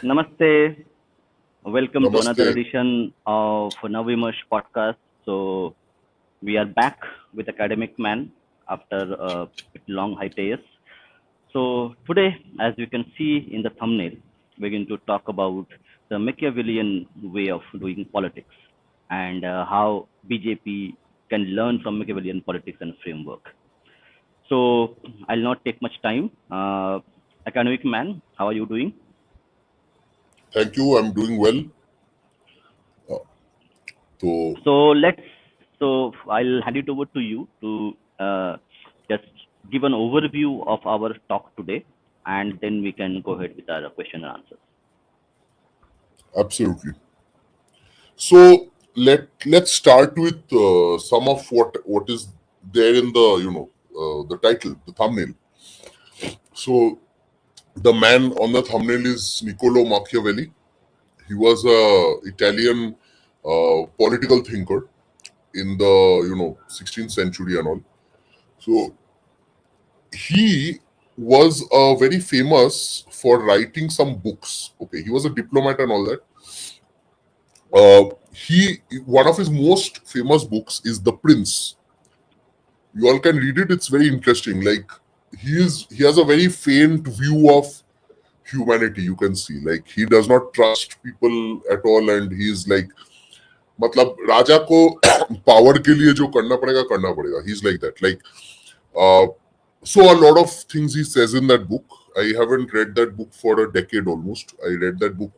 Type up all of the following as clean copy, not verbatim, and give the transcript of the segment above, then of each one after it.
Namaste. Welcome to Namaste. another edition of Navimash podcast. So we are back with Academic Man after a long hiatus. So today, as you can see in the thumbnail, we're going to talk about the Machiavellian way of doing politics and how BJP can learn from Machiavellian politics and framework. So I'll not take much time. Academic Man, how are you doing? Thank you. I'm doing well. Uh, so, So let's. So I'll hand it over to you to just give an overview of our talk today, and then we can go ahead with our question and answers. absolutely. So let's start with some of what is there in the the title, the thumbnail. So the man on the thumbnail is Niccolo Machiavelli. He was a Italian political thinker in the 16th century and all. So he was very famous for writing some books. Okay, he was a diplomat and all that. He One of his most famous books is The Prince. You all can read it. It's very interesting. Like he has a very faint view of humanity. You can see, like, he does not trust people at all, and he's like, मतलब राजा को power के लिए जो करना पड़ेगा. He's like that. Like, uh, so a lot of things he says in that book. I haven't read that book for a decade almost. I read that book,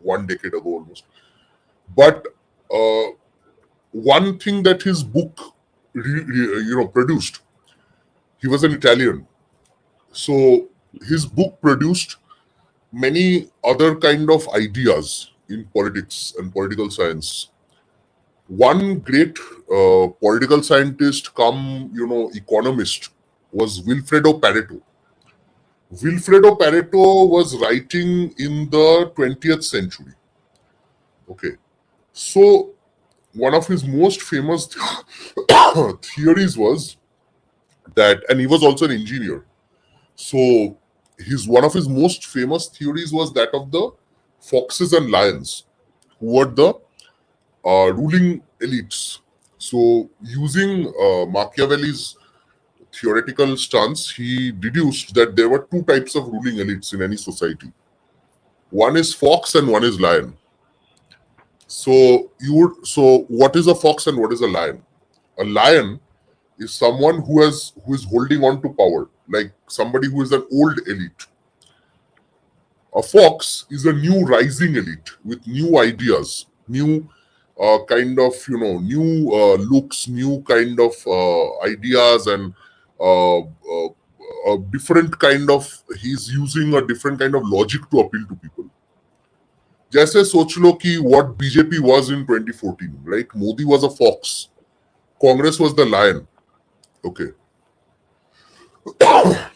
1 decade ago almost. But one thing that his book, produced, he was an Italian, so his book produced many other kind of ideas in politics and political science. One great political scientist, come economist, was Vilfredo Pareto. Vilfredo Pareto was writing in the 20th century. Okay, so one of his most famous theories was that, and he was also an engineer. So one of his most famous theories was that of the foxes and lions, who were the ruling elites. So using Machiavelli's theoretical stance, he deduced that there were two types of ruling elites in any society. One is fox and one is lion. So what is a fox and what is a lion? A lion is someone who is holding on to power, like somebody who is an old elite. A fox is a new rising elite with new ideas, new kind of new looks, new kind of ideas, and a different kind of, he's using a different kind of logic to appeal to people. जैसे सोच लो कि what BJP was in 2014, right? Modi was a fox, Congress was the lion. Okay.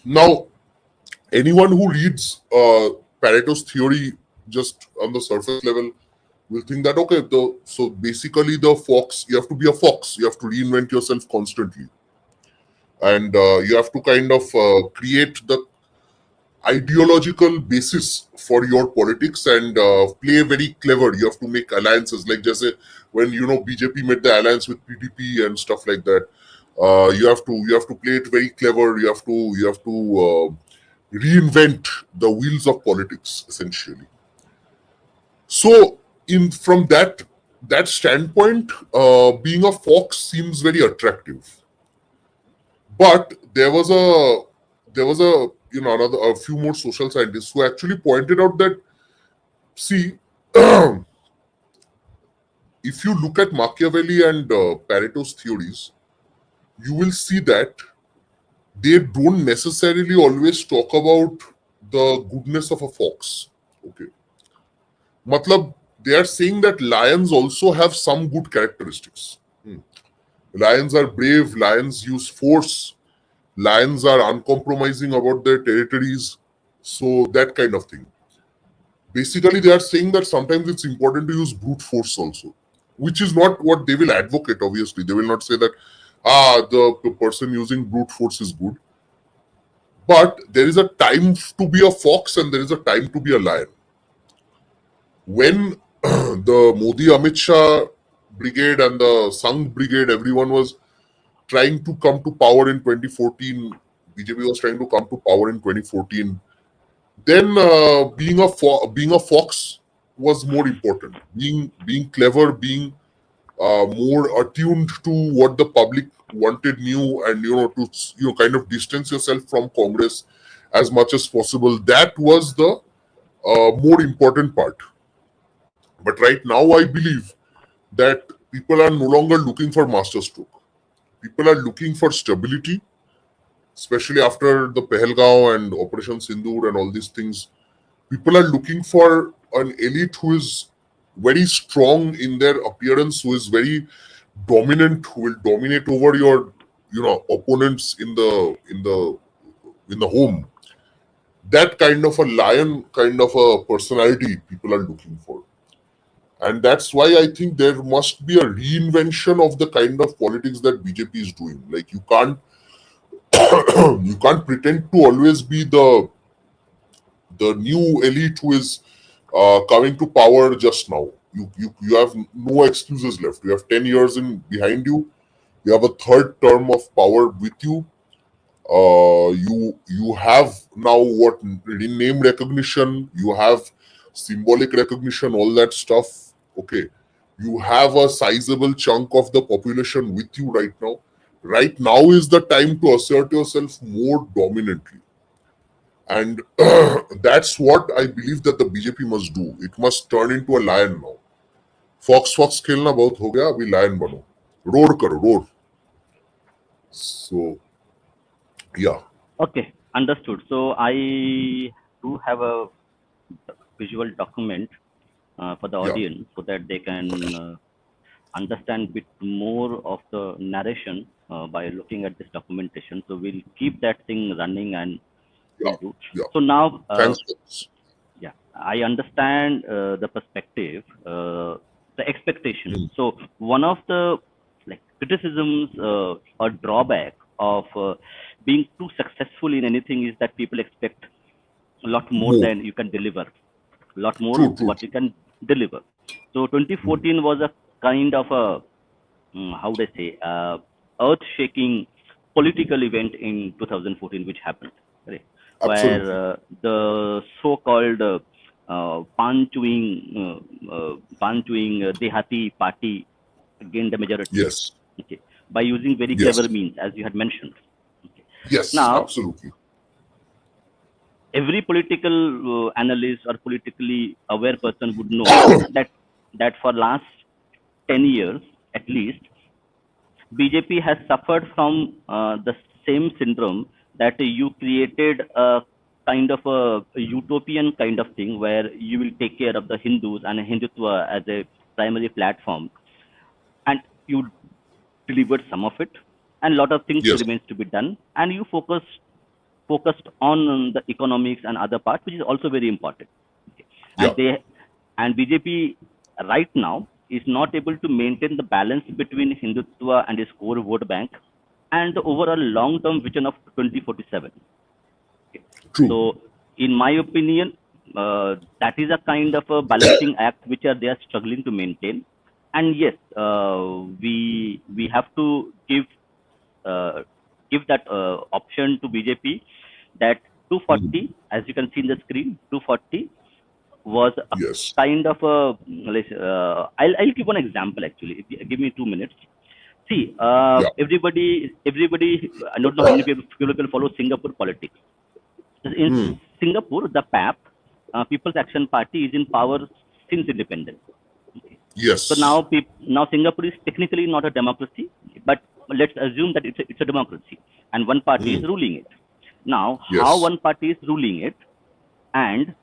Now, anyone who reads Pareto's theory just on the surface level will think that, okay, so basically the fox, you have to be a fox, you have to reinvent yourself constantly, and you have to kind of create the ideological basis for your politics and play very clever. You have to make alliances, like just when BJP made the alliance with PDP and stuff like that. You have to play it very clever. You have to reinvent the wheels of politics, essentially. So from that standpoint, being a fox seems very attractive. But there was a a few more social scientists who actually pointed out that, see, if you look at Machiavelli and Pareto's theories, you will see that they don't necessarily always talk about the goodness of a fox. Okay, matlab, they are saying that lions also have some good characteristics. Lions are brave, lions use force, lions are uncompromising about their territories, so that kind of thing. Basically, they are saying that sometimes it's important to use brute force also, which is not what they will advocate. Obviously, they will not say that the person using brute force is good. But there is a time to be a fox and there is a time to be a lion. when the Modi Amit Shah brigade and the Sangh brigade, everyone was trying to come to power in 2014. BJP was trying to come to power in 2014. Then being a fox was more important. Being clever, being more attuned to what the public wanted, knew, and to kind of distance yourself from Congress as much as possible. That was the more important part. But right now, I believe that people are no longer looking for masterstroke. People are looking for stability, especially after the Pahalgaon and Operation Sindoor and all these things. People are looking for an elite who is very strong in their appearance, who is very dominant, who will dominate over your opponents in the home. That kind of a lion kind of a personality people are looking for. And that's why I think there must be a reinvention of the kind of politics that BJP is doing. Like you can't you can't pretend to always be the new elite who is coming to power just now. You have no excuses left. You have 10 years in behind you. You have a third term of power with you. You have now what name recognition. You have symbolic recognition. All that stuff. Okay, you have a sizable chunk of the population with you right now. Right now is the time to assert yourself more dominantly. And that's what I believe that the BJP must do. It must turn into a lion now. Fox खेलना बहुत हो गया, अभी lion बनो. Roar करो, roar. So, yeah. Okay, understood. So I do have a visual document for the Yeah. audience so that they can understand a bit more of the narration by looking at this documentation. So we'll keep that thing running and Yeah. we'll do. Yeah. So now, Thanks for this. yeah, I understand the perspective, the expectation. So one of the criticisms or drawback of being too successful in anything is that people expect a lot more More. than you can deliver, a lot more True. what you can deliver. So 2014 was a kind of a how would I say earth-shaking political event in 2014 which happened, right? Where Absolutely. the so-called pan-chewing Dehati party gained the majority, Yes. okay, by using very Yes. clever means, as you had mentioned. Okay. Yes. Now, Absolutely. every political analyst or politically aware person would know that for last 10 years at least, BJP has suffered from the same syndrome that you created a kind of a utopian kind of thing where you will take care of the Hindus and Hindutva as a primary platform, and you delivered some of it, and a lot of things Yes. remains to be done, and you focused on the economics and other part, which is also very important. Okay. Yeah. And BJP right now is not able to maintain the balance between Hindutva and its core vote bank and the overall long-term vision of 2047. Okay. True. So, in my opinion, that is a kind of a balancing act which they are struggling to maintain. And yes, we have to give that option to BJP that 240, as you can see in the screen, 240 was a Yes. kind of a. I'll give one example actually. Give me 2 minutes. See, Yeah. everybody. I don't know how many people follow Singapore politics. In Singapore, the PAP, People's Action Party, is in power since independence. Yes. So now Singapore is technically not a democracy, but let's assume that it's a democracy, and one party is ruling it. Now, how Yes. one party is ruling it, and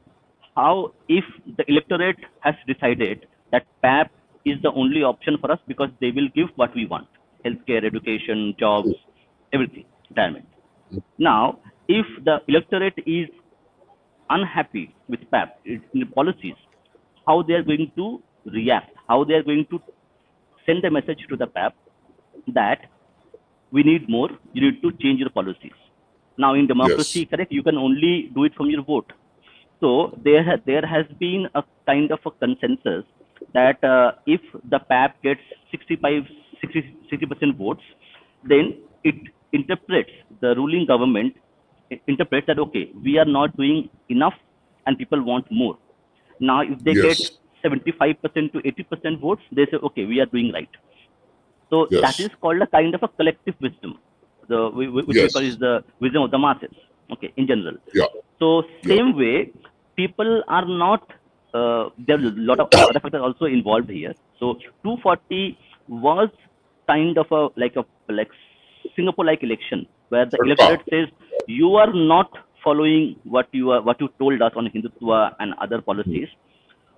how if the electorate has decided that PAP is the only option for us because they will give what we want: healthcare, education, jobs, everything, retirement. Now, if the electorate is unhappy with PAP, its policies, how they are going to react, how they are going to send a message to the PAP that we need more, you need to change your policies. Now, in democracy, Yes. correct, you can only do it from your vote. So there has been a kind of a consensus that if the PAP gets 60% votes, then it interprets, the ruling government interprets that, okay, we are not doing enough and people want more. Now, if they get Yes. 75% to 80% votes, they say, okay, we are doing right. So that Yes. is called a kind of a collective wisdom, which we call is Yes. the wisdom of the masses. Okay, in general. Yeah. So Yeah. same way, people are not. There are a lot of other factors also involved here. So 240 was kind of a like Singapore-like election, where the Sarkar. electorate says you are not following what you told us on Hindutva and other policies.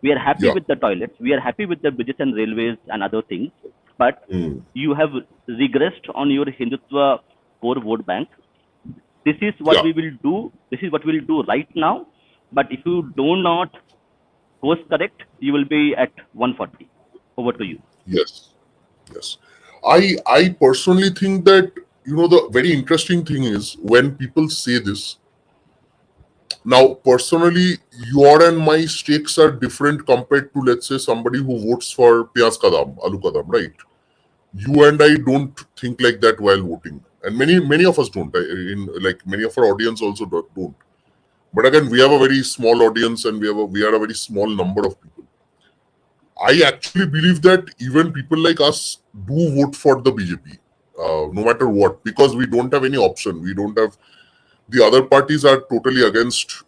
We are happy Yeah. with the toilets, we are happy with the bridges and railways and other things, but Mm. you have regressed on your Hindutva core vote bank. This is what Yeah. we will do. This is what we will do right now. But if you do not course correct, you will be at 140. Over to you. Yes. Yes. I personally think that, the very interesting thing is when people say this. Now, personally, your and my stakes are different compared to, let's say, somebody who votes for Piyaz Kadam, Alu Kadam, right? You and I don't think like that while voting, and many of us don't. In like many of our audience also don't. But again, we have a very small audience, and we are a very small number of people. I actually believe that even people like us do vote for the BJP, no matter what, because we don't have any option. We don't have, the other parties are totally against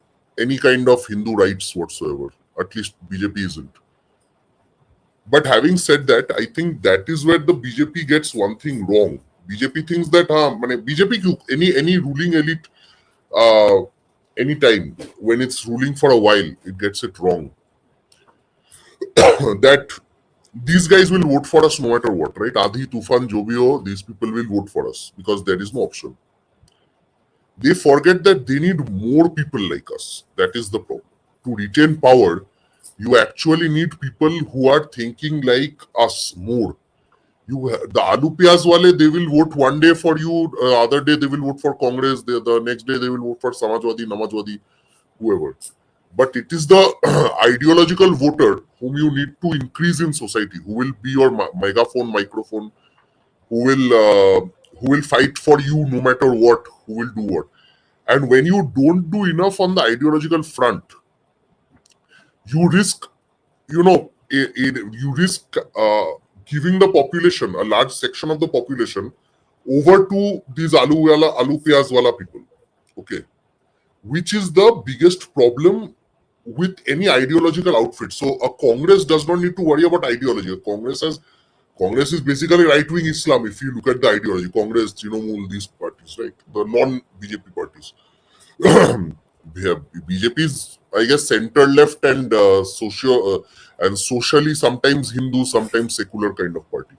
any kind of Hindu rights whatsoever. At least BJP isn't. But having said that, I think that is where the BJP gets one thing wrong. BJP thinks that BJP any ruling elite, uh, anytime when it's ruling for a while, it gets it wrong. That these guys will vote for us no matter what, right? Adi, Tufan, Jobio, these people will vote for us because there is no option. They forget that they need more people like us. That is the problem. To retain power, you actually need people who are thinking like us more. The Alu Piyaz wale, they will vote one day for you, other day they will vote for Congress, the next day they will vote for Samajwadi, Namajwadi, whoever. But it is the ideological voter whom you need to increase in society, who will be your megaphone, microphone, who will fight for you no matter what, who will do what. And when you don't do enough on the ideological front, you risk, you risk giving the population, a large section of the population, over to these alu piyaz wala people. Okay, which is the biggest problem with any ideological outfit. So a Congress does not need to worry about ideology. Congress is basically right-wing Islam. If you look at the ideology, Congress, all these parties, right? The non-BJP parties. BJP is, I guess, center-left and and socially sometimes Hindu, sometimes secular kind of party.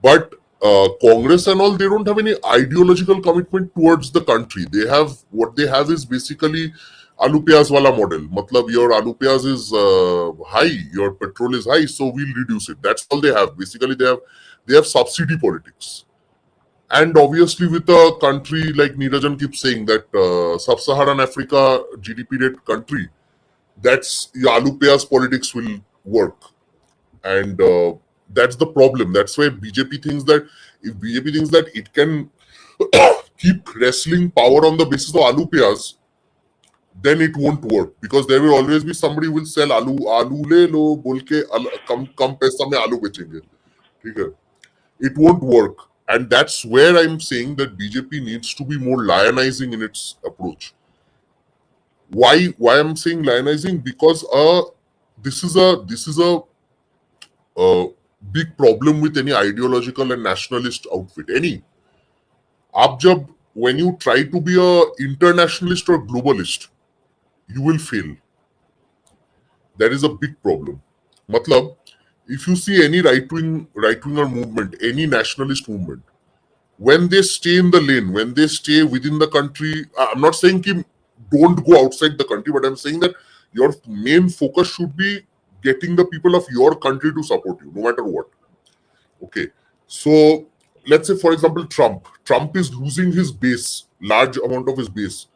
But Congress and all, they don't have any ideological commitment towards the country. What they have is basically Alu Piyaz wala model. Matlab, your Alu Piyaz is high, your petrol is high, so we'll reduce it. That's all they have. Basically, they have subsidy politics. And obviously, with a country like Neerajan keeps saying that sub-Saharan Africa GDP rate country, that's Alu Piyaz politics will work. And that's the problem. That's why BJP thinks that if BJP thinks that it can keep wrestling power on the basis of Alu Piyaz, then it won't work, because there will always be somebody who will sell alu le lo bolke kam paisa mein alu bechenge. Okay? It won't work. And that's where I'm saying that BJP needs to be more lionizing in its approach. Why I'm saying lionizing? Because this is a big problem with any ideological and nationalist outfit. When you try to be a internationalist or globalist, you will fail. That is a big problem. Matlab, if you see any right-winger movement, any nationalist movement, when they stay in the lane, when they stay within the country, I'm not saying don't go outside the country, but I'm saying that your main focus should be getting the people of your country to support you, no matter what. Okay. So let's say, for example, Trump is losing his base, large amount of his base,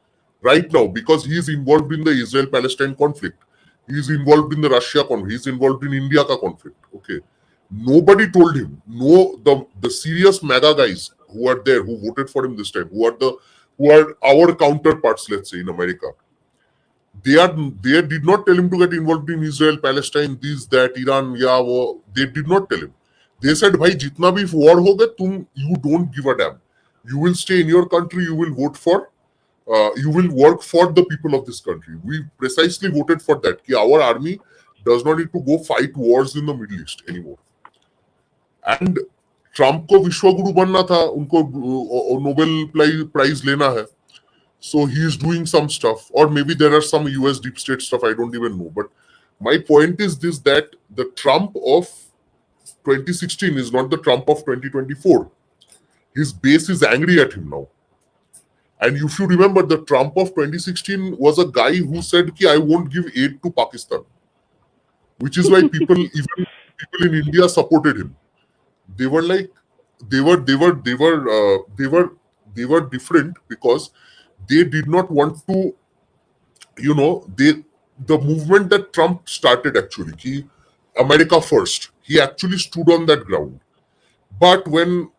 right now because he is involved in the Israel-Palestine conflict. He is involved in the Russia conflict. He is involved in India ka conflict. Okay. Nobody told him. No, the serious MAGA guys who are there, who voted for him this time, who are our counterparts, let's say in America, they did not tell him to get involved in Israel, Palestine, this, that, Iran, yeah, wo. They did not tell him. They said, "Bhai, jitna bhi war hoga, you don't give a damn. You will stay in your country. You will vote for. You will work for the people of this country." We precisely voted for that. Ki our army does not need to go fight wars in the Middle East anymore. And Trump को विश्व गुरु बनना था, उनको Nobel prize लेना है. So he is doing some stuff, or maybe there are some US deep state stuff, I don't even know. But my point is this, that the Trump of 2016 is not the Trump of 2024. His base is angry at him now. And if you remember, the Trump of 2016 was a guy who said, "Ki I won't give aid to Pakistan," which is why even people in India supported him. They were like, they were different because they did not want to, the movement that Trump started actually, he, America first, he actually stood on that ground. But when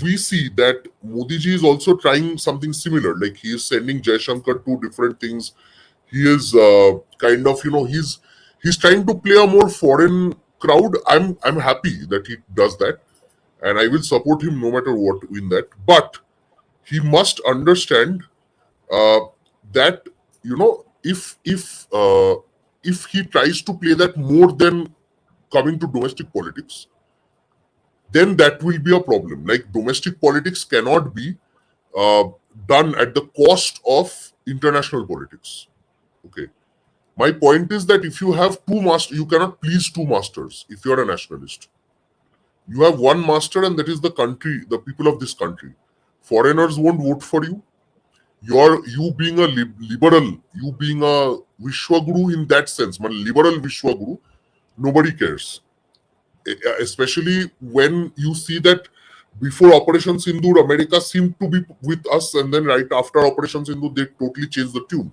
we see that Modi ji is also trying something similar, like he is sending Jaishankar to different things, he is kind of, he's trying to play a more foreign crowd. I'm happy that he does that, and I will support him no matter what in that. But he must understand that if he tries to play that more than coming to domestic politics, then that will be a problem. Like, domestic politics cannot be done at the cost of international politics. Okay. My point is that if you have two masters, you cannot please two masters if you are a nationalist. You have one master, and that is the country, the people of this country. Foreigners won't vote for you. You being a liberal, you being a Vishwaguru in that sense, liberal Vishwaguru, nobody cares. Especially when you see that before Operation Sindoor, America seemed to be with us, and then right after Operation Sindoor, they totally changed the tune.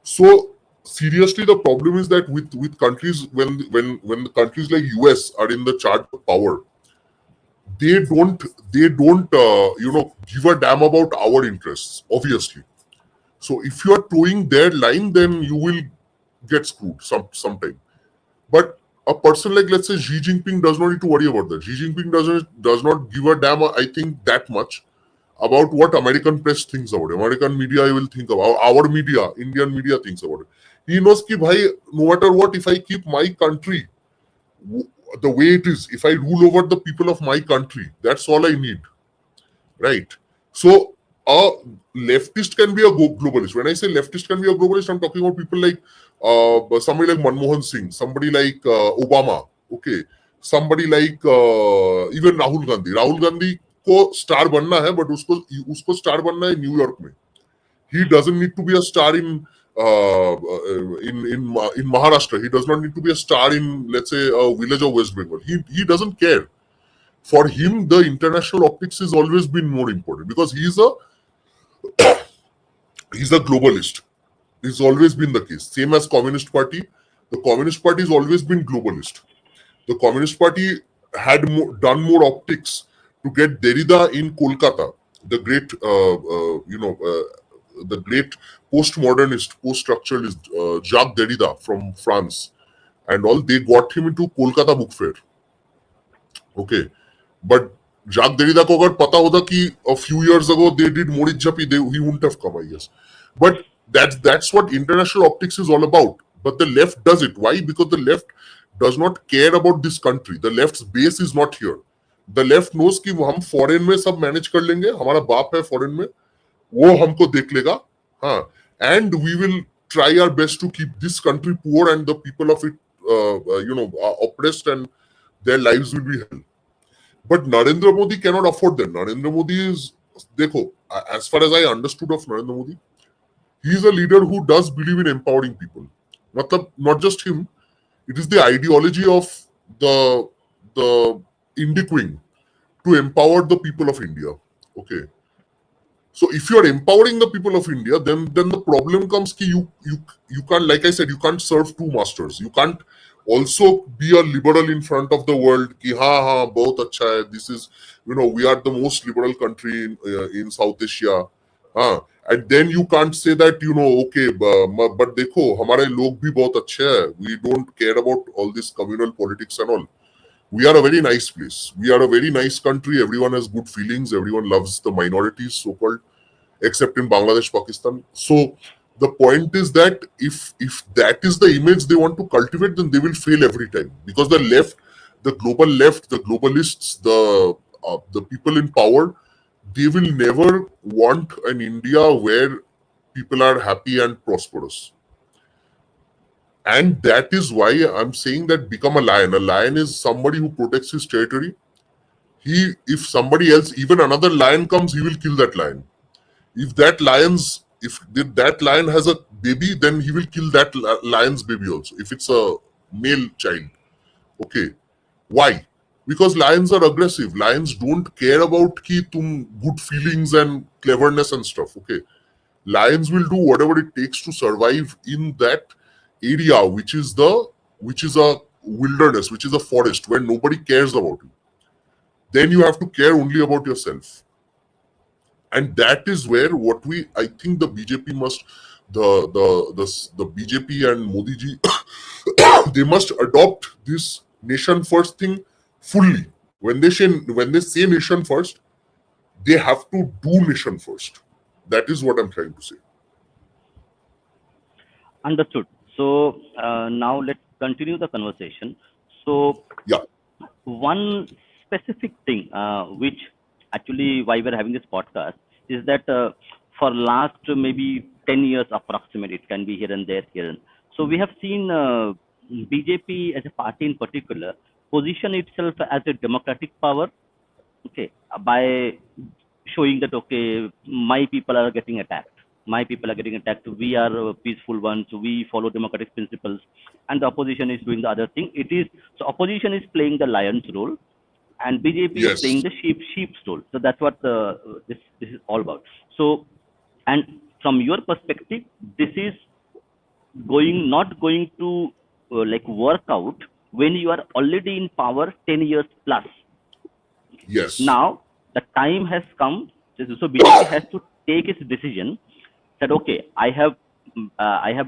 So seriously, the problem is that with countries, when the countries like US are in the charge of power, they don't give a damn about our interests, obviously. So if you are towing their line, then you will get screwed sometime. But a person like, let's say, Xi Jinping does not need to worry about that. Xi Jinping does not give a damn, I think, that much about what American press thinks about it. American media will think about, our media, Indian media thinks about it. He knows ki, bhai, no matter what, if I keep my country the way it is, if I rule over the people of my country, that's all I need, right? So a leftist can be a globalist. When I say leftist can be a globalist, I'm talking about people like somebody like Manmohan Singh, somebody like Obama, okay, somebody like even Rahul Gandhi. Rahul Gandhi को star बनना है, but उसको star बनना है New York में. He doesn't need to be a star in Maharashtra. He does not need to be a star in, let's say, a village of West Bengal. He doesn't care. For him, the international optics has always been more important because he's a globalist. It's always been the case. Same as Communist Party. The Communist Party has always been globalist. The Communist Party had done more optics to get Derrida in Kolkata, the great, the great postmodernist, post-structuralist Jacques Derrida from France, and all. They got him into Kolkata Book Fair. Okay, but Jacques Derrida को अगर पता होता कि a few years ago they did Moritz Jappi, he wouldn't have come, I guess. But that's what international optics is all about. But the left does it. Why? Because the left does not care about this country. The left's base is not here. The left knows कि हम foreign में सब manage कर लेंगे, हमारा बाप है foreign में, वो हमको देख लेगा, हाँ, and we will try our best to keep this country poor and the people of it, are oppressed, and their lives will be hell. But Narendra Modi cannot afford that. Narendra Modi is, देखो, as far as I understood of Narendra Modi, he is a leader who does believe in empowering people. Not just him, it is the ideology of the Indic wing to empower the people of India. Okay. So if you are empowering the people of India, then the problem comes ki you can't, like I said, you can't serve two masters. You can't also be a liberal in front of the world ki ha bahut acha hai. This is, we are the most liberal country in South Asia. And then you can't say that, okay, but dekho hamare log bhi bahut अच्छे hai. We don't care about all this communal politics and all. We are a very nice place. We are a very nice country. Everyone has good feelings. Everyone loves the minorities, so-called, except in Bangladesh, Pakistan. So the point is that if that is the image they want to cultivate, then they will fail every time, because the left, the global left, the globalists, the people in power, they will never want an India where people are happy and prosperous. And that is why I'm saying that become a lion. A lion is somebody who protects his territory. If somebody else, even another lion comes, he will kill that lion. If that lion has a baby, then he will kill that lion's baby also, if it's a male child. Okay. Why? Because lions are aggressive. Lions don't care about good feelings and cleverness and stuff. Okay. Lions will do whatever it takes to survive in that area, which is a wilderness, which is a forest where nobody cares about you. Then you have to care only about yourself. And that is where I think the BJP must, the BJP and Modi ji, they must adopt this nation first thing fully. When they say nation first, they have to do nation first. That is what I'm trying to say. Understood. So now let's continue the conversation. So Yeah. one specific thing which actually why we're having this podcast is that for last maybe 10 years approximately, it can be here and there, so we have seen BJP as a party in particular position itself as a democratic power, okay, by showing that, okay, my people are getting attacked, we are peaceful ones, we follow democratic principles, and the opposition is doing the other thing. It is, so opposition is playing the lion's role and BJP is playing Yes. the sheep's role. So that's what this is all about. So, and from your perspective, this is not going to like work out when you are already in power 10 years plus. Yes. Now the time has come, so BJP has to take its decision that, okay, I have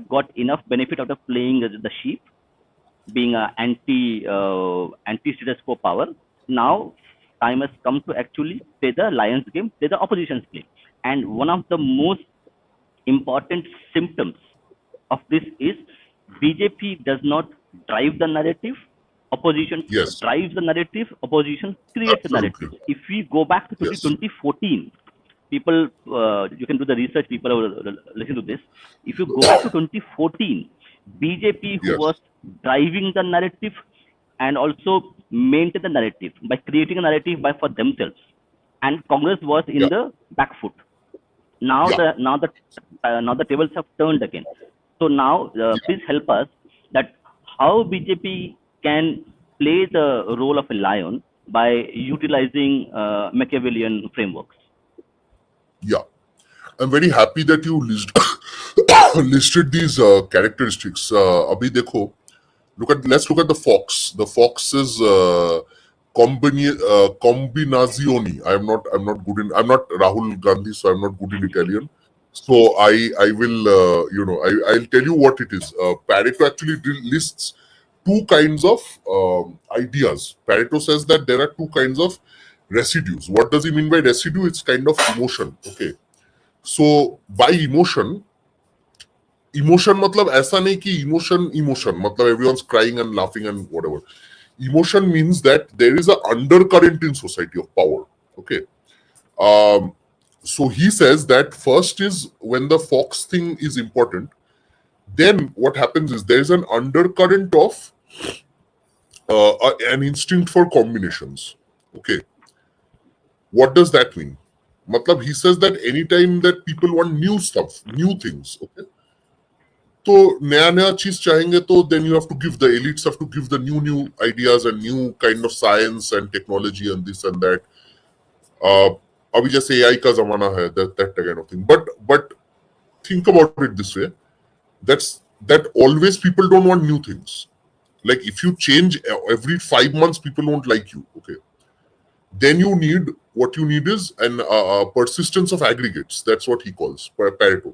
got enough benefit out of playing the sheep, being an anti status quo power. Now time has come to actually play the lion's game, play the opposition's game. And one of the most important symptoms of this is BJP does not drive the narrative, opposition Yes. drives the narrative, opposition creates the narrative. Absolutely. If we go back to Yes. 2014, people, you can do the research, people will listen to this. If you go back to 2014, BJP, who was Yes. driving the narrative and also maintain the narrative by creating a narrative for themselves, and Congress was in Yeah. the back foot. Now Yeah. the tables have turned again. So now Yeah. please help us that how BJP can play the role of a lion by utilizing Machiavellian frameworks. Yeah. I'm very happy that you listed these characteristics. Abhi dekho, let's look at the fox. The fox is combinazioni. I'm not Rahul Gandhi, so I'm not good in Italian. So I will I'll tell you what it is. Pareto actually lists two kinds of ideas. Pareto says that there are two kinds of residues. What does he mean by residue? It's kind of emotion. Okay. So by emotion मतलब ऐसा नहीं कि emotion मतलब everyone's crying and laughing and whatever. Emotion means that there is an undercurrent in society of power. Okay. So he says that first is when the fox thing is important, then what happens is there is an undercurrent of an instinct for combinations. Okay. What does that mean? Matlab, he says that anytime that people want new stuff, new things, okay, तो नया चीज चाहेंगे तो then you have to give, the elites have to give the new ideas and new kind of science and technology and this and that. अभी जैसे AI का जमाना है, that kind of thing. But think about it this way. That always people don't want new things. Like if you change every 5 months, people won't like you. Okay, then what you need is an persistence of aggregates. That's what he calls Pareto.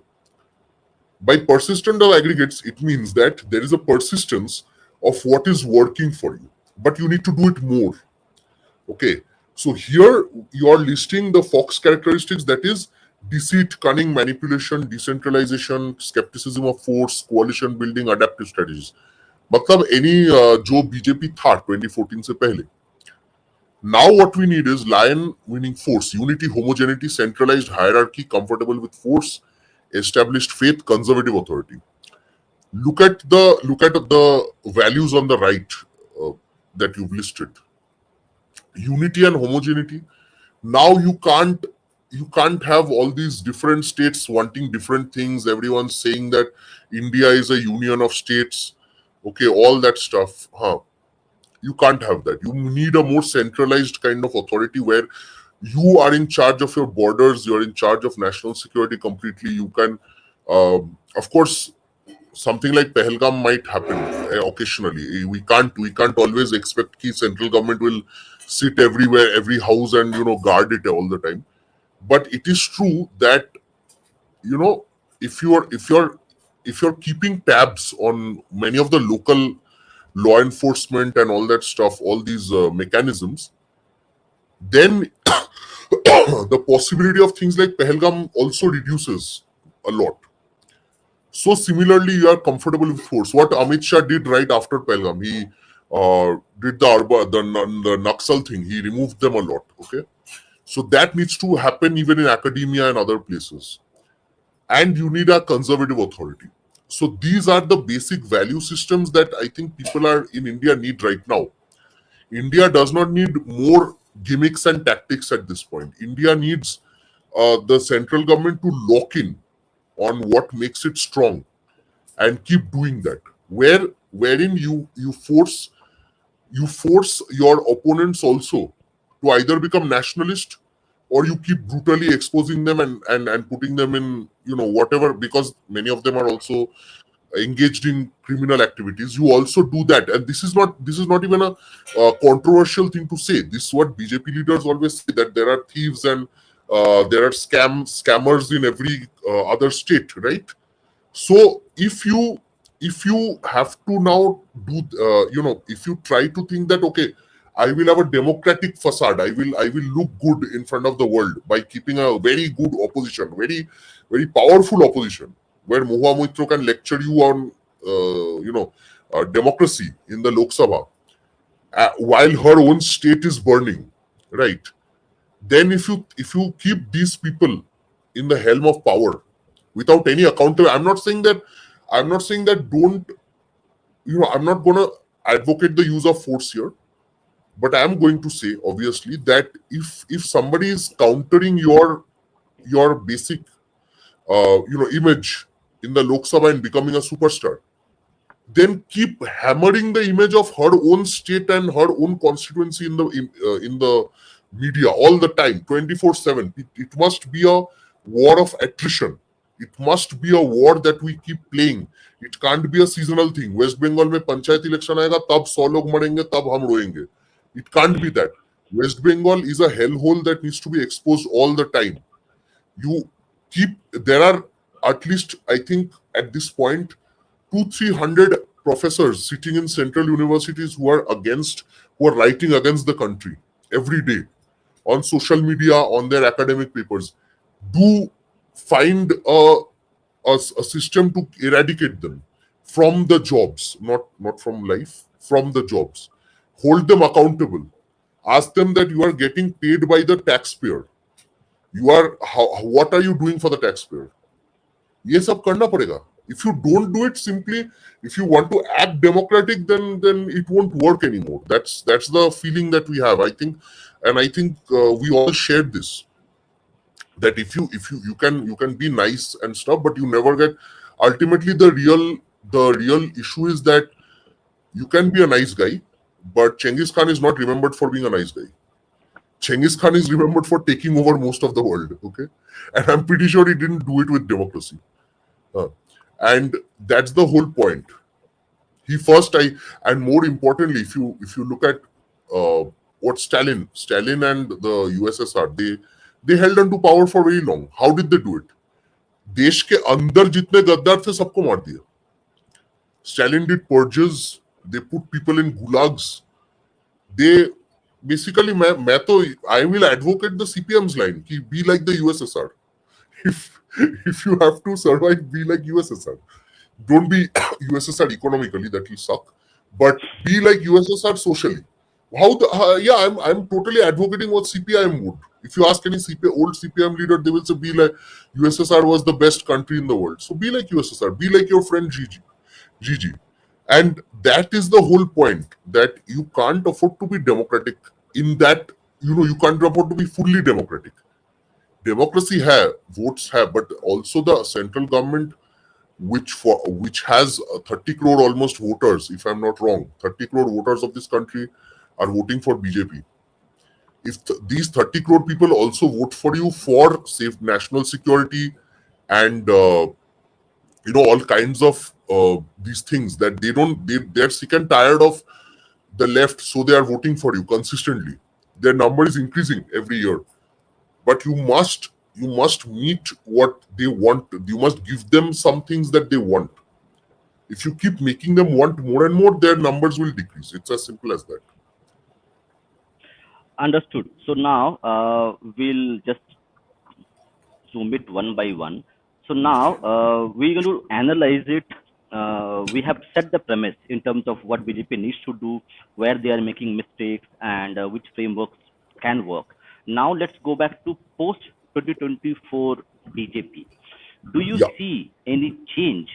By persistence of aggregates, it means that there is a persistence of what is working for you, but you need to do it more. Okay, so here you are listing the Fox characteristics, that is deceit, cunning, manipulation, decentralization, skepticism of force, coalition building, adaptive strategies. मतलब any जो BJP था 2014 से पहले. Now what we need is lion winning force, unity, homogeneity, centralized hierarchy, comfortable with force, established faith, conservative authority. Look at the values on the right that you've listed. Unity and homogeneity. Now you can't have all these different states wanting different things. Everyone's saying that India is a union of states. Okay, all that stuff. You can't have that. You need a more centralized kind of authority where you are in charge of your borders, you're in charge of national security completely. You can, of course, something like Pahalgam might happen occasionally. We can't always expect that central government will sit everywhere, every house, and guard it all the time. But it is true that if you're keeping tabs on many of the local law enforcement and all that stuff, all these mechanisms, then the possibility of things like Pahalgam also reduces a lot. So similarly, you are comfortable with force. What Amit Shah did right after Pahalgam, he did the Naxal thing. He removed them a lot. Okay, so that needs to happen even in academia and other places. And you need a conservative authority. So these are the basic value systems that I think people are in India need right now. India does not need more gimmicks and tactics at this point. India needs the central government to lock in on what makes it strong and keep doing that. Wherein you force your opponents also to either become nationalist, or you keep brutally exposing them and putting them in whatever, because many of them are also engaged in criminal activities. You also do that, and this is not even a controversial thing to say. This is what BJP leaders always say, that there are thieves and there are scammers in every other state, right? So if you have to now do if you try to think that, okay, I will have a democratic facade, I will look good in front of the world by keeping a very good opposition, very very powerful opposition, where Mohua Moitro can lecture you on democracy in the Lok Sabha while her own state is burning, right? Then if you keep these people in the helm of power without any accountability, I'm not saying that don't, I'm not going to advocate the use of force here, but I'm going to say obviously that if somebody is countering your basic image in the Lok Sabha and becoming a superstar, then keep hammering the image of her own state and her own constituency in the media all the time, 24/7. It must be a war of attrition. It must be a war that we keep playing. It can't be a seasonal thing. West Bengal में panchayat election आएगा तब 100 लोग मरेंगे तब हम रोएंगे. It can't be that. West Bengal is a hellhole that needs to be exposed all the time. There are at least, I think at this point, 200-300 professors sitting in central universities who are writing against the country every day on social media, on their academic papers. Do find a system to eradicate them from the jobs, not from life, from the jobs. Hold them accountable. Ask them that you are getting paid by the taxpayer. What are you doing for the taxpayer? ये सब करना पड़ेगा. If you don't do it, simply if you want to act democratic, then it won't work anymore. That's the feeling that we have, I think, and I think we all share this. That if you can be nice and stuff, but you never get. Ultimately, the real issue is that you can be a nice guy, but Genghis Khan is not remembered for being a nice guy. Genghis Khan is remembered for taking over most of the world, okay? And I'm pretty sure he didn't do it with democracy. Uh, and that's the whole point. He first, and more importantly, if you look at what Stalin and the USSR, they held on to power for very long. How did they do it? देश के अंदर जितने गद्दार थे सबको मार दिया. Stalin did purges. They put people in gulags. They basically, I will advocate the CPM's line. Ki be like the USSR. If you have to survive, be like USSR. Don't be USSR economically, that will suck. But be like USSR socially. I'm totally advocating what CPIM would. If you ask any old CPIM leader, they will say be like USSR was the best country in the world. So be like USSR. Be like your friend Gigi. And that is the whole point, that you can't afford to be democratic in that, you can't afford to be fully democratic. Democracy votes but also the central government, which has 30 crore almost voters, if I'm not wrong. 30 crore voters of this country are voting for BJP. If these 30 crore people also vote for you for safe national security and all kinds of these things, that they're sick and tired of the left, so they are voting for you consistently. Their number is increasing every year. But you must meet what they want. You must give them some things that they want. If you keep making them want more and more, their numbers will decrease. It's as simple as that. Understood. So now we'll just zoom it one by one. So now we're going to analyze it. We have set the premise in terms of what BJP needs to do, where they are making mistakes, and which frameworks can work. Now let's go back to post 2024 BJP. Do you Yeah. see any change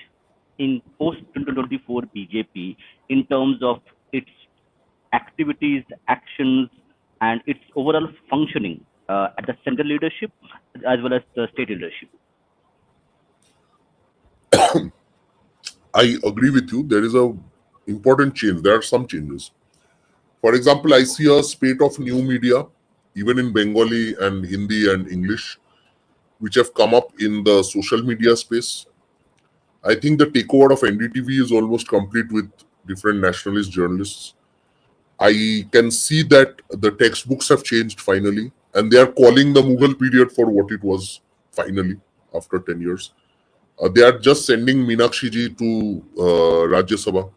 in post 2024 BJP in terms of its activities, actions, and its overall functioning at the central leadership as well as the state leadership? I agree with you. There is a important change. There are some changes. For example, I see a spate of new media, even in Bengali and Hindi and English, which have come up in the social media space. I think the takeover of NDTV is almost complete with different nationalist journalists. I can see that the textbooks have changed finally, and they are calling the Mughal period for what it was finally after 10 years. They are just sending Meenakshi ji to Rajya Sabha.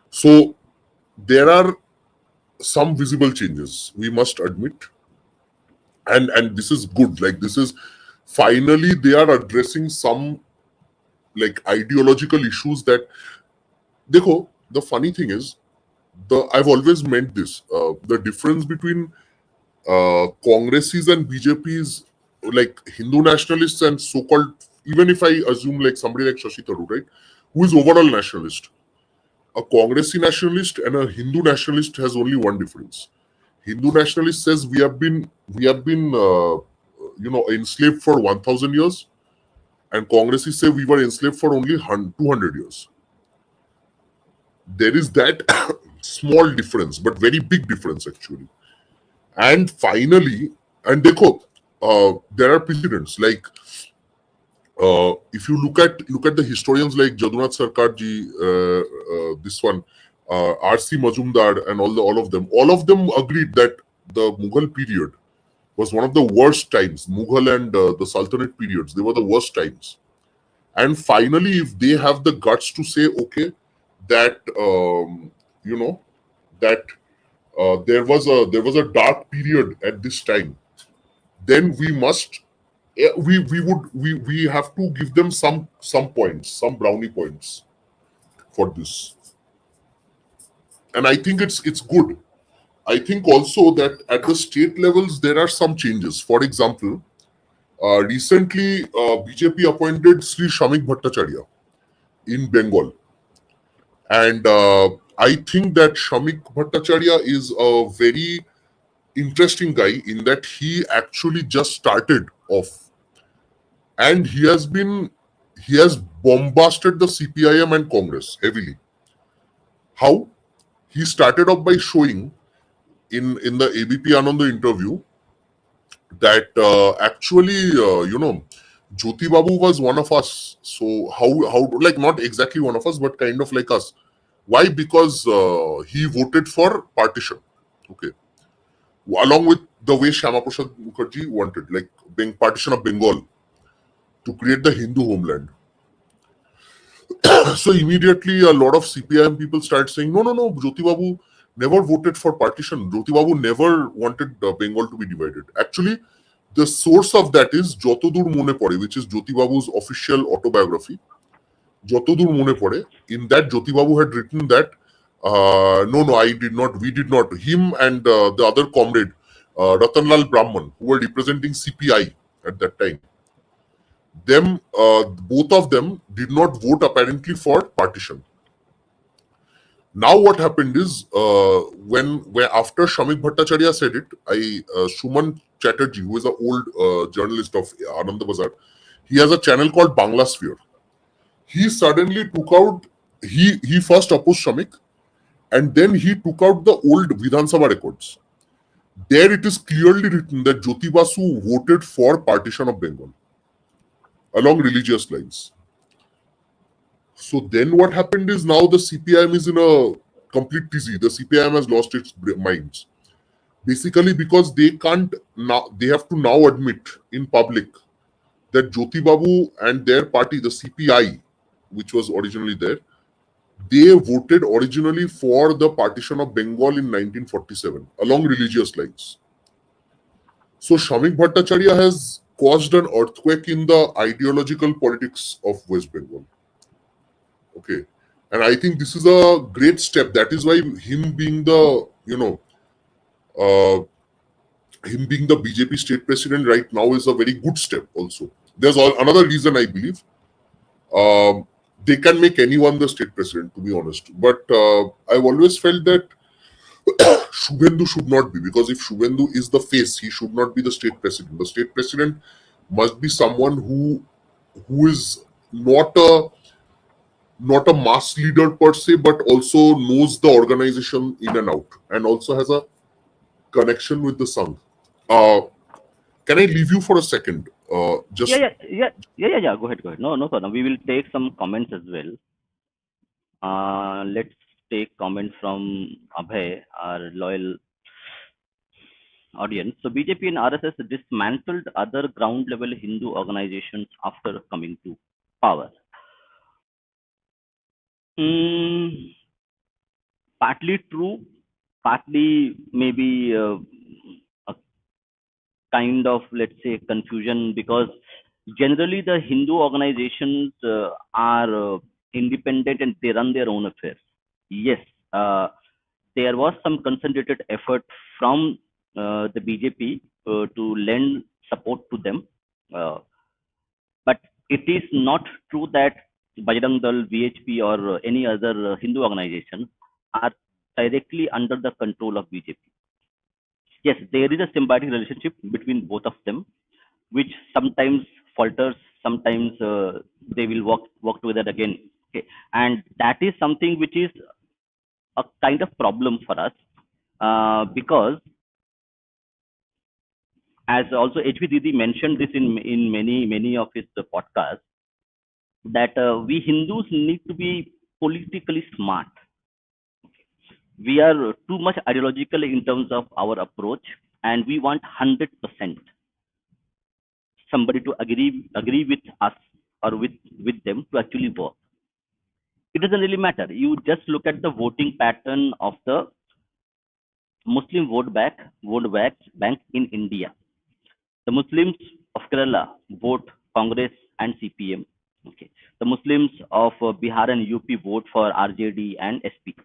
So there are some visible changes, we must admit. And this is good. Like, this is finally they are addressing some like ideological issues that Dekho, the funny thing is, I've always meant this. The difference between Congresses and BJPs, like Hindu nationalists and so-called, even if I assume like somebody like Shashi Tharoor, right, who is overall nationalist, a Congressy nationalist and a Hindu nationalist has only one difference. Hindu nationalist says we have been enslaved for 1,000 years, and Congressists say we were enslaved for only 200 years. There is that small difference, but very big difference actually. And finally, and dekho, there are precedents. Like if you look at the historians like Jadunath Sarkar ji, this one, R.C. Majumdar, and all of them agreed that the Mughal period was one of the worst times. Mughal and the Sultanate periods, they were the worst times. And finally, if they have the guts to say, okay, that that there was a dark period at this time, then we must we have to give them some points, some brownie points for this. And I think it's good. I think also that at the state levels there are some changes. For example, recently BJP appointed Sri Shamik Bhattacharya in Bengal. And I think that Shamik Bhattacharya is a very interesting guy in that he actually just started off, and he has bombasted the CPIM and Congress heavily. How? He started off by showing in the ABP Anand interview that actually, Jyoti Babu was one of us. So how like not exactly one of us, but kind of like us. Why? Because he voted for partition. Okay, along with the way Shyama Prasad Mukherjee wanted, like being partition of Bengal to create the Hindu homeland. So immediately a lot of CPIM people start saying, no, Jyoti Babu never voted for partition. Jyoti Babu never wanted Bengal to be divided. Actually, the source of that is Jotodur Mone Pore, which is Jyoti Babu's official autobiography. Jotodur Mone Pore. In that, Jyoti Babu had written that, no, I did not, we did not. Him and the other comrade, Ratanlal Brahman, who were representing CPI at that time, both of them did not vote apparently for partition. Now what happened is when after Shamik Bhattacharya said it, Shuman Chatterjee, who is an old journalist of Anand Bazar, he has a channel called Bangla Sphere. He suddenly took out, he first opposed Shamik, and then he took out the old Vidhan Sabha records. There it is clearly written that Jyoti Basu voted for partition of Bengal along religious lines. So then what happened is now the CPIM is in a complete tizzy. The CPIM has lost its minds. Basically because they can't now, they have to now admit in public that Jyoti Babu and their party, the CPI, which was originally there, they voted originally for the partition of Bengal in 1947 along religious lines. So Shamik Bhattacharya has caused an earthquake in the ideological politics of West Bengal. Okay. And I think this is a great step. That is why him being the, him being the BJP state president right now is a very good step also. There's another reason I believe. They can make anyone the state president, to be honest. But I've always felt that Shubhendu should not be, because if Shubhendu is the face, he should not be the state president. The state president must be someone who is not a mass leader per se, but also knows the organization in and out, and also has a connection with the Sangh. Uh, can I leave you for a second? Yeah, yeah, yeah, yeah, yeah, yeah. Go ahead, go ahead. No problem. We will take some comments as well. Let's take comments from Abhay, our loyal audience. So BJP and RSS dismantled other ground level Hindu organizations after coming to power. Mm, partly true, partly maybe a kind of, let's say, confusion, because generally the Hindu organizations are independent and they run their own affairs. Yes, there was some concentrated effort from the BJP to lend support to them, uh, but it is not true that Bajrang Dal, VHP, or any other Hindu organization are directly under the control of BJP. Yes, there is a symbiotic relationship between both of them, which sometimes falters, sometimes they will work together again. Okay, and that is something which is a kind of problem for us, because as also HV Didi mentioned this in many of his podcasts, that we Hindus need to be politically smart. We are too much ideological in terms of our approach, and we want 100% somebody to agree with us or with them to actually work. It doesn't really matter. You just look at the voting pattern of the Muslim vote bank in India. The Muslims of Kerala vote Congress and CPM. Okay. The Muslims of Bihar and UP vote for RJD and SP.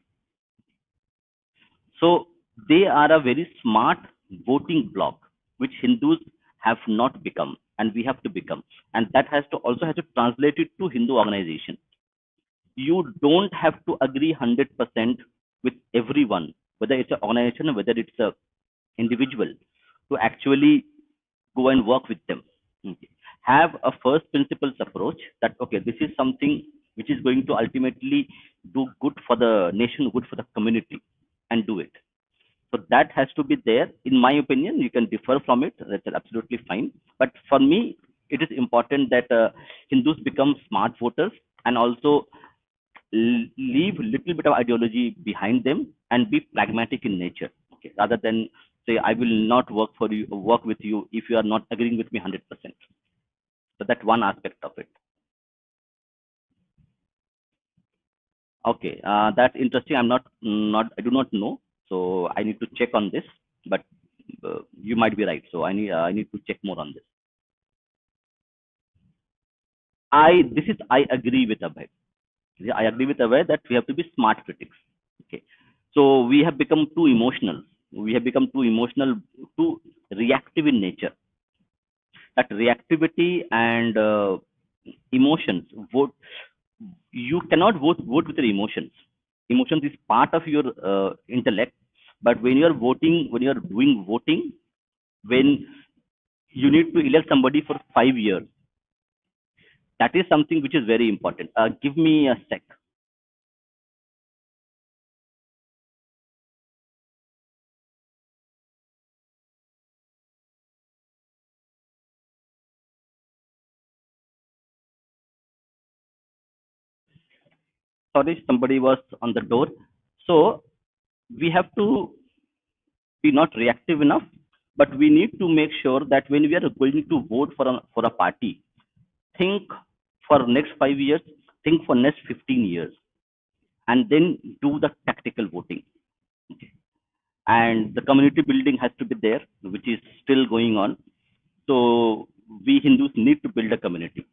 So they are a very smart voting bloc, which Hindus have not become, and we have to become. And that has to also have to translate it to Hindu organization. You don't have to agree 100% with everyone, whether it's an organization or whether it's a individual, to actually go and work with them. Okay. Have a first principles approach that, okay, this is something which is going to ultimately do good for the nation, good for the community, and do it. So that has to be there. In my opinion, you can differ from it. That's absolutely fine. But for me, it is important that Hindus become smart voters and also leave little bit of ideology behind them and be pragmatic in nature. Okay, rather than say I will not work with you if you are not agreeing with me 100%. So that's one aspect of it. Okay, that's interesting. I do not know, so I need to check on this. But you might be right. So I need to check more on this. I agree with Abhay. Yeah, I agree with Abhay that we have to be smart critics. Okay, so we have become too emotional. We have become too emotional, too reactive in nature. That reactivity and emotions vote. You cannot vote with your emotions. Emotions is part of your intellect, but when you are voting, when you are doing voting, when you need to elect somebody for 5 years, that is something which is very important. Give me a sec. Sorry, somebody was on the door. So we have to be not reactive enough, but we need to make sure that when we are going to vote for a party, think for next 5 years, think for next 15 years, and then do the tactical voting. Okay. And the community building has to be there, which is still going on. So we Hindus need to build a community,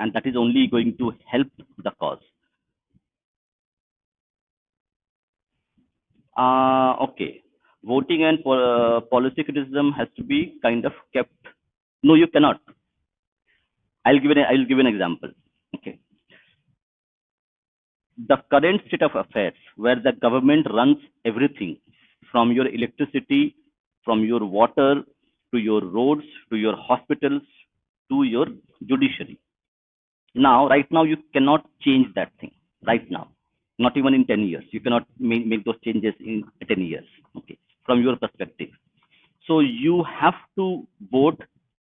and that is only going to help the cause. Okay. Voting and policy criticism has to be kind of kept. No, you cannot. I'll give an example. Okay. The current state of affairs, where the government runs everything from your electricity, from your water, to your roads, to your hospitals, to your judiciary. Now, right now, you cannot change that thing. Right now, not even in 10 years, you cannot make those changes in 10 years. Okay, from your perspective. So you have to vote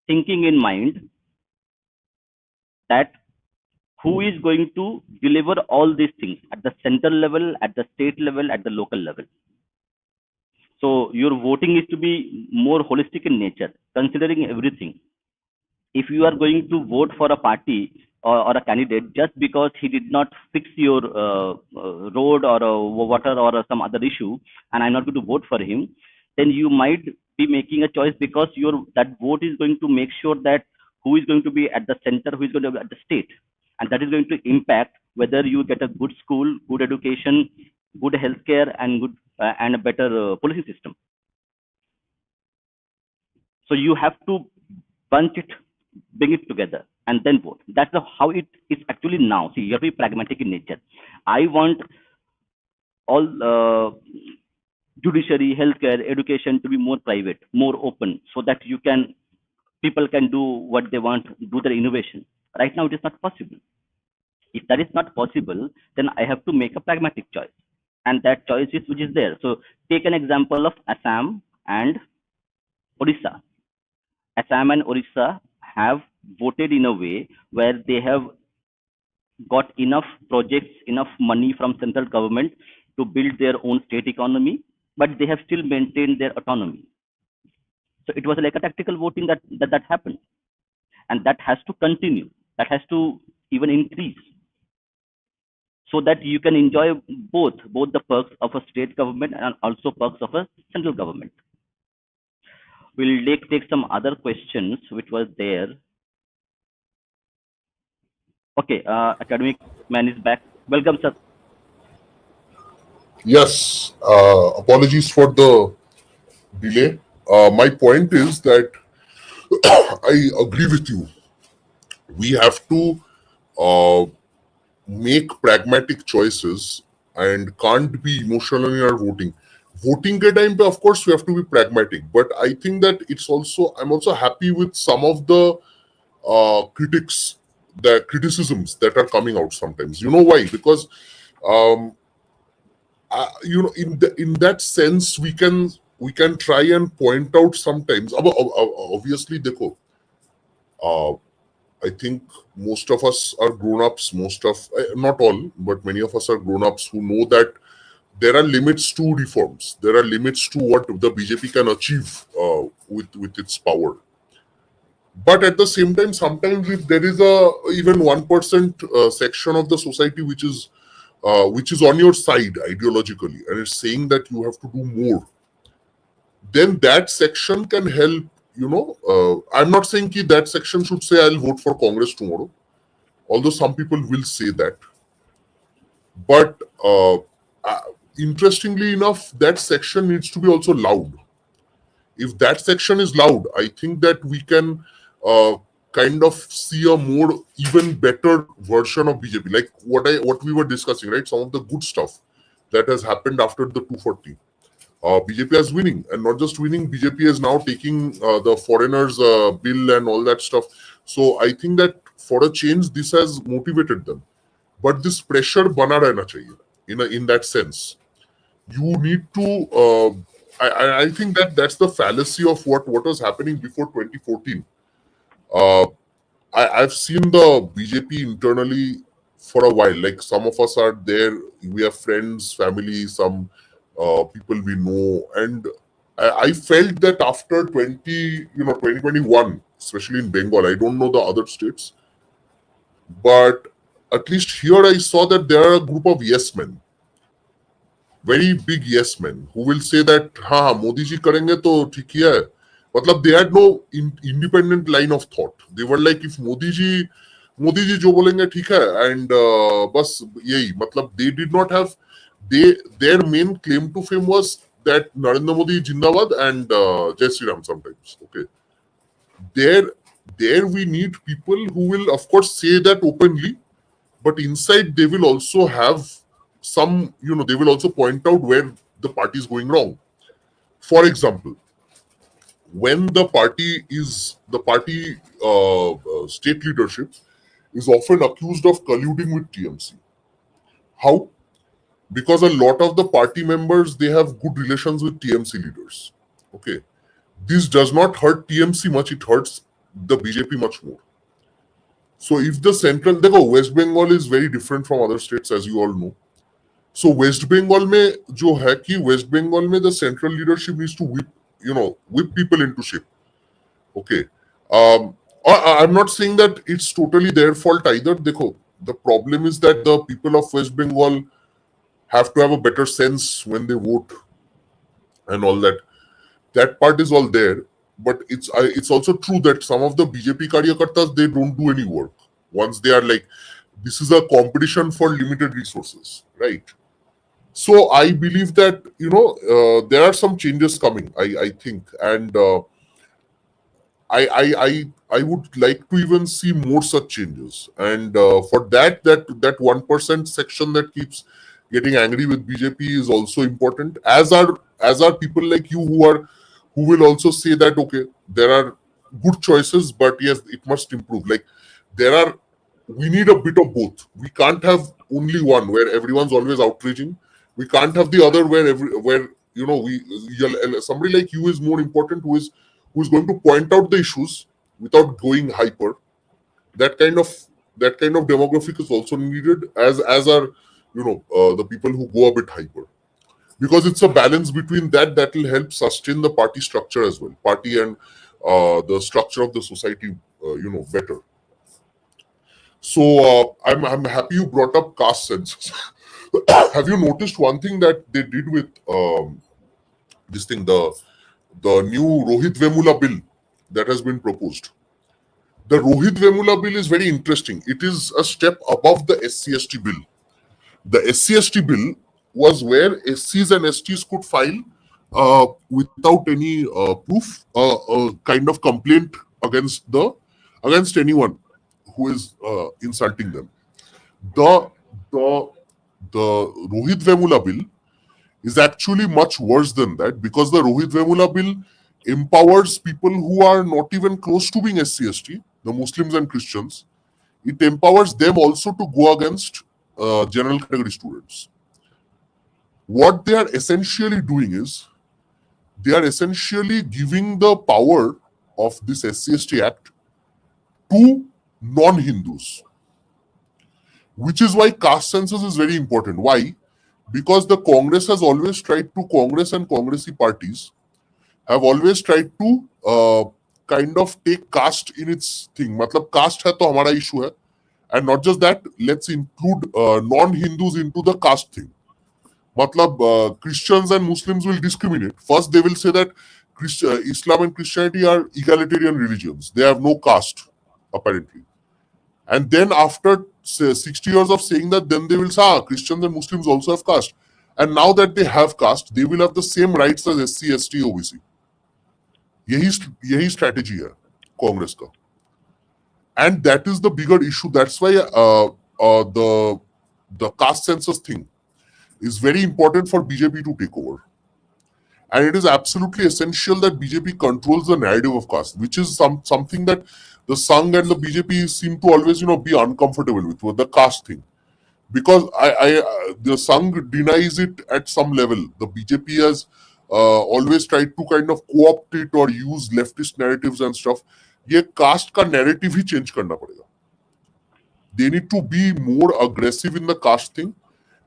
thinking in mind that who is going to deliver all these things at the central level, at the state level, at the local level. So your voting is to be more holistic in nature, considering everything. If you are going to vote for a party or a candidate just because he did not fix your road or water or some other issue, and I'm not going to vote for him, then you might be making a choice because your that vote is going to make sure that who is going to be at the center, who is going to be at the state, and that is going to impact whether you get a good school, good education, good healthcare, and good and a better policy system. So you have to bunch it, bring it together, and then vote. That's how it is actually now. See, you have to be pragmatic in nature. I want all judiciary, healthcare, education to be more private, more open, so that people can do what they want, do their innovation. Right now, it is not possible. If that is not possible, then I have to make a pragmatic choice, and that choice is which is there. So take an example of Assam and Odisha. Assam and Orissa have voted in a way where they have got enough projects, enough money from central government to build their own state economy, but they have still maintained their autonomy. So it was like a tactical voting that happened, and that has to continue. That has to even increase so that you can enjoy both the perks of a state government and also perks of a central government. We'll take some other questions which was there. Okay, academic man is back. Welcome, sir. Yes, apologies for the delay. My point is that I agree with you. We have to uh, make pragmatic choices and can't be emotional in our voting. Voting के time पे, of course, we have to be pragmatic. But I think that I'm also happy with some of the criticisms that are coming out sometimes. You know why? Because um, in that sense, we can try and point out sometimes. Obviously, देखो, uh, I think most of us are grown-ups. Not all, but many of us are grown-ups who know that there are limits to reforms. There are limits to what the BJP can achieve with its power. But at the same time, sometimes if there is a even 1% section of the society which is on your side ideologically, and it's saying that you have to do more, then that section can help. I'm not saying that section should say I'll vote for Congress tomorrow, although some people will say that. But interestingly enough, that section needs to be also loud. If that section is loud, I think that we can uh, kind of see a more even better version of BJP, like what we were discussing, right? Some of the good stuff that has happened after the 240. BJP is winning, and not just winning. BJP is now taking the foreigners bill and all that stuff. So I think that for a change, this has motivated them. But this pressure bana rehna chahiye. In that sense, you need to. I think that that's the fallacy of what was happening before 2014. Uh, I've seen the BJP internally for a while. Like some of us are there, we have friends, family, some people we know, and I felt that after 2021, especially in Bengal, I don't know the other states, but at least here I saw that there are a group of yes men, very big yes men, who will say that हाँ मोदी जी करेंगे तो ठीक ही है. मतलब they had no independent line of thought. They were like, if Modi ji जो बोलेंगे ठीक है, and बस यही. मतलब they did not have, their main claim to fame was that Narendra Modi Jindabad and Jai Sri Ram sometimes. Okay, there we need people who will of course say that openly, but inside they will also have some, they will also point out where the party is going wrong. For example, when the party state leadership is often accused of colluding with TMC. How? Because a lot of the party members, they have good relations with TMC leaders. Okay, this does not hurt TMC much, it hurts the BJP much more. So if the central, देखो, West Bengal is very different from other states, as you all know. So West Bengal में जो है कि West Bengal में the central leadership needs to whip people into shape. Okay. I'm not saying that it's totally their fault either. देखो, the problem is that the people of West Bengal have to have a better sense when they vote and all that. That part is all there. But it's also true that some of the BJP karyakartas, they don't do any work. Once they are like, this is a competition for limited resources, right? So I believe that there are some changes coming. I think, and I would like to even see more such changes. And for that 1% section that keeps getting angry with BJP is also important. As are people like you who will also say that okay, there are good choices, but yes, it must improve. Like we need a bit of both. We can't have only one where everyone's always outraging. We can't have the other where somebody like you is more important, who is going to point out the issues without going hyper. That kind of demographic is also needed, as are the people who go a bit hyper, because it's a balance between that will help sustain the party structure as well, party and the structure of the society better. So I'm happy you brought up caste census. Have you noticed one thing that they did with this thing, the new Rohit Vemula bill that has been proposed? The Rohit Vemula bill is very interesting. It is a step above the SC/ST bill. The SC/ST bill was where SCs and STs could file without any proof, kind of complaint against anyone who is insulting them. The the Rohit Vemula bill is actually much worse than that, because the Rohit Vemula bill empowers people who are not even close to being SC/ST, the Muslims and Christians. It empowers them also to go against general category students. What they are essentially doing is they are essentially giving the power of this SC/ST Act to non-Hindus, which is why caste census is very important. Why? Because the Congress has always tried to, Congress and Congressy parties have always tried to kind of take caste in its thing. मतलब caste है तो हमारा issue है, and not just that, let's include non-Hindus into the caste thing. मतलब Christians and Muslims will discriminate. First, they will say that Islam and Christianity are egalitarian religions. They have no caste, apparently. And then after 60 years of saying that, then they will say, Christians and Muslims also have caste. And now that they have caste, they will have the same rights as SC, ST, OBC. यही strategy है कांग्रेस का. And that is the bigger issue. That's why the caste census thing is very important for BJP to take over. And it is absolutely essential that BJP controls the narrative of caste, which is something that the Sangh and the BJP seem to always, be uncomfortable with the caste thing. Because the Sangh denies it at some level. The BJP has always tried to kind of co-opt it or use leftist narratives and stuff. ये caste का narrative ही change करना पड़ेगा. They need to be more aggressive in the caste thing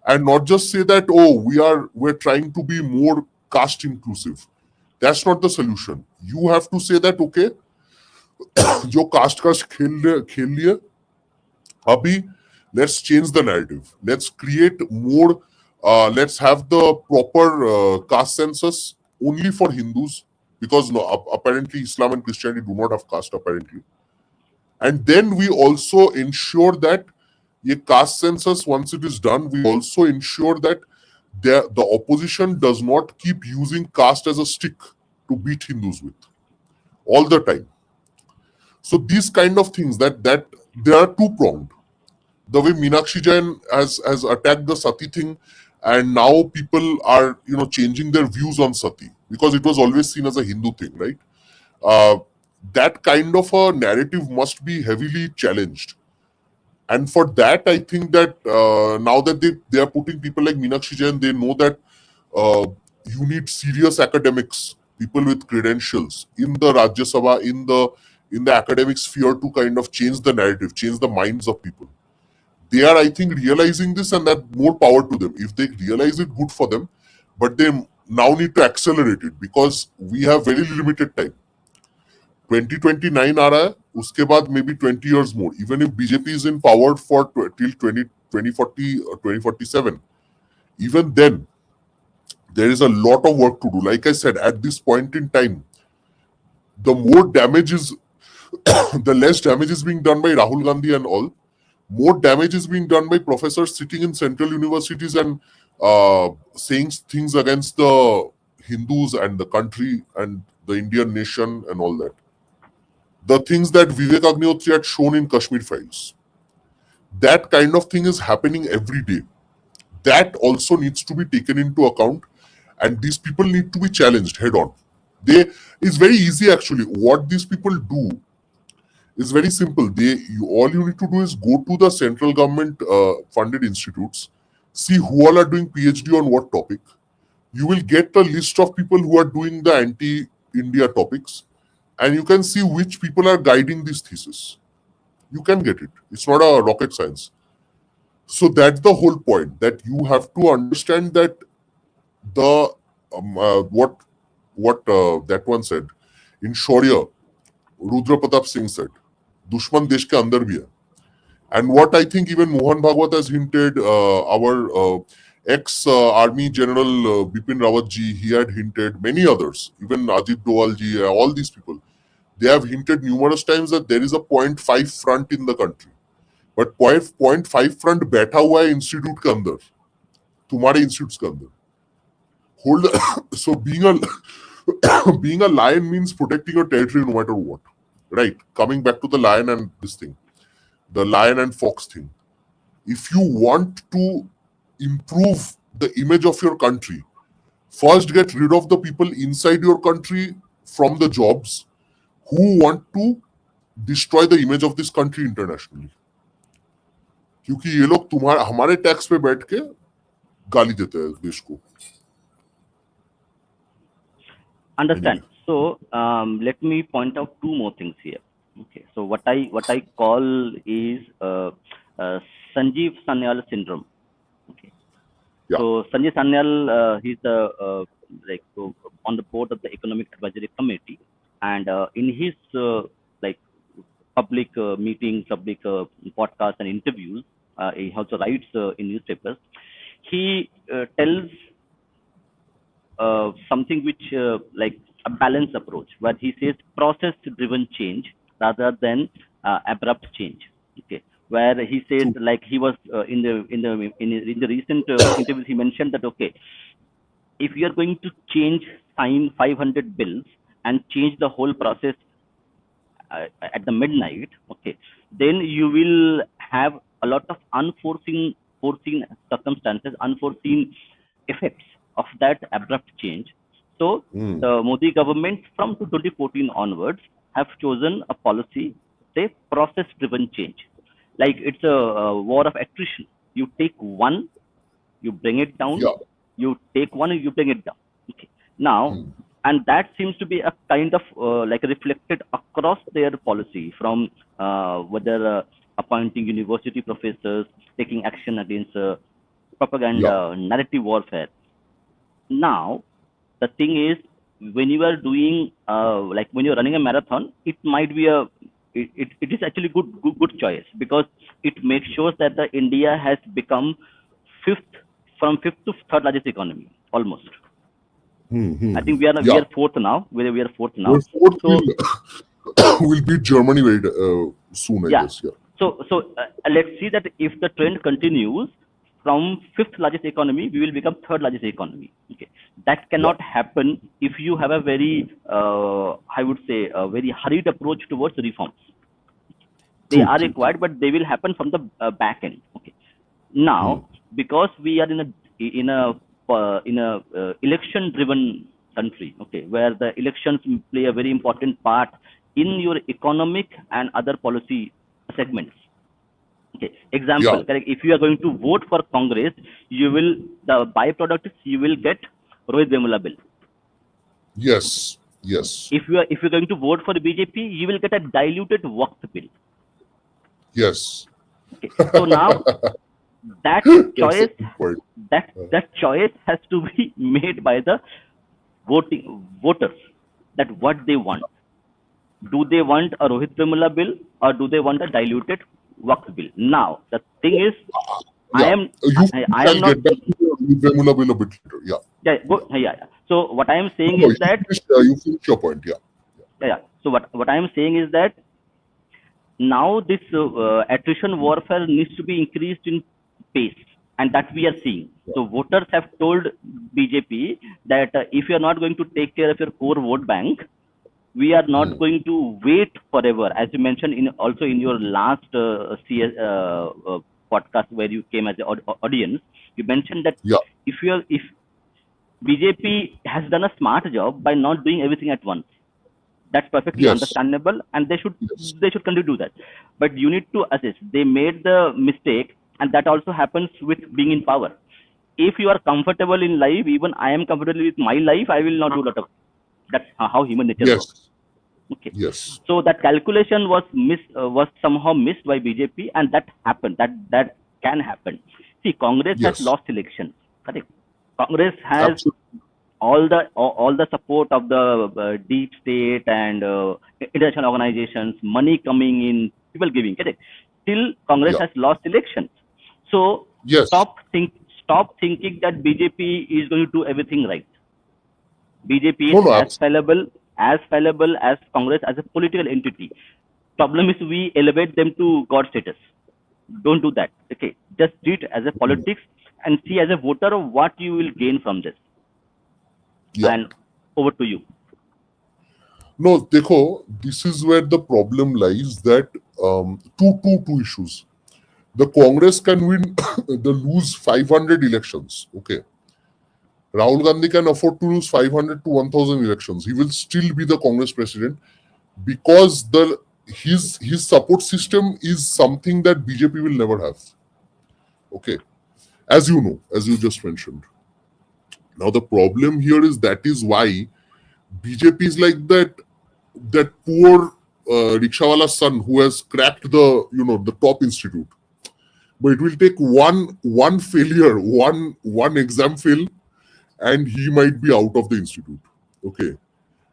and not just say that, we're trying to be more caste inclusive. That's not the solution. You have to say that, okay, जो caste का खेल लिया, अभी let's change the narrative. Let's create more, let's have the proper caste census only for Hindus, because apparently Islam and Christianity do not have caste, apparently. And then we also ensure that a caste census, once it is done, we also ensure that the opposition does not keep using caste as a stick to beat Hindus with all the time. So these kind of things, that they are two-pronged. The way Meenakshi Jain has attacked the Sati thing, and now people are changing their views on Sati because it was always seen as a Hindu thing, right? That kind of a narrative must be heavily challenged. And for that, I think that now that they are putting people like Meenakshi Jain, they know that you need serious academics, people with credentials in the Rajya Sabha, in the academic sphere to kind of change the narrative, change the minds of people. They are, I think, realizing this, and that more power to them. If they realize it, good for them. But they now need to accelerate it because we have very limited time. 2029 आ रहा है, उसके बाद maybe 20 years more. Even if BJP is in power for till 2040 or 2047, even then, there is a lot of work to do. Like I said, at this point in time, the more damage is, the less damage is being done by Rahul Gandhi and all. More damage is being done by professors sitting in central universities and saying things against the Hindus and the country and the Indian nation and all that. The things that Vivek Agnihotri had shown in Kashmir Files. That kind of thing is happening every day. That also needs to be taken into account, and these people need to be challenged head on. It's very easy actually. What these people do is very simple. All you need to do is go to the central government funded institutes, see who all are doing PhD on what topic. You will get a list of people who are doing the anti-India topics, and you can see which people are guiding this thesis. You can get it. It's not a rocket science. So that's the whole point, that you have to understand that the what that one said in Shaurya, Rudra Pratap Singh said, दुश्मन देश के अंदर भी है. And what I think even Mohan Bhagwat has hinted, our ex-army general Bipin Rawat ji, he had hinted, many others, even Ajit Doval ji, all these people, they have hinted numerous times that there is a 0.5 front in the country. But 0.5 front बैठा हुआ है institute के अंदर, तुम्हारे institutes के अंदर. Hold so being a lion means protecting your territory no matter what. Right, coming back to the lion and this thing, the lion and fox thing. If you want to improve the image of your country, first get rid of the people inside your country from the jobs who want to destroy the image of this country internationally. क्योंकि ये लोग हमारे tax पे बैठ के गाली देते हैं देश को. Understand. Anyway, So let me point out two more things here. Okay. So what I call is uh, Sanjeev Sanyal syndrome. Okay. yeah, So Sanjay Sanyal, he's like on the board of the Economic Advisory Committee, and in his like public meetings, public podcasts and interviews, he also writes in newspapers. He tells something which like a balanced approach, where he says process-driven change rather than abrupt change. Okay, where he says true. like he was in the recent interviews he mentioned that okay, if you are going to sign 500 bills and change the whole process at the midnight, okay, then you will have a lot of foreseen circumstances, unforeseen effects of that abrupt change. So Hmm. the Modi government from 2014 onwards have chosen a policy, say process-driven change. Like it's a war of attrition. You take one, you bring it down, Yeah. you take one, you bring it down. Okay. Now, and that seems to be a kind of like reflected across their policy from whether appointing university professors, taking action against Yeah. propaganda, narrative warfare. Now, the thing is, when you are doing like when you're running a marathon, it might be it is actually good choice because it makes sure that the India has become fifth fifth to third largest economy almost. I think we Yeah. are fourth now. We are fourth Well, now. fourth So will beat Germany very soon, I yeah. guess. Yeah. So let's see that if the trend continues from fifth largest economy, we will become third largest economy. Okay, that Yeah. cannot happen if you have a very, I would say, a very hurried approach towards reforms. They True. are True. True. required, but they will happen from the back end. Okay, now because we are in a election driven country, okay, where the elections play a very important part in your economic and other policy segments. Okay, Yeah. example, correct, if you are going to vote for Congress, you will, the byproduct is you will get Rohit Vemula bill. Yes. Yes. If you're going to vote for the BJP, you will get a diluted Waqf bill. Yes. Okay, so now that That's a choice good point. that choice has to be made by the voters, that what they want. Do they want a Rohit Vemula bill or do they want a diluted Waqf bill? Now the thing is, I Yeah. am You I shall am not. get back to the Vemula bill a bit later. Yeah. Yeah, yeah. So what I am saying No, is no, that, you finish your point. Yeah. yeah. So what I am saying is that now this attrition warfare needs to be increased in pace, and that we are seeing. Yeah. So voters have told BJP that if you are not going to take care of your core vote bank, we are not going to wait forever. As you mentioned in also in your last podcast where you came as an audience, you mentioned that Yeah. if BJP has done a smart job by not doing everything at once. That's perfectly Yes. understandable, and Yes. they should continue to do that. But you need to assess. They made the mistake, and that also happens with being in power. If you are comfortable in life, even I am comfortable with my life, I will not do a lot of. That's how human nature works. Yes. Okay, Yes. so that calculation was somehow missed by BJP, and that happened. That can happen. See, Congress has Yes. lost elections. Correct. Congress has Absolutely. all the support of the deep state and international organizations, money coming in, people giving. Correct. Still, Congress Yeah. has lost elections. So Yes. stop thinking that BJP is going to do everything right. BJP is No, no, absolutely. as fallible as Congress as a political entity. Problem is we elevate them to God status. Don't do that. Okay, just treat it as a politics and see as a voter what you will gain from this. Yeah. And over to you. No, देखो, this is where the problem lies that two issues. The Congress can win the lose 500 elections. Okay. Rahul Gandhi can afford to lose 500 to 1000 elections. He will still be the Congress president because his support system is something that BJP will never have. Okay. As you know, as you just mentioned. Now the problem here is that is why BJP is like that poor rickshawala's son who has cracked the top institute, but it will take one failure, one exam fail, and he might be out of the institute. Okay.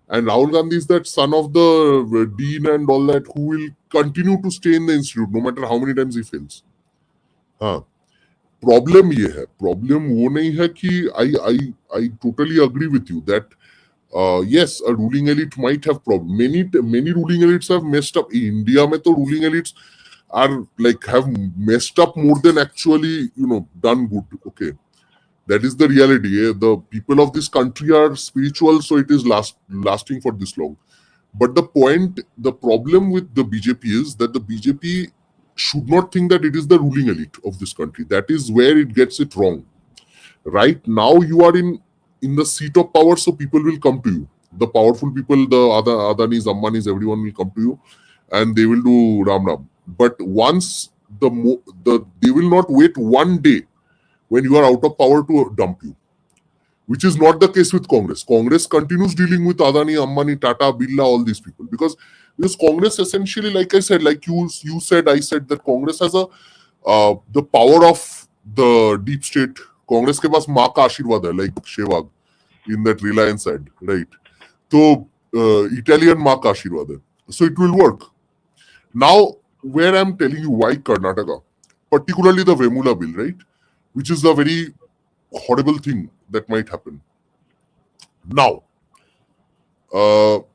And Rahul Gandhi is that son of the dean and all that, who will continue to stay in the institute no matter how many times he fails. हाँ, problem ये है, problem वो नहीं है कि I totally agree with you that yes, a ruling elite might have problem. Many ruling elites have messed up. India में तो ruling elites are like have messed up more than actually done good. Okay, that is the reality. The people of this country are spiritual, so it is lasting for this long. But the problem with the BJP is that the BJP should not think that it is the ruling elite of this country. That is where it gets it wrong. Right now, you are in the seat of power, so people will come to you. The powerful people, the Adanis, Ambanis, everyone will come to you, and they will do Ram Ram. But once they will not wait one day when you are out of power to dump you, which is not the case with Congress. Congress continues dealing with Adani, Ambani, Tata, Birla, all these people because Congress essentially, like I said, like you said, I said that Congress has the power of the deep state. Congress के पास माँ का आशीर्वाद है, like Shehwag in that Reliance ad, right? So Italian माँ का आशीर्वाद है. So it will work. Now, where I'm telling you why Karnataka, particularly the Vemula bill, right, which is a very horrible thing that might happen. Now,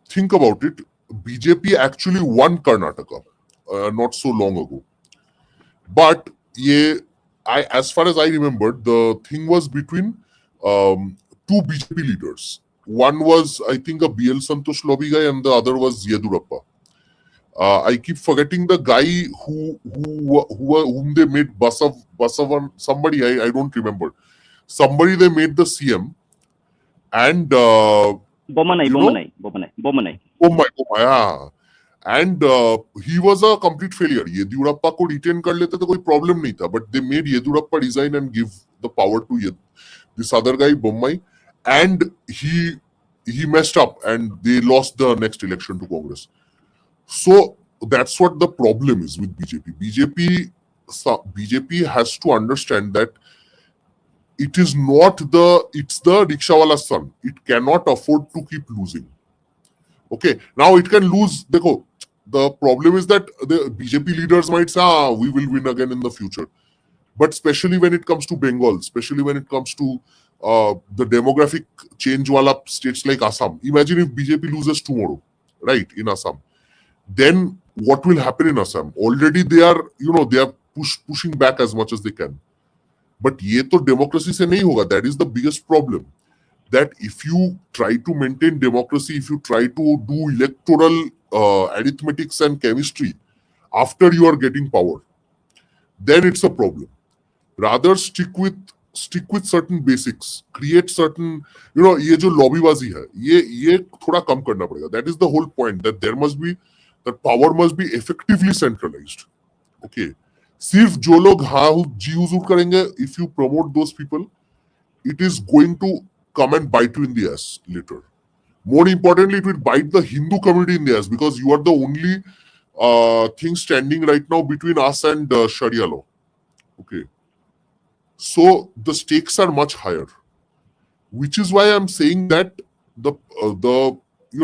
think about it. BJP actually won Karnataka not so long ago. But as far as I remember, the thing was between two BJP leaders. One was, I think, a BL Santosh lobby guy, and the other was Yedurappa. I keep forgetting the guy whom they made Basavan, somebody, I don't remember. Somebody they made the CM, and Bomanai. And he was a complete failure. Yedurappa को retain कर लेते तो कोई problem नहीं था, but they made Yedurappa resign and give the power to this other guy Bommai, and he messed up and they lost the next election to Congress. So that's what the problem is with BJP. BJP has to understand that it's the rickshawala's son. It cannot afford to keep losing. Okay, now it can lose. The problem is that the BJP leaders might say, we will win again in the future. But especially when it comes to Bengal, especially when it comes to the demographic change wala states like Assam. Imagine if BJP loses tomorrow, right, in Assam. Then what will happen in Assam? Already they are pushing back as much as they can. But ye to democracy se nahi hoga. That is the biggest problem. That if you try to maintain democracy, if you try to do electoral arithmetics and chemistry after you are getting power, then it's a problem. Rather stick with certain basics, create certain, ये जो lobbyबाजी है, ये थोड़ा कम करना पड़ेगा. That is the whole point, that that power must be effectively centralized. Okay. सिर्फ जो लोग जी हुजूर करेंगे, if you promote those people, it is going to come and bite you in the ass later. More importantly, it will bite the Hindu community in the ass because you are the only thing standing right now between us and Sharia law. Okay. So the stakes are much higher, which is why I'm saying that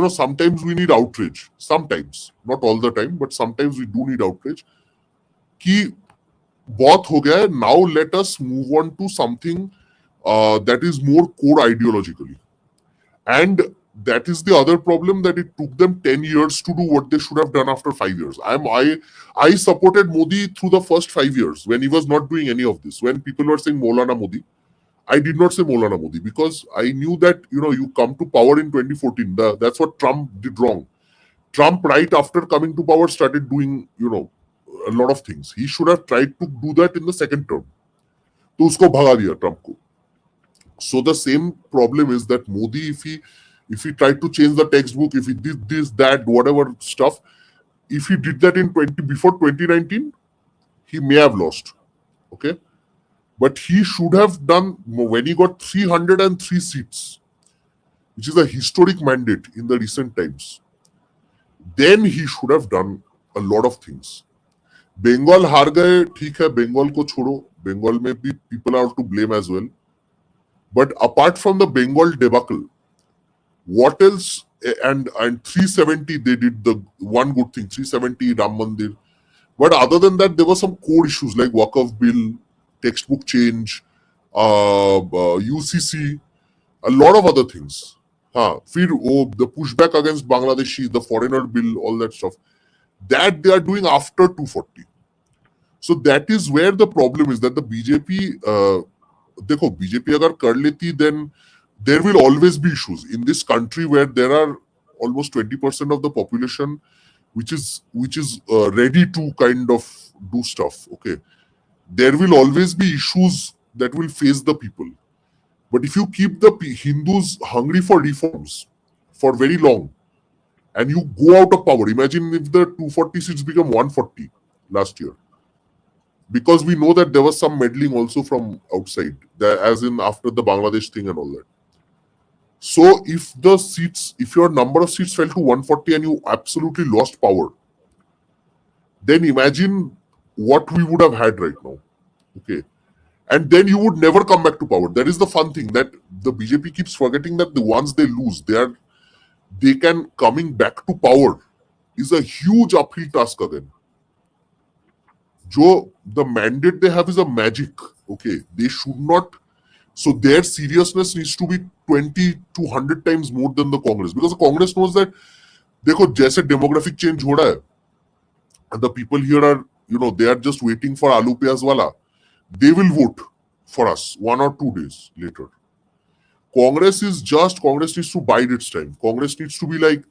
sometimes we need outrage. Sometimes, not all the time, but sometimes we do need outrage. कि बहुत हो गया है, now let us move on to something that is more core ideologically. And that is the other problem, that it took them 10 years to do what they should have done after 5 years. I supported Modi through the first 5 years when he was not doing any of this. When people were saying Maulana Modi, I did not say Maulana Modi because I knew that, you come to power in 2014. That's what Trump did wrong. Trump, right after coming to power, started doing, a lot of things. He should have tried to do that in the second term. तो उसको भगा दिया Trump को. So the same problem is that Modi, if he tried to change the textbook, if he did this, that, whatever stuff, if he did that before 2019, he may have lost. Okay. But he should have done, when he got 303 seats, which is a historic mandate in the recent times, then he should have done a lot of things. Bengal हार गए, ठीक है, Bengal को छोड़ो, Bengal में भी people are to blame as well. But apart from the Bengal debacle, what else? And 370 they did the one good thing, 370 Ram Mandir. But other than that, there were some core issues like Waqf bill, textbook change, UCC, a lot of other things. The pushback against Bangladeshi, the foreigner bill, all that stuff. That they are doing after 240. So that is where the problem is, that the BJP, देखो BJP अगर कर लेती, then there will always be issues in this country where there are almost 20% of the population which is ready to kind of do stuff. Okay, there will always be issues that will face the people. But if you keep the Hindus hungry for reforms for very long, and you go out of power, imagine if the 240 seats become 140 last year. Because we know that there was some meddling also from outside, as in after the Bangladesh thing and all that. So if your number of seats fell to 140 and you absolutely lost power, then imagine what we would have had right now. Okay. And then you would never come back to power. That is the fun thing, that the BJP keeps forgetting that the ones they lose, they can coming back to power is a huge uphill task again. The mandate they have is a magic. Okay, they should not. So their seriousness needs to be 20 to 100 times more than the Congress, because the Congress knows that देखो जैसे demographic change हो रहा है, and the people here are, they are just waiting for aloo piyaz wala. They will vote for us 1 or 2 days later. Congress needs to bide its time. Congress needs to be like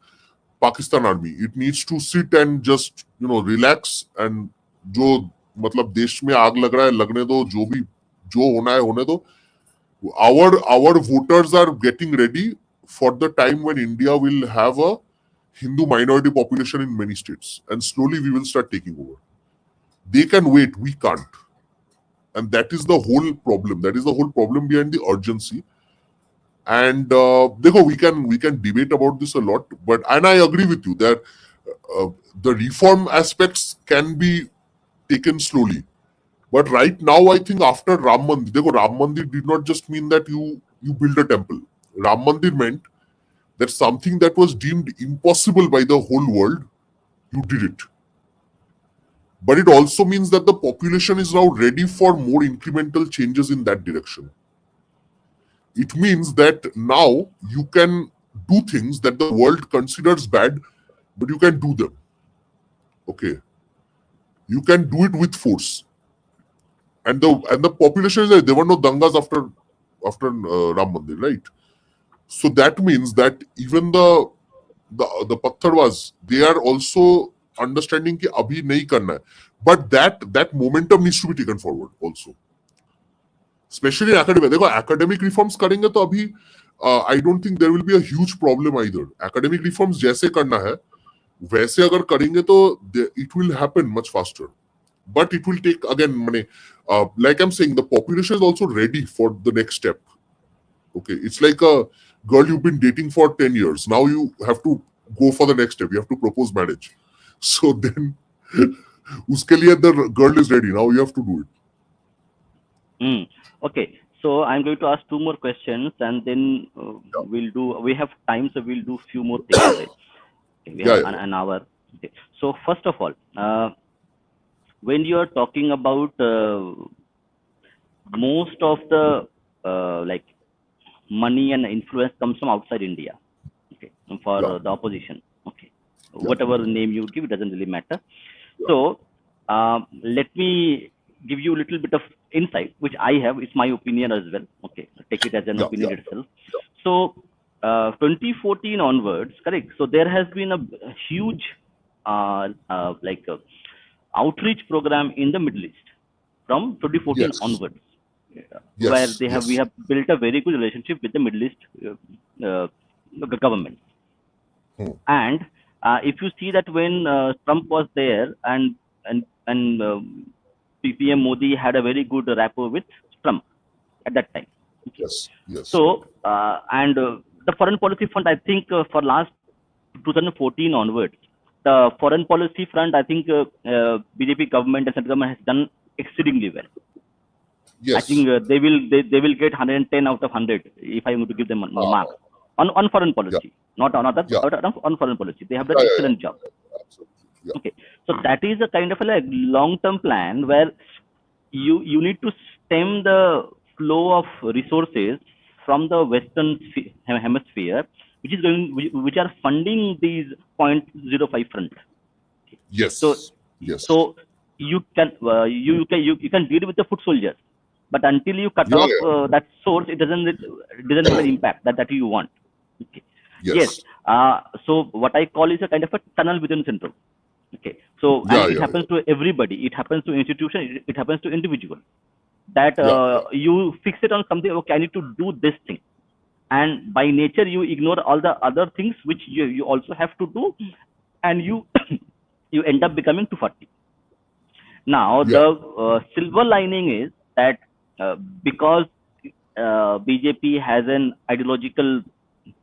Pakistan army. It needs to sit and just relax, and जो मतलब देश में आग लग रहा है लगने दो, जो होना है होने दो. Our voters are getting ready for the time when India will have a Hindu minority population in many states, and slowly we will start taking over. They can wait, we can't, and that is the whole problem. That is the whole problem behind the urgency. And we can debate about this a lot, and I agree with you that the reform aspects can be taken slowly. But right now, I think after Ram Mandir, Ram Mandir did not just mean that you build a temple. Ram Mandir meant that something that was deemed impossible by the whole world, you did it. But it also means that the population is now ready for more incremental changes in that direction. It means that now you can do things that the world considers bad, but you can do them. Okay. You can do it with force. And the population is like, there were no dangas after Ram Mandir, right? So that means that even the Patharwas, they are also understanding कि अभी नहीं करना है. But that momentum needs to be taken forward also. Especially in academia. देखो academic reforms करेंगे तो अभी I don't think there will be a huge problem either. Academic reforms जैसे करना है वैसे अगर करेंगे तो it will happen much faster. But it will take, again, like I'm saying, the population is also ready for the next step. Okay, it's like a girl you've been dating for 10 years. Now you have to go for the next step. You have to propose marriage. So then, uske liye the girl is ready. Now you have to do it. Okay, so I'm going to ask 2 more questions, and then we have time, so we'll do few more things. Right? We have an hour. Okay. So first of all, when you are talking about most of the like money and influence comes from outside India, okay, for the opposition, okay, whatever name you give, it doesn't really matter. So let me give you a little bit of insight, which I have. It's my opinion as well. Okay, take it as an opinion itself. So 2014 onwards, correct? So there has been a huge outreach program in the Middle East from 2014 onwards, where we have built a very good relationship with the Middle East government. And if you see that when Trump was there and PM Modi had a very good rapport with Trump at that time. Yes. So and the foreign policy front, I think for last 2014 onwards, the foreign policy front, I think BJP government and central government has done exceedingly well. I Yes. think they will get 110 out of 100 if I am to give them a mark on foreign Yeah. policy, not on other Yeah. on foreign policy. They have done Yeah. excellent job. Absolutely. Yeah. Okay, so that is a kind of a like long term plan where you need to stem the flow of resources from the western hemisphere, which is going which are funding these 0.05 front. So Yes. Yes. so you can deal with the foot soldiers, but until you cut Yeah. off Yeah. that source, it doesn't have an impact that you want. Okay. Yes. Yes. So what I call is a kind of a tunnel within syndrome. Okay. So and Yeah. it Yeah. happens to everybody. It happens to institution. It happens to individual. That Yeah. you fix it on something. Okay, I need to do this thing, and by nature you ignore all the other things which you also have to do, and you you end up becoming 240. Now Yeah. the silver lining is that because BJP has an ideological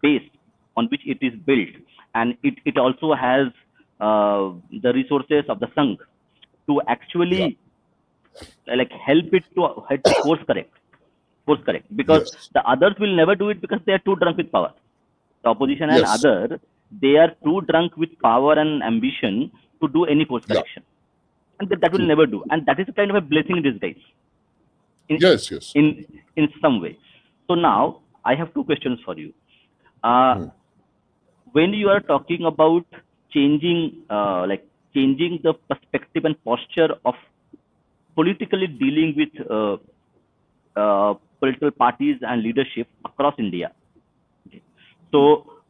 base on which it is built, and it also has the resources of the Sangh to Yeah. actually like help to course correct, because Yes. the others will never do it because they are too drunk with power. The opposition and Yes. other, they are too drunk with power and ambition to do any course Yeah. correction, and that will True. never do, and that is a kind of a blessing in disguise in Yes. Yes. in some way. So now I have two questions for you. uh, Hmm. when you are talking about changing the perspective and posture of politically dealing with political parties and leadership across India. Okay. So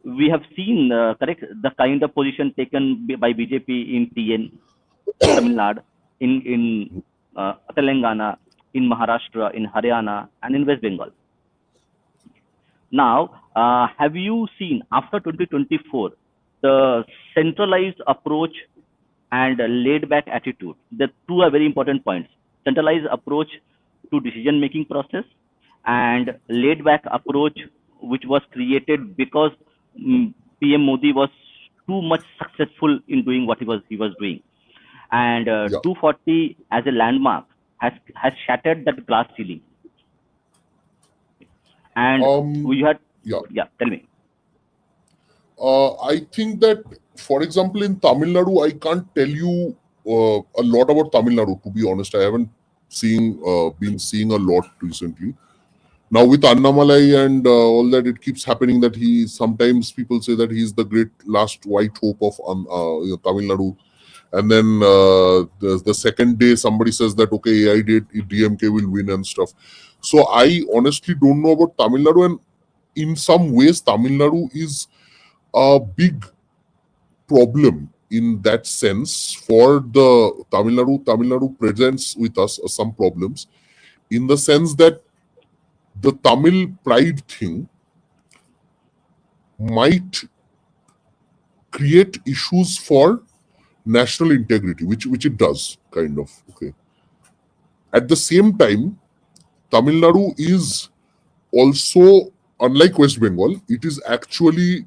we have seen, correct, the kind of position taken by BJP in TN, in Tamil Nadu, in Telangana, in Maharashtra, in Haryana, and in West Bengal. Now, have you seen after 2024 the centralized approach and laid back attitude? The two are very important points: centralized approach to decision making process and laid back approach, which was created because PM Modi was too much successful in doing what he was doing, and Yeah. 240 as a landmark has shattered that glass ceiling. And we had, Yeah. yeah, tell me. I think that, for example, in Tamil Nadu, I can't tell you a lot about Tamil Nadu. To be honest, I haven't been seeing a lot recently. Now with Annamalai and all that, it keeps happening that sometimes people say that he's the great last white hope of Tamil Nadu. And then the second day, somebody says that, okay, DMK will win and stuff. So I honestly don't know about Tamil Nadu. And in some ways, Tamil Nadu is a big problem in that sense for the Tamil Nadu. Tamil Nadu presents with us some problems in the sense that the Tamil pride thing might create issues for national integrity, which it does, kind of. Okay. At the same time, Tamil Nadu is also, unlike West Bengal, it is actually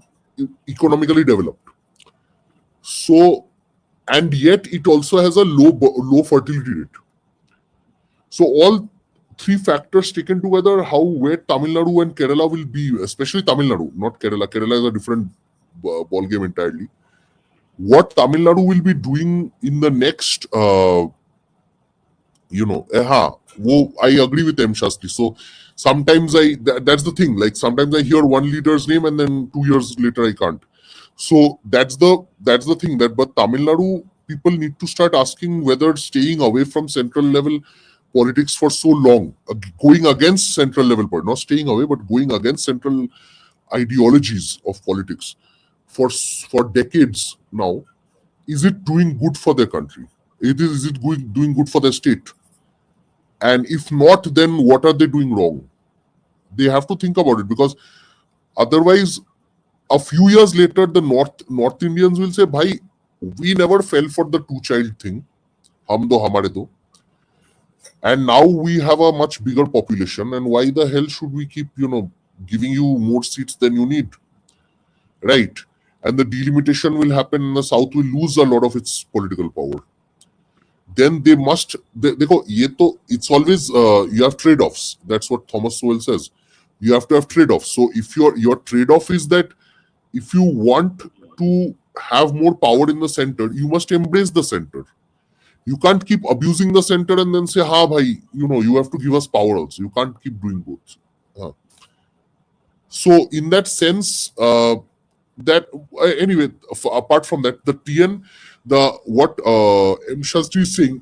economically developed. So, and yet it also has a low fertility rate. So all three factors taken together, where Tamil Nadu and Kerala will be, especially Tamil Nadu, not Kerala. Kerala is a different ball game entirely. What Tamil Nadu will be doing in the next, I agree with M. Shastri. So sometimes that's the thing. Like sometimes I hear one leader's name and then 2 years later I can't. So that's the thing, that but Tamil Nadu people need to start asking whether staying away from central level politics for so long, going against central level politics, not staying away, but going against central ideologies of politics for decades now, is it doing good for their country? Is it doing good for their state? And if not, then what are they doing wrong? They have to think about it, because otherwise, a few years later, the North Indians will say, "Bhai, we never fell for the two-child thing. Hum do hamare do." And now we have a much bigger population, and why the hell should we keep, giving you more seats than you need, right? And the delimitation will happen, and the South will lose a lot of its political power. Then they must, देखो ये तो, it's always you have trade-offs. That's what Thomas Sowell says. You have to have trade-offs. So if your trade-off is that if you want to have more power in the center, you must embrace the center. You can't keep abusing the center and then say, "Ha, bhai, you have to give us power also." You can't keep doing both. So in that sense, that anyway, apart from that, the TN, what M. Shastri is saying,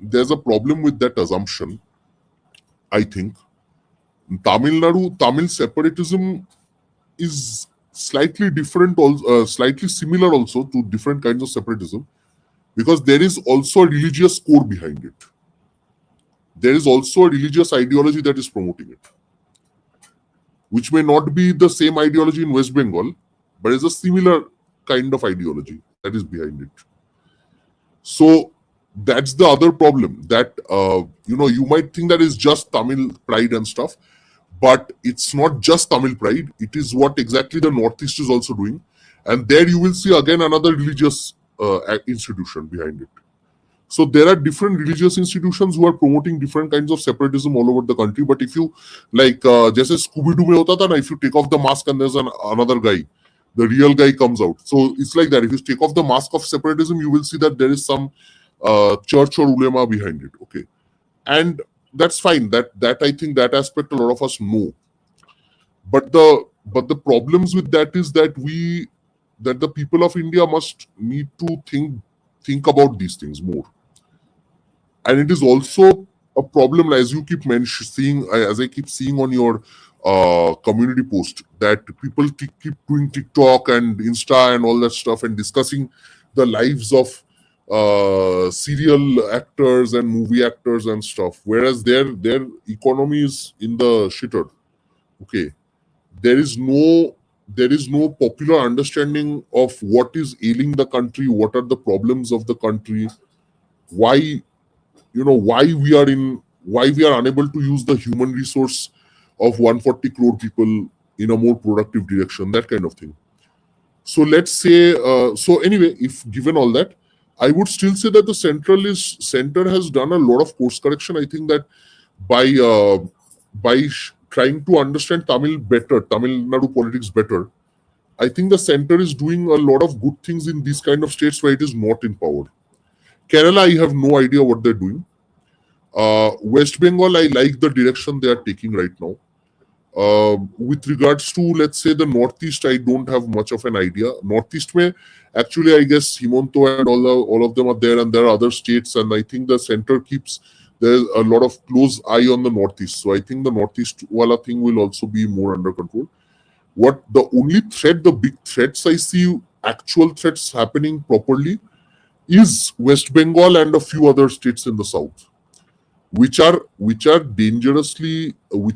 there's a problem with that assumption. I think Tamil separatism is slightly different, slightly similar also to different kinds of separatism, because there is also a religious core behind it. There is also a religious ideology that is promoting it, which may not be the same ideology in West Bengal, but is a similar kind of ideology that is behind it. So that's the other problem, that you might think that is just Tamil pride and stuff, but it's not just Tamil pride. It is what exactly the Northeast is also doing, and there you will see again another religious institution behind it. So there are different religious institutions who are promoting different kinds of separatism all over the country. But if you like, जैसे Scooby-Doo में होता था ना, if you take off the mask and there's another guy, the real guy comes out. So it's like that. If you take off the mask of separatism, you will see that there is some church or ulema behind it. Okay, and that's fine. That I think that aspect a lot of us know. But the problems with that is that the people of India must need to think about these things more. And it is also a problem, as you keep seeing, as I keep seeing on your community post, that people keep doing TikTok and Insta and all that stuff and discussing the lives of serial actors and movie actors and stuff, whereas their economy is in the shitter. Okay, there is no popular understanding of what is ailing the country, what are the problems of the country, why we are unable to use the human resource of 140 crore people in a more productive direction, that kind of thing. So let's say, so anyway, if given all that, I would still say that the center has done a lot of course correction. I think that by trying to understand Tamil Nadu politics better, I think the center is doing a lot of good things in these kind of states where it is not in power. Kerala, I have no idea what they're doing. West Bengal, I like the direction they are taking right now. With regards to, let's say, the Northeast, I don't have much of an idea. Northeast, mein, actually, I guess Himonto and all of them are there, and there are other states, and I think the center keeps, there's a lot of close eye on the Northeast. So I think the Northeast wala thing will also be more under control. What the only threat, the big threats I see, actual threats happening properly, is West Bengal and a few other states in the south, which have a dangerously low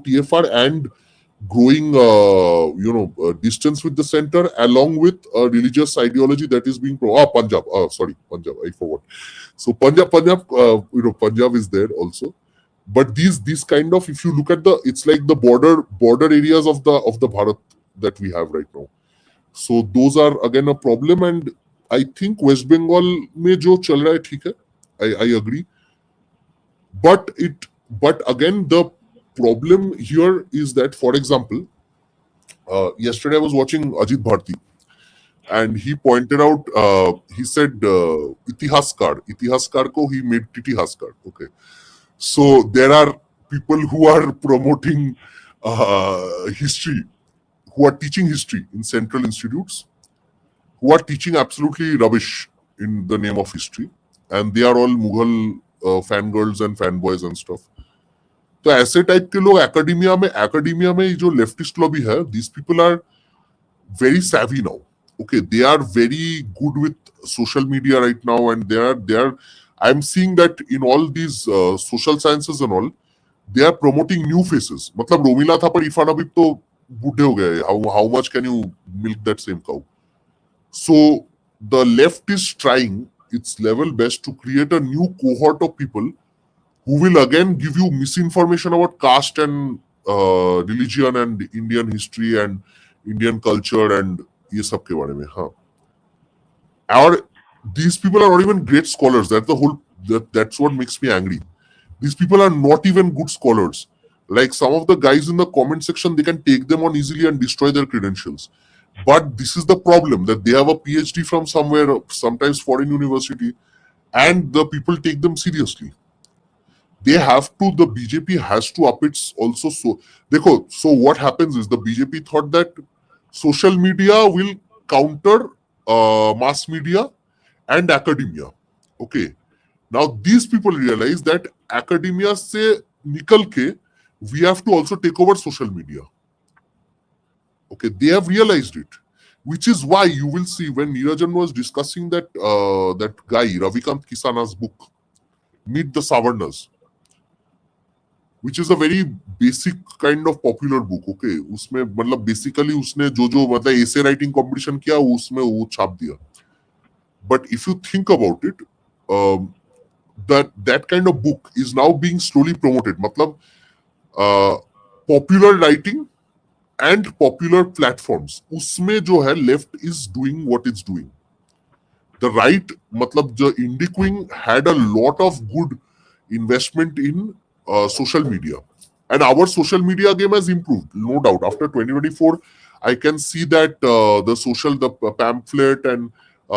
TFR and growing distance with the center, along with a religious ideology that is being Punjab, Punjab, I forgot. So Punjab is there also. But these kind of, if you look at it's like the border areas of the Bharat that we have right now. So those are again a problem, and I think West Bengal mein jo chal raha hai, theek hai, I agree. But again, the problem here is that, for example, yesterday I was watching Ajit Bharti, and he pointed out, he said, Itihaskar ko he made Titihaskar. Okay. So there are people who are promoting history, who are teaching history in central institutes, who are teaching absolutely rubbish in the name of history, and they are all Mughal fangirls and fanboys and stuff. तो ऐसे type के लोग academia में जो leftist lobby है, these people are very savvy now. Okay, they are very good with social media right now, and they are I'm seeing that in all these social sciences and all, they are promoting new faces. मतलब रोमिला था, पर इरफान अभी तो बूढ़े हो गए. How much can you milk that same cow? So the left is trying its level best to create a new cohort of people who will again give you misinformation about caste and religion and Indian history and Indian culture and ये सब के बारे में. हाँ. Or these people are not even great scholars. That's what makes me angry. These people are not even good scholars. Like some of the guys in the comment section, they can take them on easily and destroy their credentials. But this is the problem, that they have a PhD from somewhere, sometimes foreign university, and the people take them seriously. They have to, the BJP has to up its also. So what happens is the BJP thought that social media will counter mass media and academia. Okay. Now these people realize that academia se nikal ke, we have to also take over social media. Okay, they have realized it, which is why you will see when Neerajan was discussing that that guy Ravikant Kisana's book, Meet the Savarnas, which is a very basic kind of popular book. Okay, उसमें मतलब basically उसने जो मतलब essay writing competition किया उसमें वो छाप दिया. But if you think about it, that kind of book is now being slowly promoted. मतलब popular writing and popular platforms, उसमें जो है left is doing what it's doing. The right, मतलब the Indic wing had a lot of good investment in social media, and our social media game has improved, no doubt. After 2024, I can see that the pamphlet and a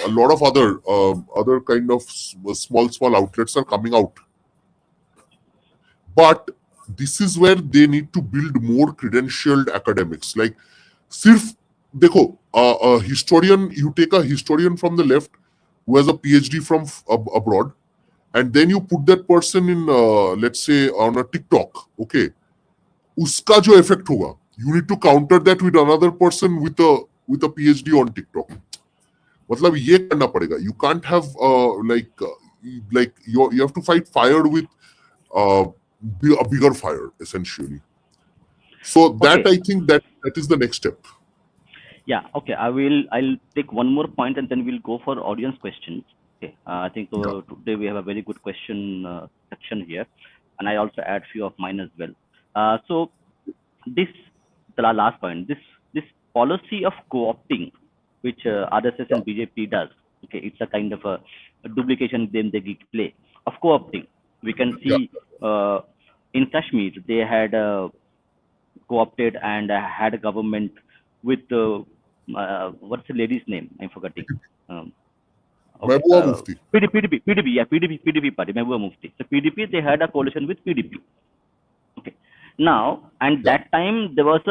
lot of other kind of small outlets are coming out. But this is where they need to build more credentialed academics. Like, sirf dekho, a historian, you take a historian from the left who has a PhD from abroad, and then you put that person in, let's say, on a TikTok, okay, uska jo effect hoga, you need to counter that with another person with a PhD on TikTok. मतलब ये करना पड़ेगा. You can't have like you have to fight fire with a bigger fire, essentially. So that, Okay. I think that is the next step. Yeah. Okay. I'll take one more point and then we'll go for audience questions. Okay. I think Yeah. today we have a very good question section here, and I also add few of mine as well. So this the last point. This policy of co-opting, which RSS and BJP does. Okay, it's a kind of a duplication game they play of co-opting. We can see in Kashmir they had co-opted and had a government with what's the lady's name? I'm forgetting. Okay, Mehbooba Mufti. PDP party, Mehbooba Mufti. So PDP, they had a coalition with PDP. Okay, now and that time there was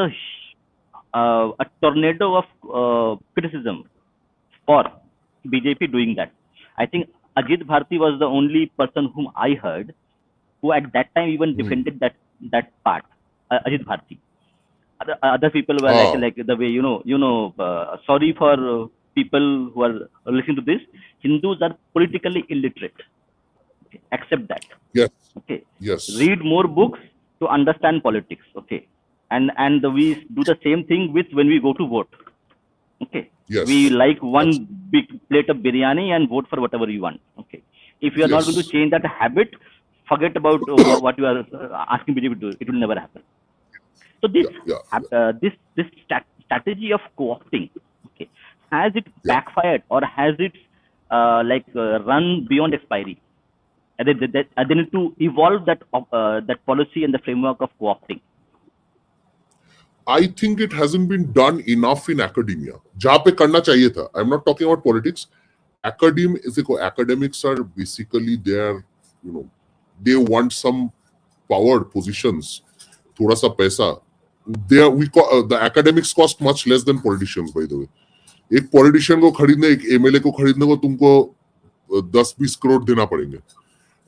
a tornado of criticism for BJP doing that. I think Ajit Bharti was the only person whom I heard who at that time even defended that part. Ajit Bharti. Other people were like the way sorry for people who are listening to this. Hindus are politically illiterate. Okay, accept that. Yes. Okay. Yes. Read more books to understand politics. Okay. And we do the same thing with when we go to vote. Okay. Yes. We like one big plate of biryani and vote for whatever you want. Okay. If you are not going to change that habit, forget about what you are asking BJP to do. It will never happen. So this this strategy of co-opting, okay, has it backfired or has it run beyond expiry? They need to evolve that policy and the framework of co-opting. I think it hasn't been done enough in academia. जहाँ पे करना चाहिए था. I'm not talking about politics. Academics are basically there. They want some power positions. थोड़ा सा पैसा. The academics cost much less than politicians, by the way. एक politician को खरीदने, एक MLA को खरीदने को तुमको 10-20 करोड़ देना पड़ेंगे.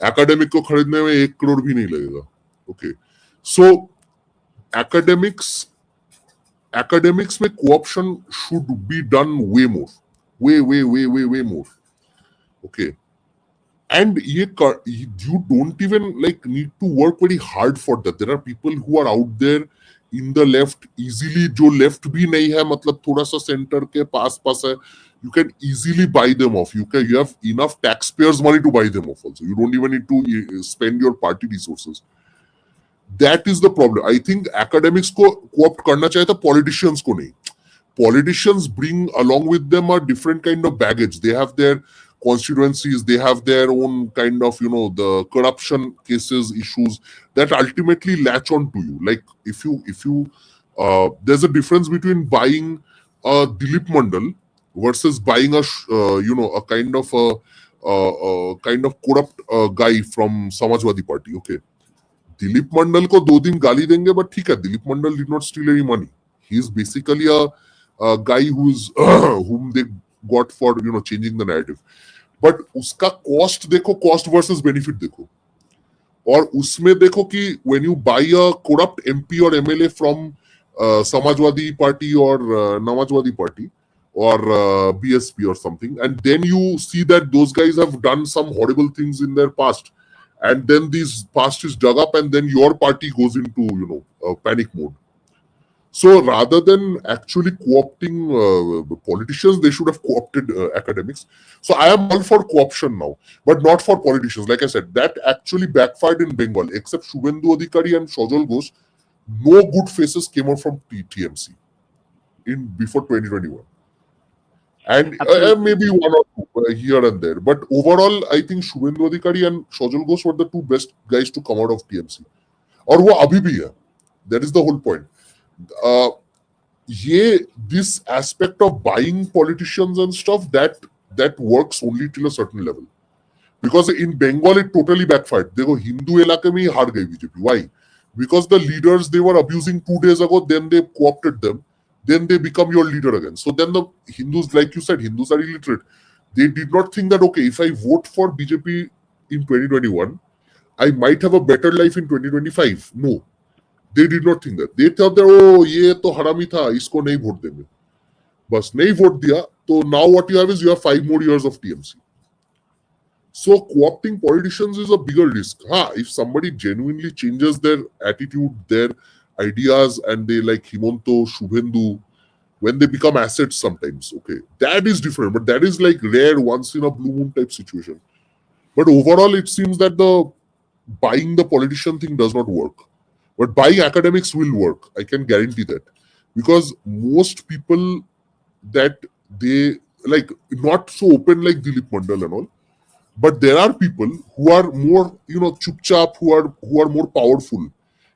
Academic को खरीदने में 1 करोड़ भी नहीं लगेगा. Okay. So academics में co-option should be done way more. Way more. Okay. And you don't even need to work very hard for that. There are people who are out there in the left easily, जो left भी नहीं है, मतलब थोड़ा सा center के पास है, you can easily buy them off. You have enough taxpayers' money to buy them off also. You don't even need to spend your party resources. That is the problem. I think academics को co-opt करना चाहिए था, politicians को नहीं. Politicians bring along with them a different kind of baggage. They have their constituencies, they have their own kind of, the corruption cases, issues that ultimately latch on to you. Like if you there's a difference between buying a Dilip Mandal versus buying a kind of corrupt guy from Samajwadi Party. Okay, Dilip Mandal को 2 दिन गाली देंगे, but ठीक है, Dilip Mandal did not steal any money. He is basically a guy who's whom they got for changing the narrative. But उसका cost देखो, cost versus benefit देखो, और उसमें देखो कि when you buy a corrupt MP or MLA from Samajwadi Party or Namajwadi Party or BSP or something, and then you see that those guys have done some horrible things in their past, and then this past is dug up, and then your party goes into panic mode. So rather than actually co-opting politicians, they should have co-opted academics. So I am all for co-option now, but not for politicians. Like I said, that actually backfired in Bengal. Except Shubhendu Adhikari and Sajal Ghosh, no good faces came out from TMC before 2021. And maybe one or two here and there. But overall, I think Shubhendu Adhikari and Sajal Ghosh were the two best guys to come out of TMC. और वो अभी भी है. That is the whole point. This aspect of buying politicians and stuff, that works only till a certain level. Because in Bengal, it totally backfired. देखो हिंदू इलाके में ही हार गई BJP. Why? Because the leaders they were abusing 2 days ago, then they co-opted them. Then they become your leader again. So then the Hindus, like you said, Hindus are illiterate. They did not think that, okay, if I vote for BJP in 2021, I might have a better life in 2025. No. They did not think that. They thought that, oh, ये तो हरामी था, इसको नहीं vote देंगे. बस नहीं vote दिया, तो now what you have 5 more years of TMC. So co-opting politicians is a bigger risk. If somebody genuinely changes their attitude, their ideas, and they like Himanto, Shubhendu, when they become assets sometimes, okay, that is different. But that is like rare, once in a blue moon type situation. But overall, it seems that the buying the politician thing does not work. But buying academics will work. I can guarantee that. Because most people that they like, not so open like Dilip Mandal and all, but there are people who are more, chupchap, who are more powerful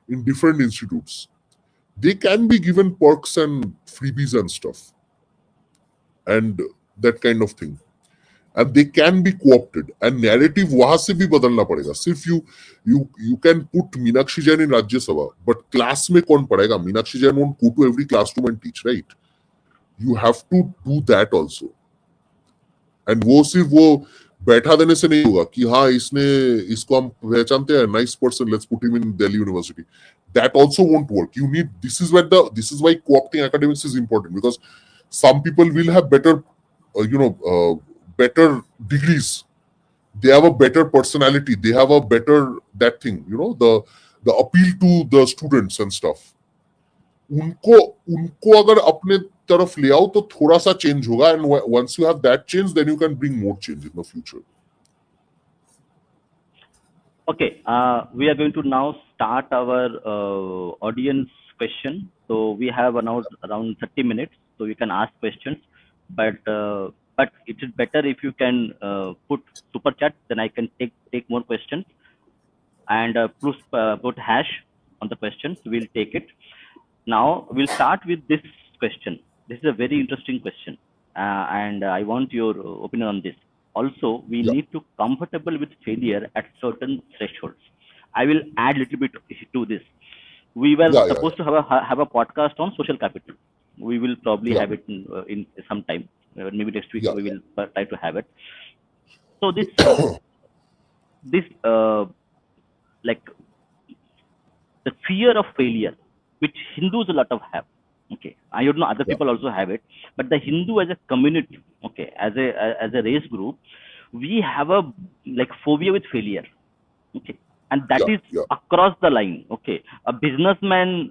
in different institutes. They can be given perks and freebies and stuff. And that kind of thing. And they can be co-opted. And narrative वहां से भी बदलना पड़ेगा. If you can put Meenakshi Jain in Rajya Sabha, but class में कौन पढ़ेगा? Meenakshi Jain won't go to every classroom and teach, right? You have to do that also. And वो सिर्फ वो बैठा देने से नहीं होगा कि हाँ इसको हम पहचानते हैं, nice person, let's put him in Delhi University. That also won't work. You need, this is why co-opting academics is important, because some people will have better, better degrees. They have a better personality. They have a better that thing, the appeal to the students and stuff. उनको अगर अपने तरफ ले आओ तो थोड़ा सा change होगा, and once you have that change, then you can bring more change in the future. Okay, we are going to now start our audience question. So we have around 30 minutes, so you can ask questions, but it is better if you can put super chat, then I can take more questions, and plus put hash on the questions. We'll take it. Now we'll start with this question. This is a very interesting question, and I want your opinion on this. Also, we need to comfortable with failure at certain thresholds. I will add a little bit to this. We were supposed to have a podcast on social capital. We will probably have it in some time. Maybe next week we will try to have it. So this like the fear of failure, which Hindus a lot of have. Okay, I don't know other people also have it, but the Hindu as a community, okay, as a race group, we have a like phobia with failure. Okay, and that is across the line. Okay, a businessman,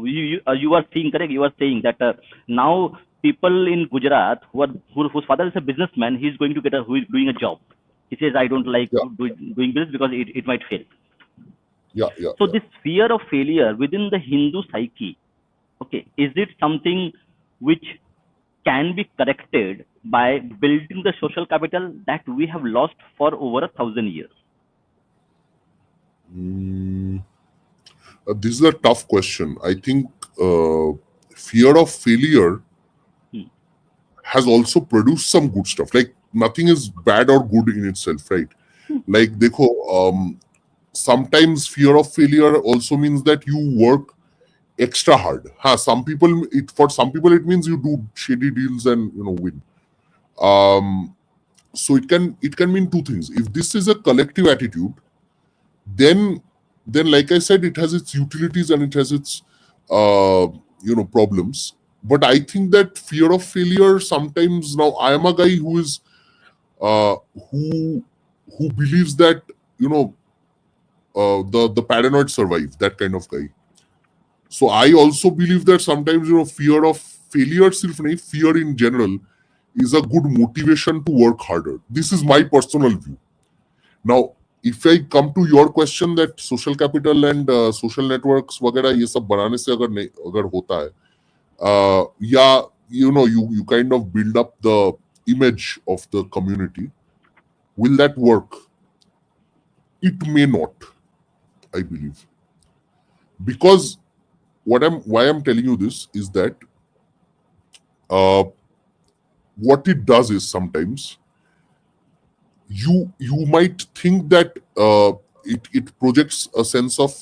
you are seeing, correct? You are saying that now people in Gujarat whose father is a businessman, he's going to who is doing a job. He says, I don't like doing business because it might fail. Yeah, yeah, So yeah. this fear of failure within the Hindu psyche, okay, is it something which can be corrected by building the social capital that we have lost for over 1,000 years? Mm, this is a tough question. I think fear of failure Hmm. has also produced some good stuff. Like nothing is bad or good in itself, right? Like dekho, sometimes fear of failure also means that you work extra hard. For some people it means you do shady deals and win. Um, so it can mean two things. If this is a collective attitude, then like I said, it has its utilities and it has its uh, problems. But I think that fear of failure sometimes, now I am a guy who is uh, who who believes that you know the paranoid survive, that kind of guy. So I also believe that sometimes fear of failure itself, fear in general, is a good motivation to work harder. This is my personal view. Now, if I come to your question that social capital and social networks वगैरह ये सब बनाने से अगर होता है, या you kind of build up the image of the community, will that work? It may not, I believe, because why I'm telling you this is that uh, what it does is sometimes you might think that it projects a sense of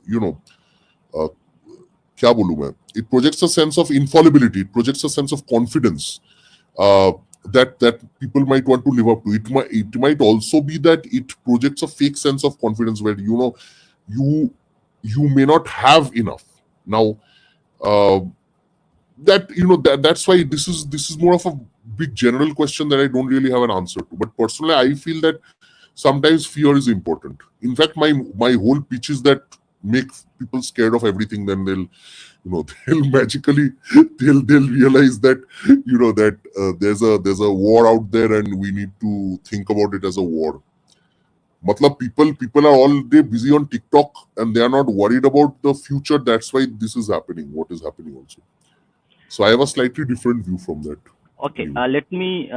you know uh, क्या बोलूं मैं, it projects a sense of infallibility, it projects a sense of confidence uh, that people might want to live up to. It might also be that it projects a fake sense of confidence where you you may not have enough. Now uh, that's why this is more of a big general question that I don't really have an answer to. But personally, I feel that sometimes fear is important. In fact, my whole pitch is that make people scared of everything, then they'll they'll magically they'll realize that that there's a war out there and we need to think about it as a war. Matlab, people are all day busy on TikTok and they are not worried about the future. That's why this is happening, what is happening also. So I have a slightly different view from that. Okay, View. let me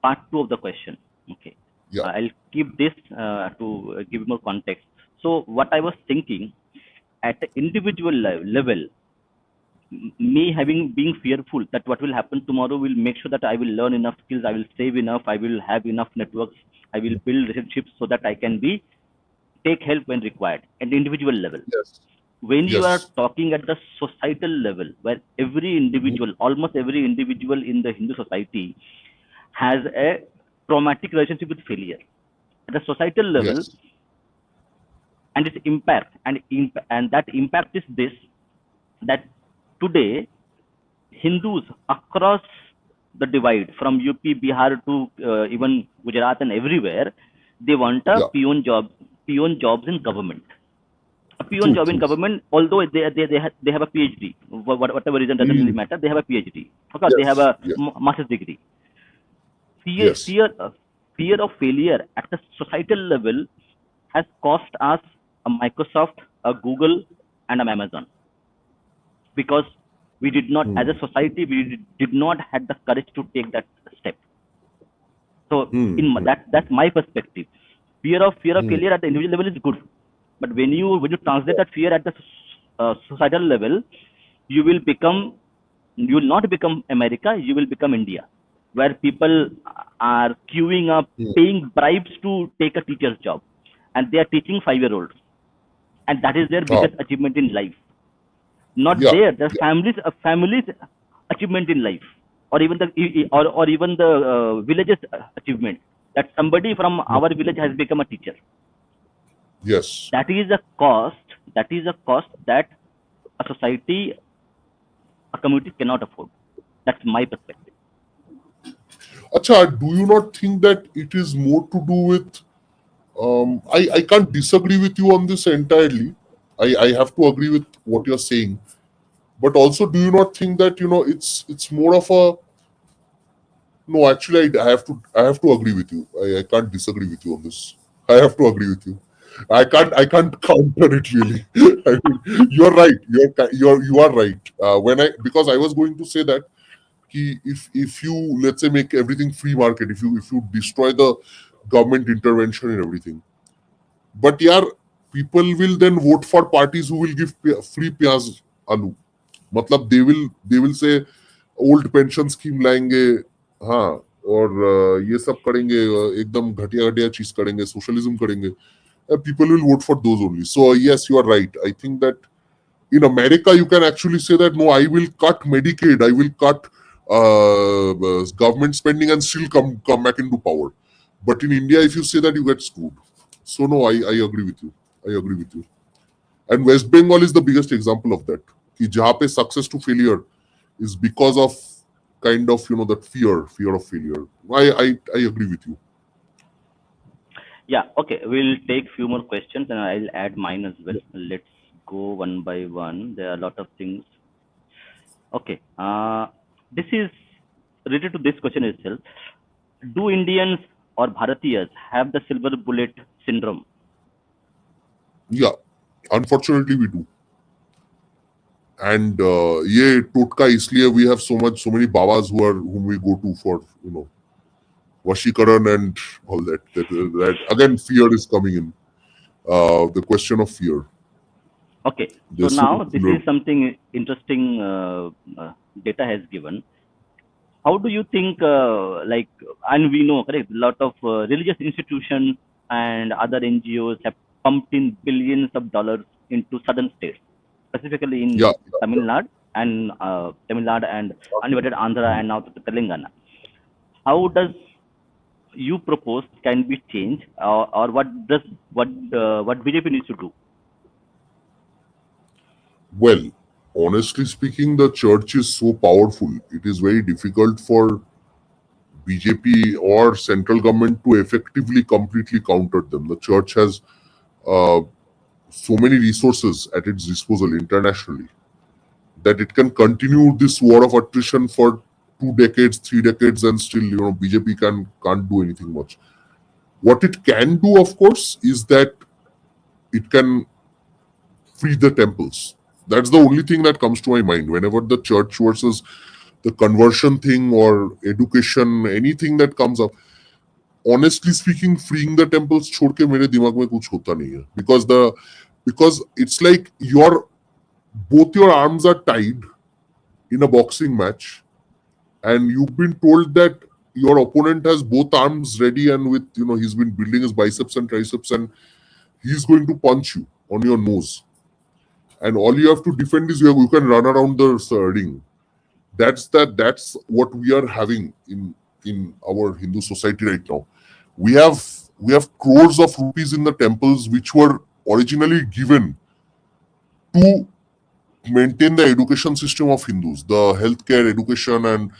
part two of the question. Okay, Yeah. I'll keep this to give more context. So what I was thinking, at the individual level, me having being fearful that what will happen tomorrow will make sure that I will learn enough skills, I will save enough, I will have enough networks, I will build relationships so that I can be take help when required at the individual level. Yes. When you are Yes. talking at the societal level, where every Mhm. individual, almost every individual in the Hindu society has a traumatic relationship with failure at the societal level, Yes. and its impact and that impact is this, that today Hindus across the divide from UP, Bihar to even Gujarat and everywhere, they want a Yeah. peon jobs in government. A peon True. job in True. government, although they have a PhD, whatever reason doesn't really Mm. matter. They have a PhD. Okay, they have Yes. a Yes. master's degree. Fear, Yes. fear, fear of failure at the societal level has cost us a Microsoft, a Google, and an Amazon, because we did not, as Mm. a society, we did not have the courage to take that step. So Mm. in Mm. that's my perspective. Fear of Mm. failure at the individual level is good, but when you translate that fear at the societal level, you will become, you will not become America, you will become India, where people are queuing up, Mm. paying bribes to take a teacher's job, and they are teaching 5-year-olds, and that is their Ah. biggest achievement in life. Not Yeah. their Yeah. families achievement in life, or even the village's achievement, that somebody from Mm. our village has become a teacher. Yes. That is a cost, that a society, a community cannot afford. That's my perspective. Acha, do you not think that it is more to do with I can't disagree with you on this entirely. I have to agree with what you're saying. But also, do you not think that it's more of a no? Actually, I have to agree with you. I can't disagree with you on this. I have to agree with you. I can't counter it really. I mean, you're right. You are right. Because I was going to say that if you, let's say, make everything free market, if you destroy the government intervention and everything, but yeah, people will then vote for parties who will give free pyaz alu. मतलब they will say old pension scheme लाएंगे, हाँ, और ये सब करेंगे, एकदम घटिया घटिया चीज करेंगे, सोशलिज्म करेंगे. People will vote for those only. So yes, you are right. I think that in America you can actually say that no, I will cut Medicaid, I will cut government spending and still come back into power. But in India, if you say that, you get screwed. So no, I agree with you. I agree with you. And West Bengal is the biggest example of that. कि जहाँ पे success to failure is because of kind of that fear of failure. I agree with you. Yeah, okay. We'll take few more questions and I'll add mine as well. Let's go one by one. There are a lot of things. Okay. This is related to this question itself. Do Indians or Bharatiyas have the silver bullet syndrome? Yeah, unfortunately we do. And ये टोटका इसलिए we have so many babas whom we go to for Vashikaran and all that. That again, fear is coming in. The question of fear. Okay. So There's now this so is something interesting data has given. How do you think, and we know, correct, a lot of religious institutions and other NGOs have pumped in billions of dollars into southern states, specifically in yeah, Tamil Nadu and uninvited Andhra and now to Telangana. How does you propose can be changed, or what BJP needs to do? well, honestly speaking, the church is so powerful. It is very difficult for BJP or central government to effectively completely counter them. The church has uh, so many resources at its disposal internationally that it can continue this war of attrition for 2 decades, 3 decades, and still BJP can't do anything much. What it can do, of course, is that it can free the temples. That's the only thing that comes to my mind whenever the church versus the conversion thing or education, anything that comes up. Honestly speaking, freeing the temples छोड़ के मेरे दिमाग में कुछ होता नहीं है, because it's like both your arms are tied in a boxing match, and you've been told that your opponent has both arms ready, and with he's been building his biceps and triceps, and he's going to punch you on your nose, and all you have to defend is you can run around the ring. That's what we are having in our Hindu society right now. We have crores of rupees in the temples which were originally given to maintain the education system of Hindus, the healthcare, education, and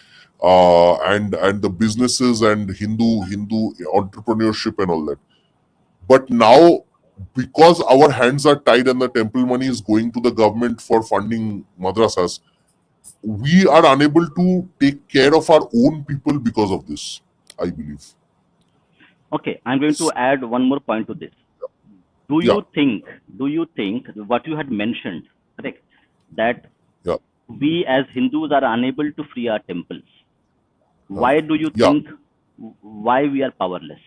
the businesses and Hindu entrepreneurship and all that. But now, because our hands are tied and the temple money is going to the government for funding madrasas, we are unable to take care of our own people because of this, I believe. Okay, I'm going to add one more point to this. Do Yeah, you think? Do you think what you had mentioned, correct, that yeah, we as Hindus are unable to free our temples? uh, Why do you yeah. think why we are powerless?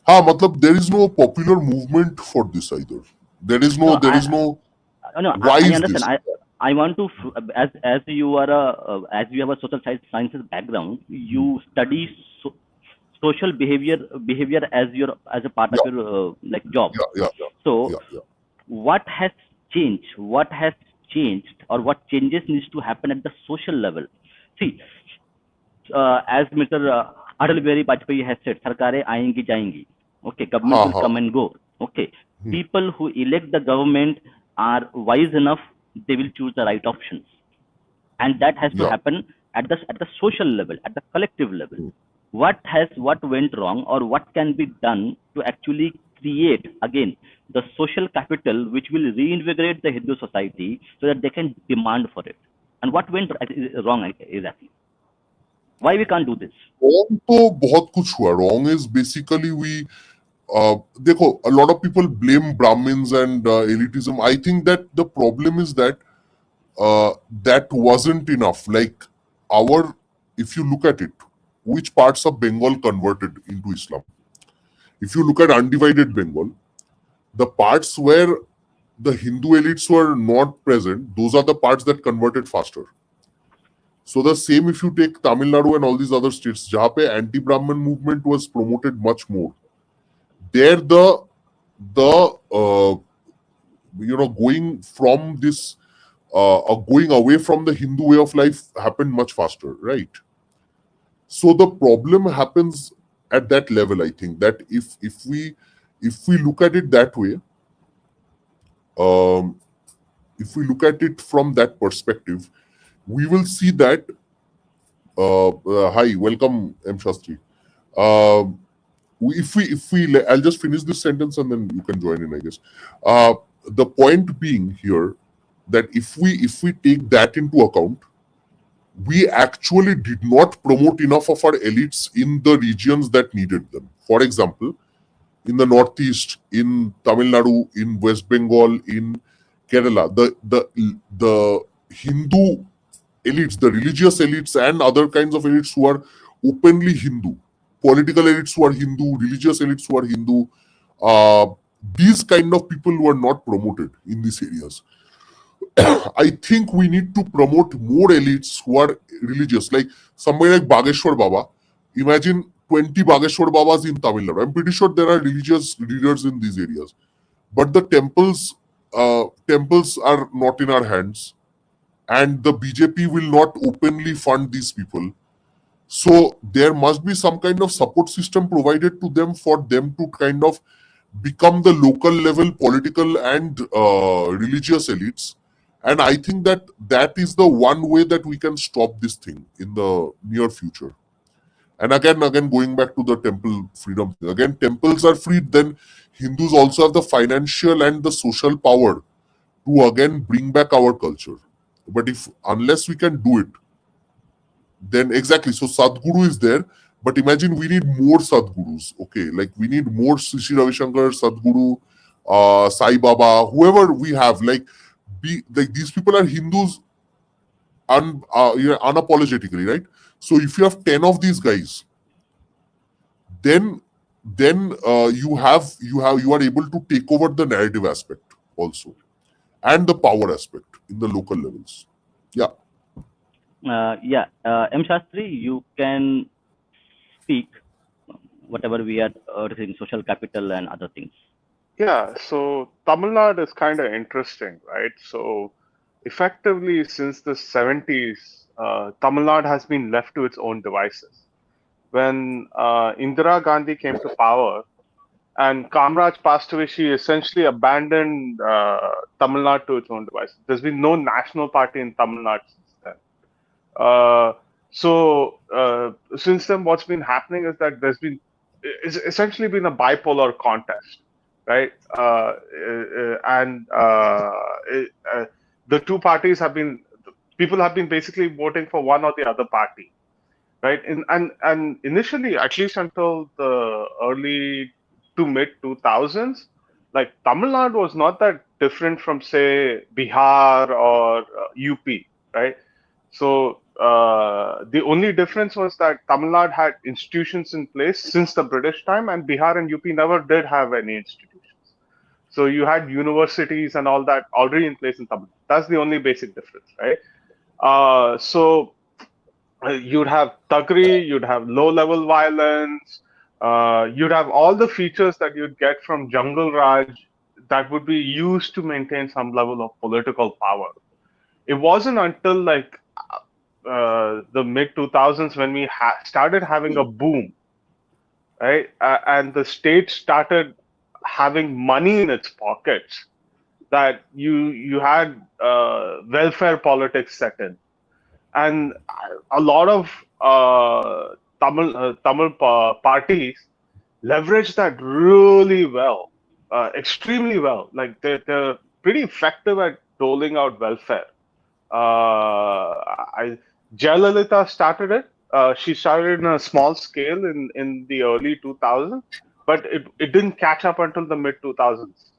Matlab, there is no popular movement for this either. No, There is no. no, Why I is understand. this? I want to as you are as you have a social sciences background, you study social behavior as a part of Yeah, your like job. yeah, yeah, So yeah, yeah. what has changed? What has changed, or what changes needs to happen at the social level? See, as Mr. Atal Bihari Vajpayee has said, "Sarkare आएंगी जाएंगी." Okay, government Ha will ha. come and go. Okay, Hmm. people who elect the government are wise enough; they will choose the right options, and that has to Yeah. happen at the social level, at the collective level. Hmm. What went wrong, or what can be done to actually create again the social capital which will reinvigorate the Hindu society so that they can demand for it? And what went wrong exactly? Why we can't do this? Wrong तो बहुत कुछ हुआ. Wrong is basically देखो, a lot of people blame Brahmins and elitism. I think that the problem is that that wasn't enough. Like if you look at it, which parts of Bengal converted into Islam? If you look at undivided Bengal, the parts where the Hindu elites were not present, those are the parts that converted faster. So the same if you take Tamil Nadu and all these other states, jahan pe anti-Brahmin movement was promoted much more. There going from this going away from the Hindu way of life happened much faster, right? So the problem happens at that level. I think that if we look at it that way, if we look at it from that perspective, we will see that. Hi, welcome, M. Shastri. I'll just finish this sentence and then you can join in, I guess. The point being here that if we take that into account, we actually did not promote enough of our elites in the regions that needed them. For example, in the Northeast, in Tamil Nadu, in West Bengal, in Kerala, the Hindu elites, the religious elites and other kinds of elites who are openly Hindu, political elites who are Hindu, religious elites who are Hindu, these kind of people were not promoted in these areas. I think we need to promote more elites who are religious, like somebody like Bageshwar Baba. Imagine 20 Bageshwar Babas in Tamil Nadu. I'm pretty sure there are religious leaders in these areas, but the temples are not in our hands, and the BJP will not openly fund these people. So there must be some kind of support system provided to them for them to kind of become the local level political and religious elites. And I think that is the one way that we can stop this thing in the near future. And again, going back to the temple freedom thing, again, temples are freed, then Hindus also have the financial and the social power to again bring back our culture. But unless we can do it, then exactly. So Sadhguru is there, but imagine we need more Sadhgurus. Okay, like we need more Sri Ravi Shankar, Sadhguru, Sai Baba, whoever we have. Like these people are Hindus unapologetically, right? So if you have 10 of these guys, then you are able to take over the narrative aspect also, and the power aspect in the local levels. Yeah. M. Shastri, you can speak whatever we are saying, social capital and other things. Yeah, so Tamil Nadu is kind of interesting, right? So effectively, since the 70s, Tamil Nadu has been left to its own devices. When Indira Gandhi came to power and Kamraj passed away, she essentially abandoned Tamil Nadu to its own devices. There's been no national party in Tamil Nadu since then. Since then, what's been happening is that it's essentially been a bipolar contest, right? The two parties people have been basically voting for one or the other party, right? And initially, at least until the early to mid 2000s, like Tamil Nadu was not that different from, say, Bihar or UP, right? So the only difference was that Tamil Nadu had institutions in place since the British time, and Bihar and UP never did have any institutions. So you had universities and all that already in place in Tamil Nadu. That's the only basic difference, right? You'd have thuggery, you'd have low-level violence, you'd have all the features that you'd get from Jungle Raj that would be used to maintain some level of political power. It wasn't until like the mid 2000s when we started having a boom, right? And the state started having money in its pockets that you had welfare politics set in. And a lot of Tamil parties leverage that really well, extremely well. Like they're pretty effective at doling out welfare. Jayalalitha started it She started in a small scale in the early 2000s, but it didn't catch up until the mid 2000s.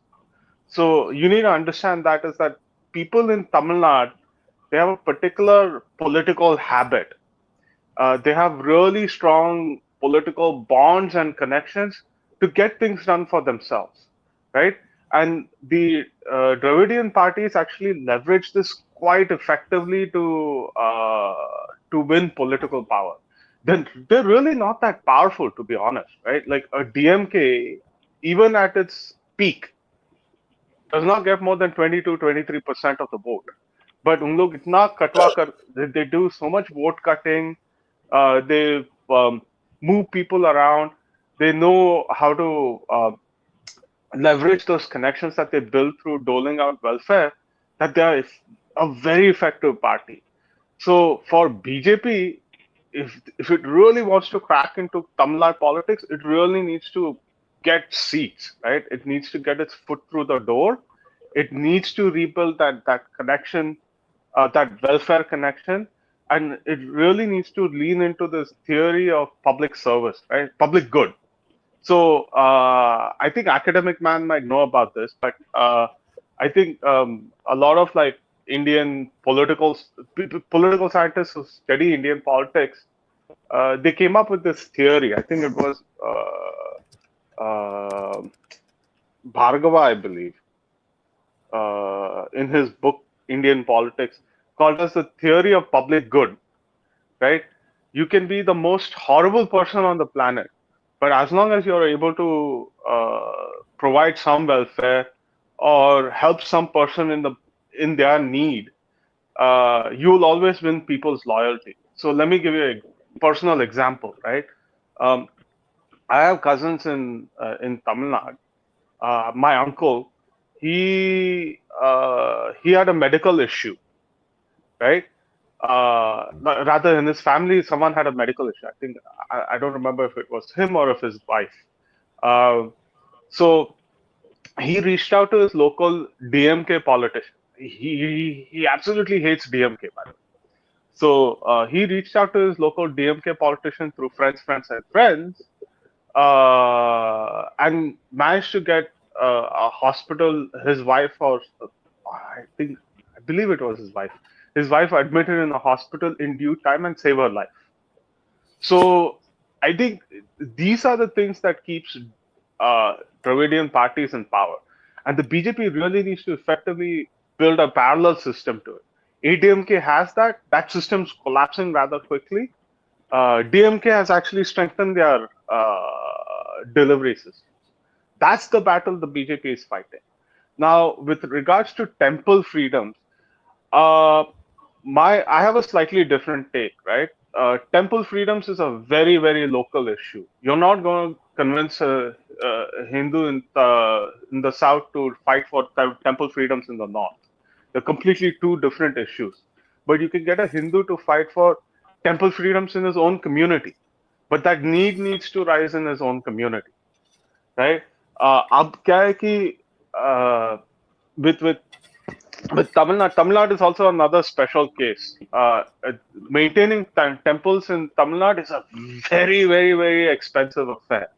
So you need to understand that is that people in Tamil Nadu, they have a particular political habit. They have really strong political bonds and connections to get things done for themselves, right? And the Dravidian parties actually leverage this quite effectively to win political power. Then they're really not that powerful, to be honest, right? Like a DMK, even at its peak, does not get more than 20 to 23% of the vote. But उन लोग इतना कटवा कर they do so much vote cutting. They move people around. They know how to leverage those connections that they build through doling out welfare. That they are a very effective party. So for BJP, if it really wants to crack into Tamil Nadu politics, it really needs to get seats, right? It needs to get its foot through the door. It needs to rebuild that connection, that welfare connection, and it really needs to lean into this theory of public service, right? Public good. So I think academic man might know about this, but I think a lot of like Indian political scientists who study Indian politics, they came up with this theory. I think it was Bhargava, I believe, in his book Indian Politics, called as the theory of public good. Right? You can be the most horrible person on the planet, but as long as you're able to provide some welfare or help some person in their need, you will always win people's loyalty. So let me give you a personal example, right? Um, I have cousins in Tamil Nadu. My uncle, he had a medical issue, right? Rather, in his family, someone had a medical issue. I think I don't remember if it was him or if his wife. Uh, so he reached out to his local DMK politician. He absolutely hates DMK, by the way. So he reached out to his local DMK politician through friends, and managed to get a hospital. His wife, or I believe it was his wife. His wife admitted in a hospital in due time and save her life. So I think these are the things that keeps Dravidian parties in power, and the BJP really needs to effectively build a parallel system to it. ADMK has that. That system's collapsing rather quickly. DMK has actually strengthened their delivery systems. That's the battle the BJP is fighting. Now, with regards to temple freedoms, uh, I have a slightly different take, right? Temple freedoms is a very local issue. You're not going to convince a Hindu in the south to fight for temple freedoms in the north. They're completely two different issues. But you can get a Hindu to fight for temple freedoms in his own community. But that need needs to rise in his own community, right? अब क्या है कि with Tamil Nadu is also another special case. Maintaining temples in Tamil Nadu is a very expensive affair,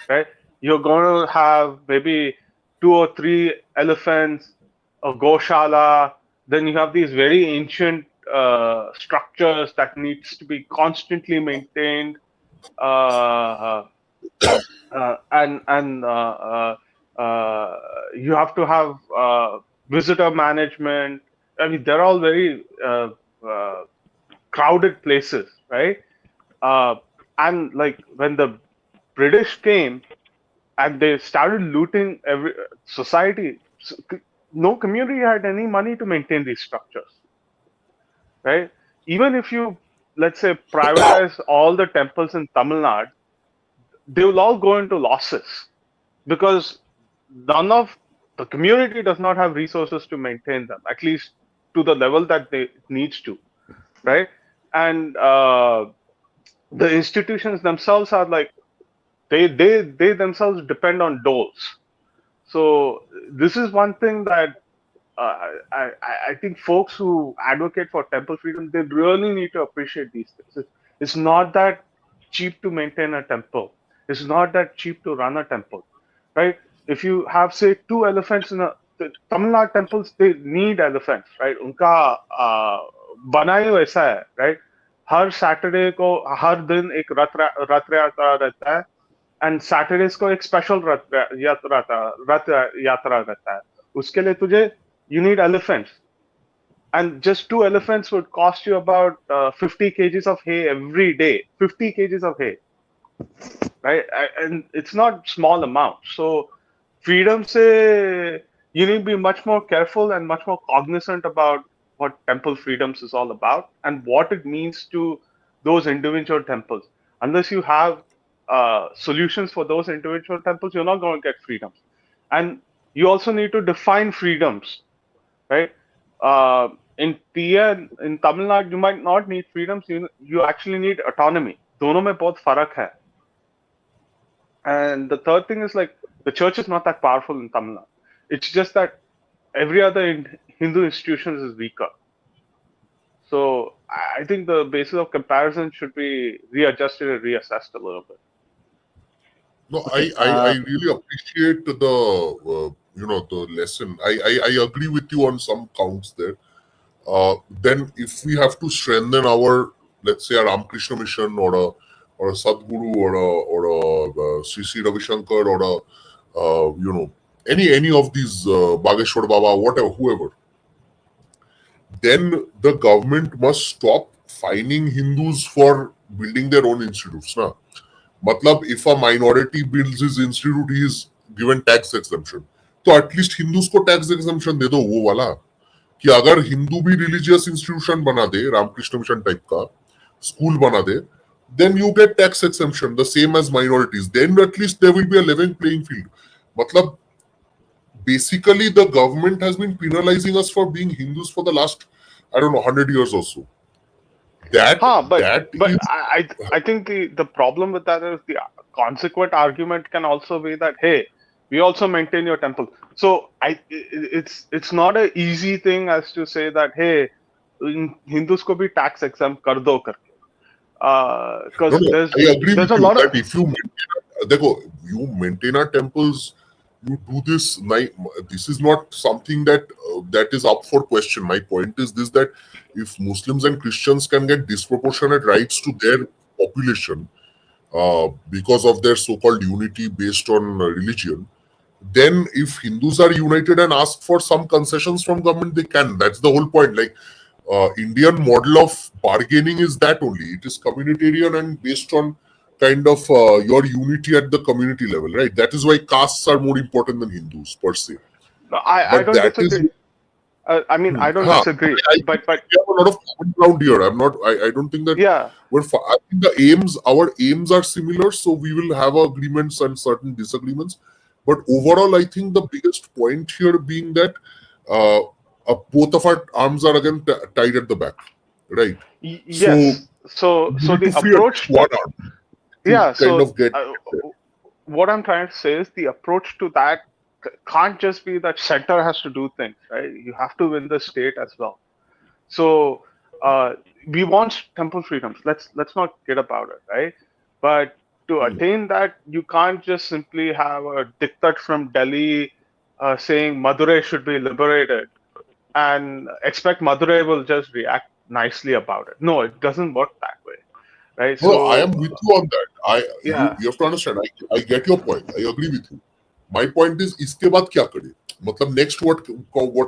right? You're going to have maybe 2 or 3 elephants, a goshala. Then you have these very ancient structures that needs to be constantly maintained, and you have to have visitor management. I mean, they're all very crowded places, right? And like when the British came and they started looting every society, no community had any money to maintain these structures, right? Even if you, let's say, privatize all the temples in Tamil Nadu, they will all go into losses because none of the community does not have resources to maintain them, at least to the level that they needs to, right? And the institutions themselves are like they themselves depend on doles. So this is one thing that I think folks who advocate for temple freedom, they really need to appreciate these things. It's not that cheap to maintain a temple. It's not that cheap to run a temple, right? If you have, say, two elephants in the Tamil Nadu temples, they need elephants, right? उनका बनाई वैसा है, right? हर Saturday को हर दिन एक रथ यात्रा रहता है, एंड सैटरडेज को एक स्पेशल रथ यात्रा रहता है. उसके लिए तुझे you need elephants, and just two elephants would cost you about 50 kgs of hay every day. 50 kgs of hay, right? And it's not small amount. So freedom say you need to be much more careful and much more cognizant about what temple freedoms is all about and what it means to those individual temples. Unless you have solutions for those individual temples, you're not going to get freedoms. And you also need to define freedoms, right? In TN, in Tamil Nadu, you might not need freedoms. You actually need autonomy. दोनों में बहुत फर्क है. And the third thing is, like, the church is not that powerful in Tamil Nadu. It's just that every other Hindu institution is weaker. So I think the basis of comparison should be readjusted and reassessed a little bit. No, Okay. I really appreciate the the lesson. I agree with you on some counts there. Then if we have to strengthen our, let's say, a Ramakrishna mission or a Sadhguru or a Sri Sri Ravi Shankar or a any of these Bageshwar Baba, whatever, whoever, then the government must stop fining Hindus for building their own institutes. Na? Matlab, if a minority builds his institute, he is given tax exemption. तो at least Hindus को tax exemption दे दो वो वाला कि अगर हिंदू भी religious institution बना दे Ramakrishna mission type का स्कूल बना दे then you get tax exemption the same as minorities, then at least there will be a level playing field. Matlab, basically the government has been penalizing us for being Hindus for the last, I don't know, 100 years or so. I think the problem with that is the consequent argument can also be that, hey, we also maintain your temple. So it's not an easy thing as to say that, hey, Hindus ko bhi tax exempt kar do karke. Because I agree there's with a lot you of that if you maintain our temples, you do this. This is not something that is up for question. My point is this: that if Muslims and Christians can get disproportionate rights to their population because of their so-called unity based on religion, then if Hindus are united and ask for some concessions from government, they can. That's the whole point. Like Indian model of bargaining is that only. It is communitarian and based on kind of your unity at the community level, right? That is why castes are more important than Hindus per se. No, I don't disagree. I mean, I don't disagree. But we have a lot of common ground here. I don't think that. Yeah. I think our aims are similar, so we will have agreements and certain disagreements. But overall, I think the biggest point here being that both of our arms are again tied at the back, right? Yes. So the approach. One arm. Yeah. So of get what I'm trying to say is the approach to that can't just be that center has to do things, right? You have to win the state as well. So we want temple freedoms. Let's not forget about it, right? But to attain that, you can't just simply have a diktat from Delhi saying Madurai should be liberated and expect Madurai will just react nicely about it. No, it doesn't work that way, right? No, So I am with you on that. You have to understand. I get your point. I agree with you. My point is, इसके बाद क्या करे? मतलब next what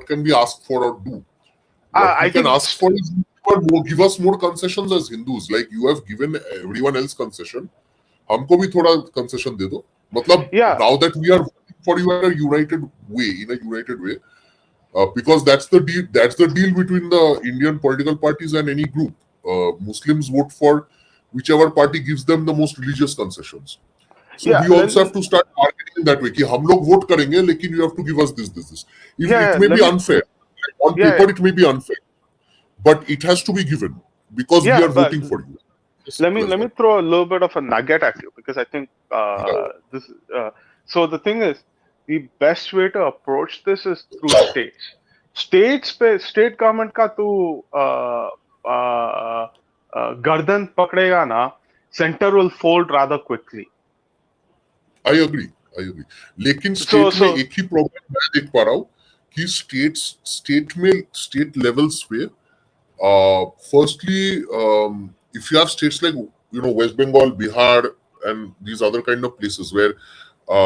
can we ask for or do? What we can ask for is give us more concessions as Hindus. Like you have given everyone else concession. हमको भी थोड़ा concession दे दो. मतलब now that we are working for you in a united way, because that's the deal. That's the deal between the Indian political parties and any group. Muslims vote for whichever party gives them the most religious concessions. So we also have to start marketing in that way. कि हम लोग vote करेंगे, लेकिन you have to give us this. It may be unfair. On paper, it may be unfair, but it has to be given because we are voting for you. Let me throw a little bit of a nugget at you because I think this. So the thing is, the best way to approach this is through states. State government का तू gardan pakdega na, center will fold rather quickly. I agree. लेकिन state में एक ही problem मैं देख पा रहा हूँ कि स्टेट लेवल्स पे firstly, if you have states like West Bengal, Bihar, and these other kind of places where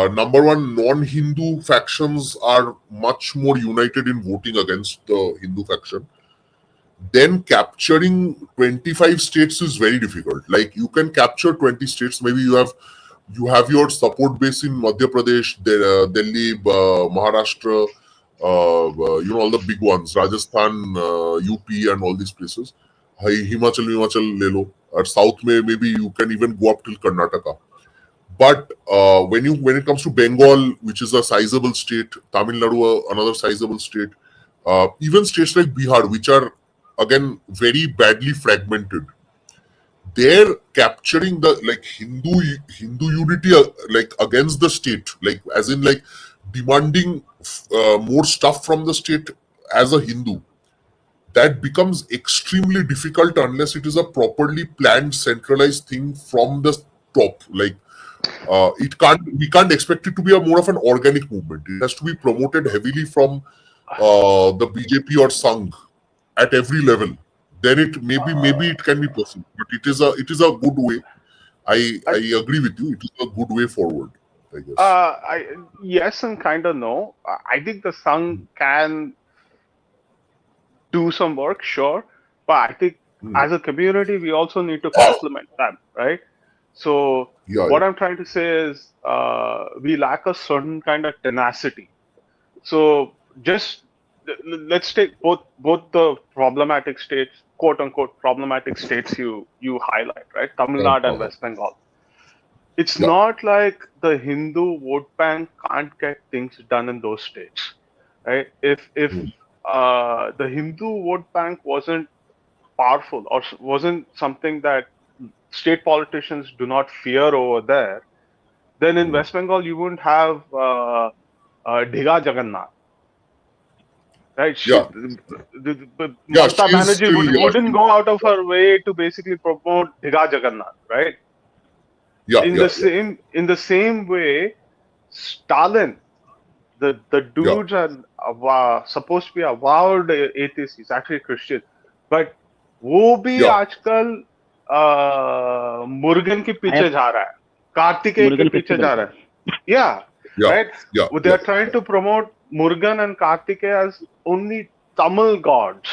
number one, non-Hindu factions are much more united in voting against the Hindu faction, then capturing 25 states is very difficult. Like you can capture 20 states, maybe you have your support base in Madhya Pradesh, Delhi, Maharashtra, all the big ones, Rajasthan, UP, and all these places. Himachal le lo. Or south maybe you can even go up till Karnataka. But when it comes to Bengal, which is a sizable state, Tamil Nadu, another sizable state, even states like Bihar, which are again very badly fragmented, they're capturing the Hindu unity against the state, as in demanding more stuff from the state as a Hindu. That becomes extremely difficult unless it is a properly planned, centralized thing from the top. We can't expect it to be more of an organic movement. It has to be promoted heavily from the BJP or Sangh at every level. Then it maybe it can be possible, but it is a good way. I agree with you. It is a good way forward, I guess. Yes and kind of no. I think the Sangh can do some work, sure, but I think as a community we also need to complement them, right? So what I'm trying to say is we lack a certain kind of tenacity. So just let's take both the problematic states, quote unquote problematic states you highlight, right? Tamil Nadu and West Bengal. It's not like the Hindu vote bank can't get things done in those states, right? If the Hindu vote bank wasn't powerful or wasn't something that state politicians do not fear over there, then in West Bengal you wouldn't have Dhiga Jagannath. Right? Mamata Banerjee wouldn't go out of her way to basically promote Dhiga Jagannath, right? In the same way, Stalin, the dudes are supposed to be avowed atheists. He's actually Christian, but वो भी आजकल मुर्गन के पीछे जा रहा है, कार्तिकेय के पीछे जा रहा है. Right? They are trying to promote Murugan and Kartikeya as only Tamil gods.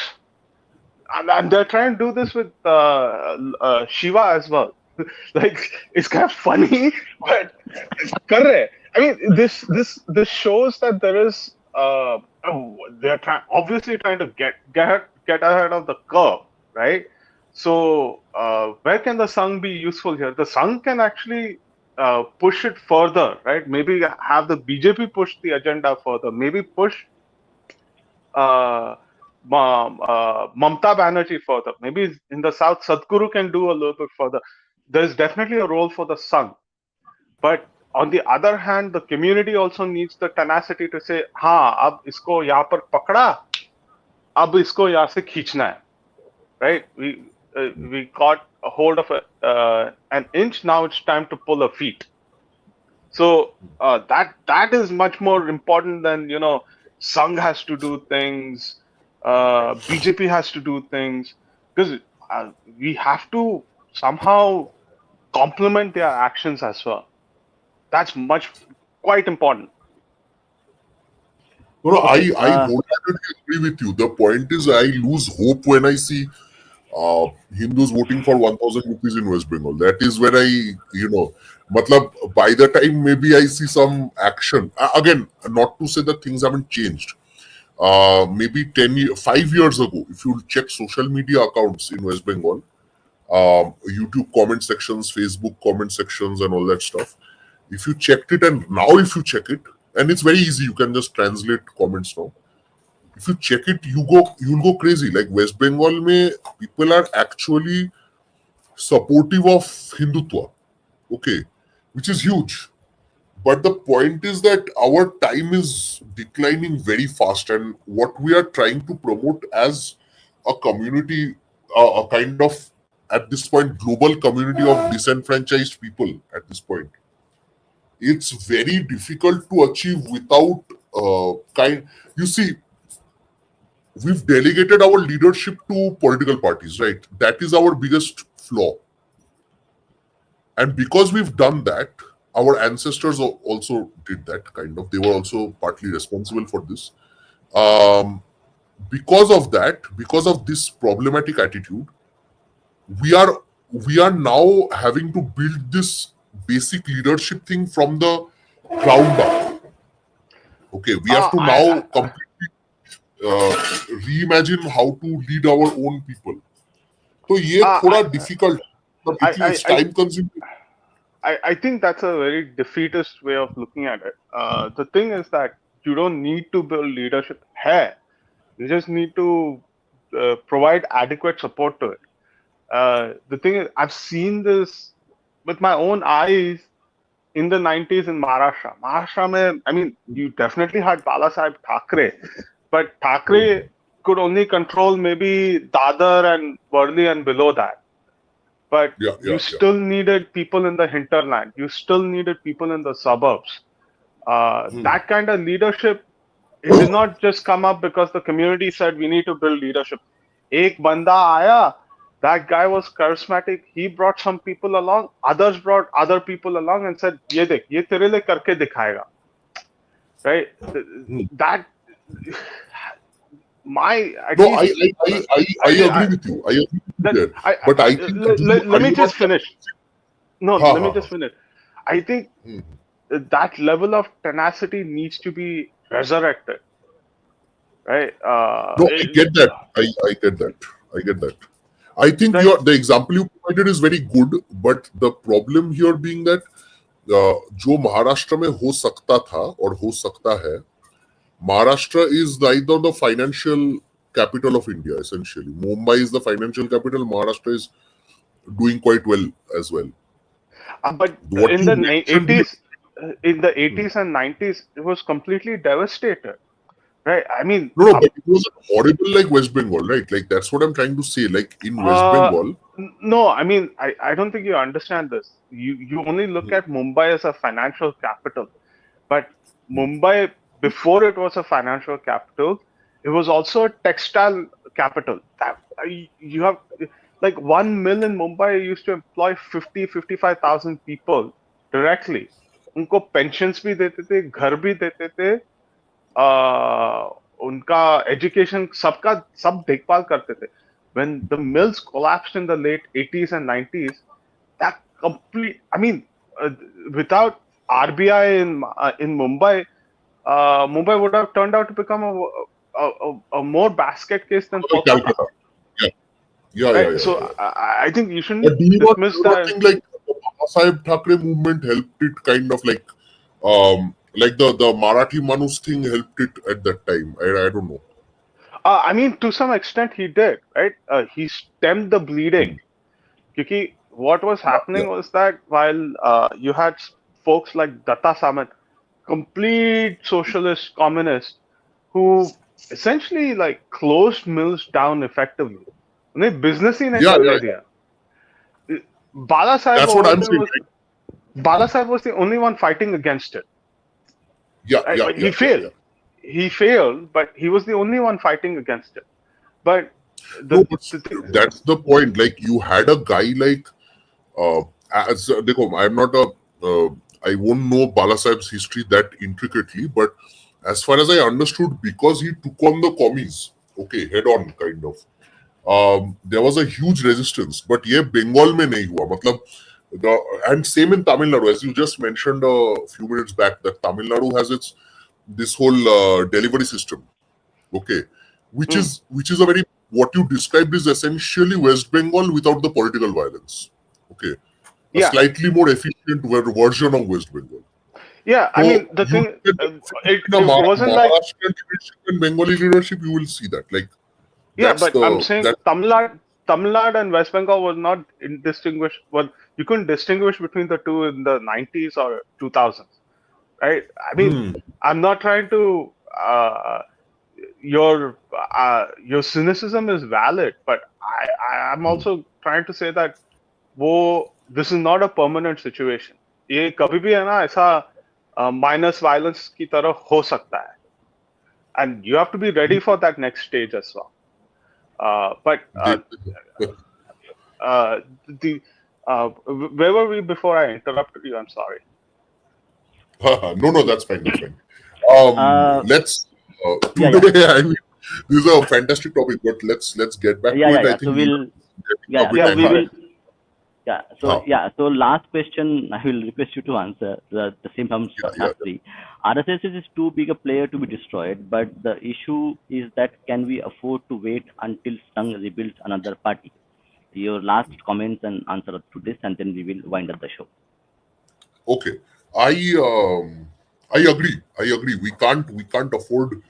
And they're trying to do this with Shiva as well. It's kind of funny, but correct. I mean, this shows that there is they're obviously trying to get ahead of the curve, right? So where can the Sangh be useful here? The Sangh can actually push it further, right? Maybe have the BJP push the agenda further. Maybe push Mamata Banerjee further.Maybe in the south, Sadhguru can do a little bit further. There's definitely a role for the Sangh. But on the other hand, the community also needs the tenacity to say, हाँ, अब इसको यहाँ पर पकड़ा, अब इसको यहाँ से खींचना है, right? We got a hold of an inch. Now it's time to pull a feet. So that is much more important than Sangh has to do things, BJP has to do things, because we have to somehow complement their actions as well. That's quite important. No, I wholeheartedly agree with you. The point is, I lose hope when I see Hindus voting for 1,000 rupees in West Bengal. That is when by the time maybe I see some action. Again, not to say that things haven't changed. Maybe 5 years ago, if you check social media accounts in West Bengal, YouTube comment sections, Facebook comment sections, and all that stuff, if you checked it, and now if you check it, and it's very easy, you can just translate comments now. If you check it, you'll go crazy. Like West Bengal, people are actually supportive of Hindutva, okay, which is huge. But the point is that our time is declining very fast, and what we are trying to promote as a community, a kind of at this point global community of disenfranchised people at this point. It's very difficult to achieve without you see, we've delegated our leadership to political parties, right? That is our biggest flaw. And because we've done that, our ancestors also did that kind of. They were also partly responsible for this. Because of that, because of this problematic attitude, we are now having to build this basic leadership thing from the ground up. Okay, we have to now completely reimagine how to lead our own people. So ये थोड़ा difficult, but it's time consuming. I think that's a very defeatist way of looking at it. The thing is that you don't need to build leadership here. You just need to provide adequate support to it. The thing is, I've seen this with my own eyes in the 90s in Maharashtra. Maharashtra, I mean, you definitely had Bala Sahib Thackeray, but Thackeray could only control maybe Dadar and Worli and below that. But you still needed people in the hinterland. You still needed people in the suburbs. That kind of leadership, it did not just come up because the community said we need to build leadership. Ek banda aaya, that guy was charismatic. He brought some people along. Others brought other people along and said, "Ye dekh, ye tere liye karke dikhayega." Right? That I agree with you. I agree with you. But I think let me just finish. Let me just finish. I think that level of tenacity needs to be resurrected. Right? I get that. I get that. I get that. I think the example you provided is very good, but the problem here being that जो महाराष्ट्र में हो सकता था और हो सकता है, Maharashtra is neither the financial capital of India, essentially. Mumbai is the financial capital. Maharashtra is doing quite well as well. But in the 80s and 90s, it was completely devastated. Right? I mean, no, but it was horrible like West Bengal, right? Like that's what I'm trying to say. Like in West Bengal. No, I mean, I don't think you understand this. You only look at Mumbai as a financial capital, but Mumbai, before it was a financial capital, it was also a textile capital. You have like 1 mill in Mumbai used to employ 55,000 people directly. उनको pensions भी देते थे, घर भी देते थे, उनका education सब देखभाल करते थे. When the mills collapsed in the late 80s and 90s, that I mean, without RBI in Mumbai, Mumbai would have turned out to become a more basket case than Kolkata. Yeah. So I think you shouldn't dismiss that. I think like the Baba Sahib Thackeray movement helped it kind of like the Marathi Manus thing helped it at that time. I don't know. I mean, to some extent he did, right? He stemmed the bleeding. Because what was happening was that while you had folks like Datta Samant, complete socialist communist, who essentially like closed mills down effectively. Business ही नहीं करने दिया. Bala Sahib, that's what I'm saying. Bala Sahib was the only one fighting against it. He failed. Yeah. He failed, but he was the only one fighting against it. But that's the point. Like you had a guy like I'm not I won't know Bala Sahib's history that intricately, but as far as I understood, because he took on the commies, head on kind of, there was a huge resistance. But ye Bengal mein nahi hua. Matlab, and same in Tamil Nadu, as you just mentioned a few minutes back, that Tamil Nadu has this whole delivery system, which is a very, what you described is essentially West Bengal without the political violence, a slightly more efficient version of West Bengal. Yeah, so I mean the thing, it wasn't like leadership and Bengali leadership. You will see that, like, but I'm saying Tamil Nadu and West Bengal was not indistinguished. Well, you couldn't distinguish between the two in the 90s or 2000s, right? I mean, I'm not trying to, your cynicism is valid, but I'm also trying to say that this is not a permanent situation. ये कभी भी है ना ऐसा minus violence की तरह हो सकता है, and you have to be ready for that next stage as well. But They- the where were we before I interrupted you? I'm sorry. no, that's fine. That's fine. Let's Yeah, today. I mean, this is a fantastic topic, but let's get back to it. I So think we'll getting a bit so we angry. will So last question I will request you to answer the same from Shastri. RSS is too big a player to be destroyed, but the issue is that can we afford to wait until Sangh rebuilds another party? Your last comments and answer to this, and then we will wind up the show. Okay, I agree. We can't afford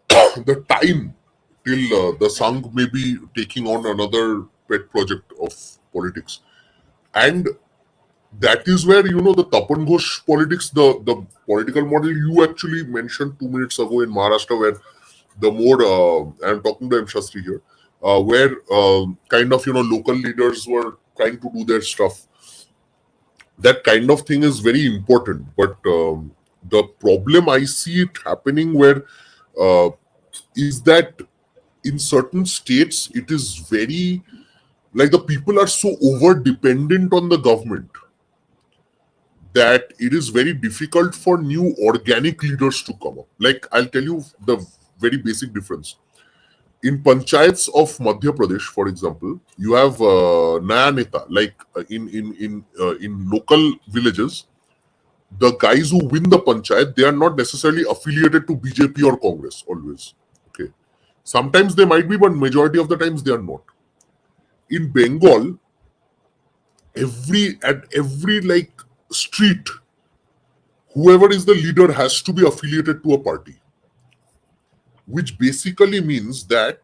the time till the Sangh may be taking on another pet project of politics, and that is where the Tapan Ghosh politics, the political model you actually mentioned 2 minutes ago in Maharashtra, where the more I'm talking to M. Shastri here, where kind of local leaders were trying to do their stuff. That kind of thing is very important, but the problem I see it happening where is that in certain states it is very like the people are so over dependent on the government that it is very difficult for new organic leaders to come up. Like I'll tell you the very basic difference. In panchayats of Madhya Pradesh, for example, you have Naya Neta. Like in local villages, the guys who win the panchayat, they are not necessarily affiliated to BJP or Congress always. Okay, sometimes they might be, but majority of the times they are not. In Bengal, at every like street, whoever is the leader has to be affiliated to a party, which basically means that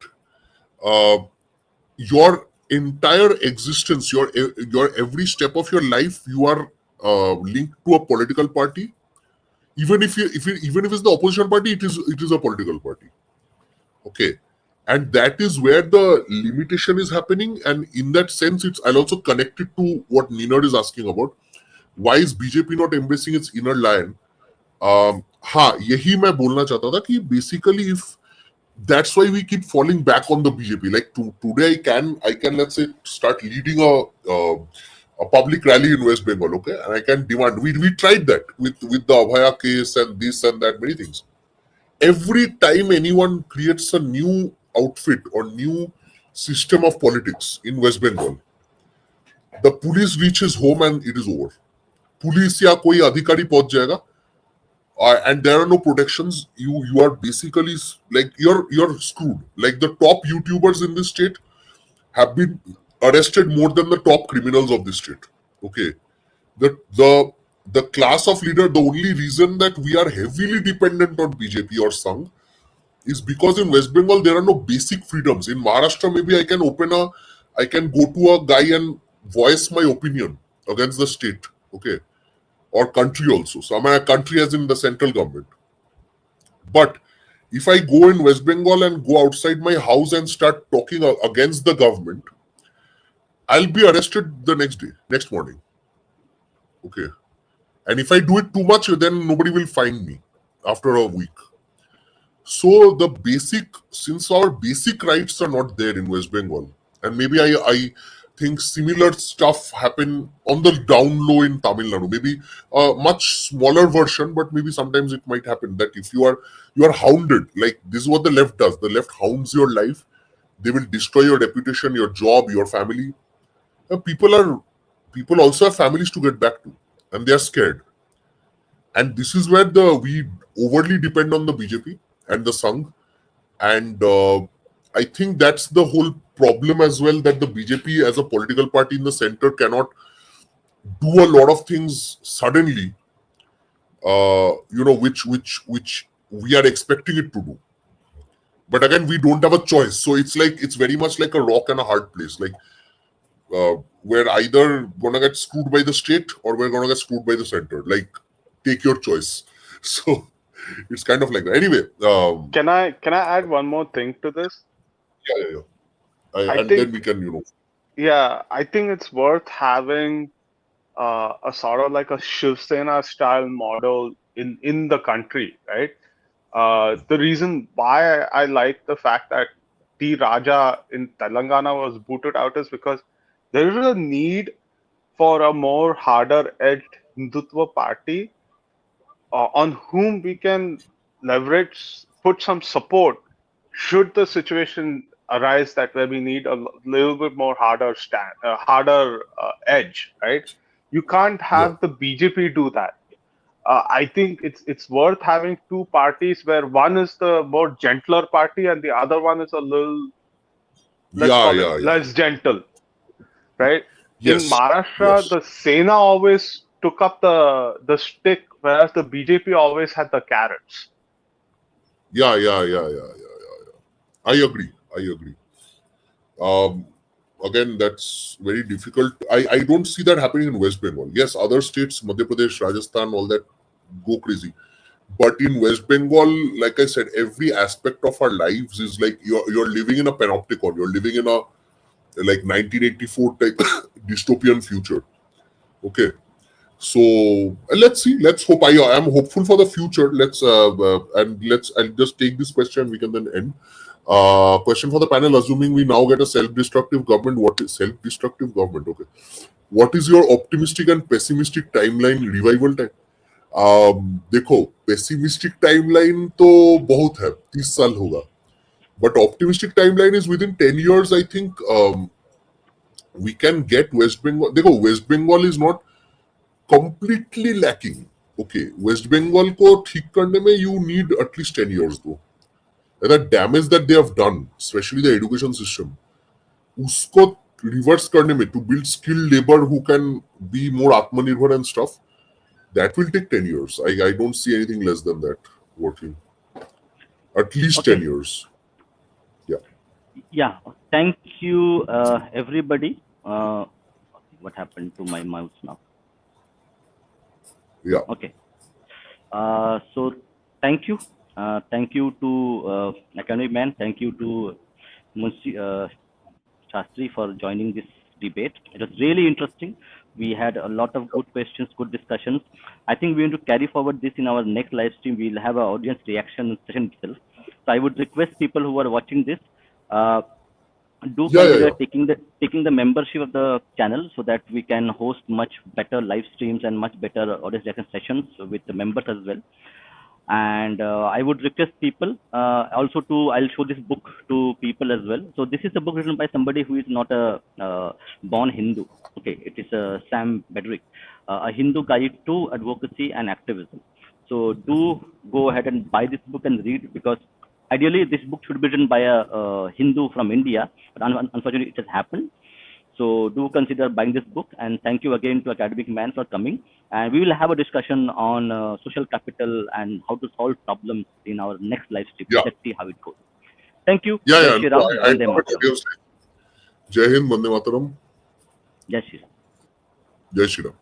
your entire existence, your every step of your life, you are linked to a political party. Even if it's the opposition party, it is a political party. Okay, and that is where the limitation is happening. And in that sense, I'll also connect it to what Ninad is asking about. Why is BJP not embracing its inner lion? हाँ, यही मैं बोलना चाहता था कि basically if that's why we keep falling back on the BJP. Like today, I can let's say start leading a public rally in West Bengal, okay, and I can demand. We tried that with the Abhaya case and this and that, many things. Every time anyone creates a new outfit or new system of politics in West Bengal, the police reaches home and it is over. Police या कोई अधिकारी पहुंच जाएगा, and there are no protections. You are basically like you're screwed. Like the top YouTubers in this state have been arrested more than the top criminals of this state. Okay, the class of leader. The only reason that we are heavily dependent on BJP or Sangh is because in West Bengal there are no basic freedoms. In Maharashtra, maybe I can go to a guy and voice my opinion against the state. Okay, or country also. So I'm a country as in the central government. But if I go in West Bengal and go outside my house and start talking against the government, I'll be arrested the next morning. Okay. And if I do it too much, then nobody will find me after a week. So since our basic rights are not there in West Bengal, and maybe I think similar stuff happen on the down low in Tamil Nadu. Maybe a much smaller version, but maybe sometimes it might happen that if you are hounded, like this is what the left does. The left hounds your life. They will destroy your reputation, your job, your family. People also have families to get back to, and they are scared. And this is where we overly depend on the BJP and the Sangh, and I think that's the whole problem as well, that the BJP as a political party in the center cannot do a lot of things suddenly, which we are expecting it to do. But again, we don't have a choice. So it's very much like a rock and a hard place. Like we're either gonna get screwed by the state or we're gonna get screwed by the center. Like take your choice. So It's kind of like that. Anyway, Can I add one more thing to this? yeah. I And think then we can. Yeah, I think it's worth having a sort of like a Shiv Sena style model in the country, right? The reason why I like the fact that T Raja in Telangana was booted out is because there is a need for a more harder edged Hindutva party on whom we can leverage, put some support should the situation arise that where we need a little bit more harder edge, right? You can't Yeah, have the BJP do that. I think it's worth having two parties where one is the more gentler party and the other one is a little, let's call it yeah. less gentle, right? In Yes, Maharashtra, yes. the Sena always took up the stick, whereas the BJP always had the carrots. Yeah. I agree. Um, Again, that's very difficult. I don't see that happening in West Bengal. Yes, other states, Madhya Pradesh, Rajasthan, all that go crazy. But in West Bengal, like I said, every aspect of our lives is like you're living in a panopticon. You're living in a like 1984 type dystopian future. Okay. So let's see. Let's hope. I am hopeful for the future. I'll just take this question. We can then end. Question for the panel. Assuming we now get a self-destructive government, what is self-destructive government? Okay. What is your optimistic and pessimistic timeline revival time? देखो pessimistic timeline तो बहुत है 30 साल होगा. But optimistic timeline is within 10 years. I think we can get West Bengal. देखो West Bengal is not completely lacking. Okay, West Bengal को ठीक करने में you need at least 10 years though. And the damage that they have done, especially the education system, उसको reverse करने में to build skilled labor who can be more आत्मनिर्भर and stuff, that will take 10 years. I don't see anything less than that working. At least Okay. 10 years. Yeah. Yeah. Thank you, everybody. What happened to my mouse now? Yeah. Okay. So thank you. Thank you to Academic Man. Thank you to Munshi Shastri for joining this debate. It was really interesting. We had a lot of good questions, good discussions. I think we need to carry forward this in our next live stream. We'll have an audience reaction session itself. So I would request people who are watching this, do consider taking the membership of the channel so that we can host much better live streams and much better audience reaction sessions with the members as well. And I would request people also I'll show this book to people as well. So this is a book written by somebody who is not a born Hindu. Okay, it is Sam Bedrick, a Hindu guide to advocacy and activism. So do go ahead and buy this book and read, because ideally this book should be written by a Hindu from India, but unfortunately it has happened. So do consider buying this book, and thank you again to Academic Man for coming. And we will have a discussion on social capital and how to solve problems in our next live stream. Yeah. Let's see how it goes. Thank you. Yeah. Jai Shri Ram, I Vande Mataram. Jai Hind, Vande Mataram. Jai Shri Ram. Jai Shri Ram.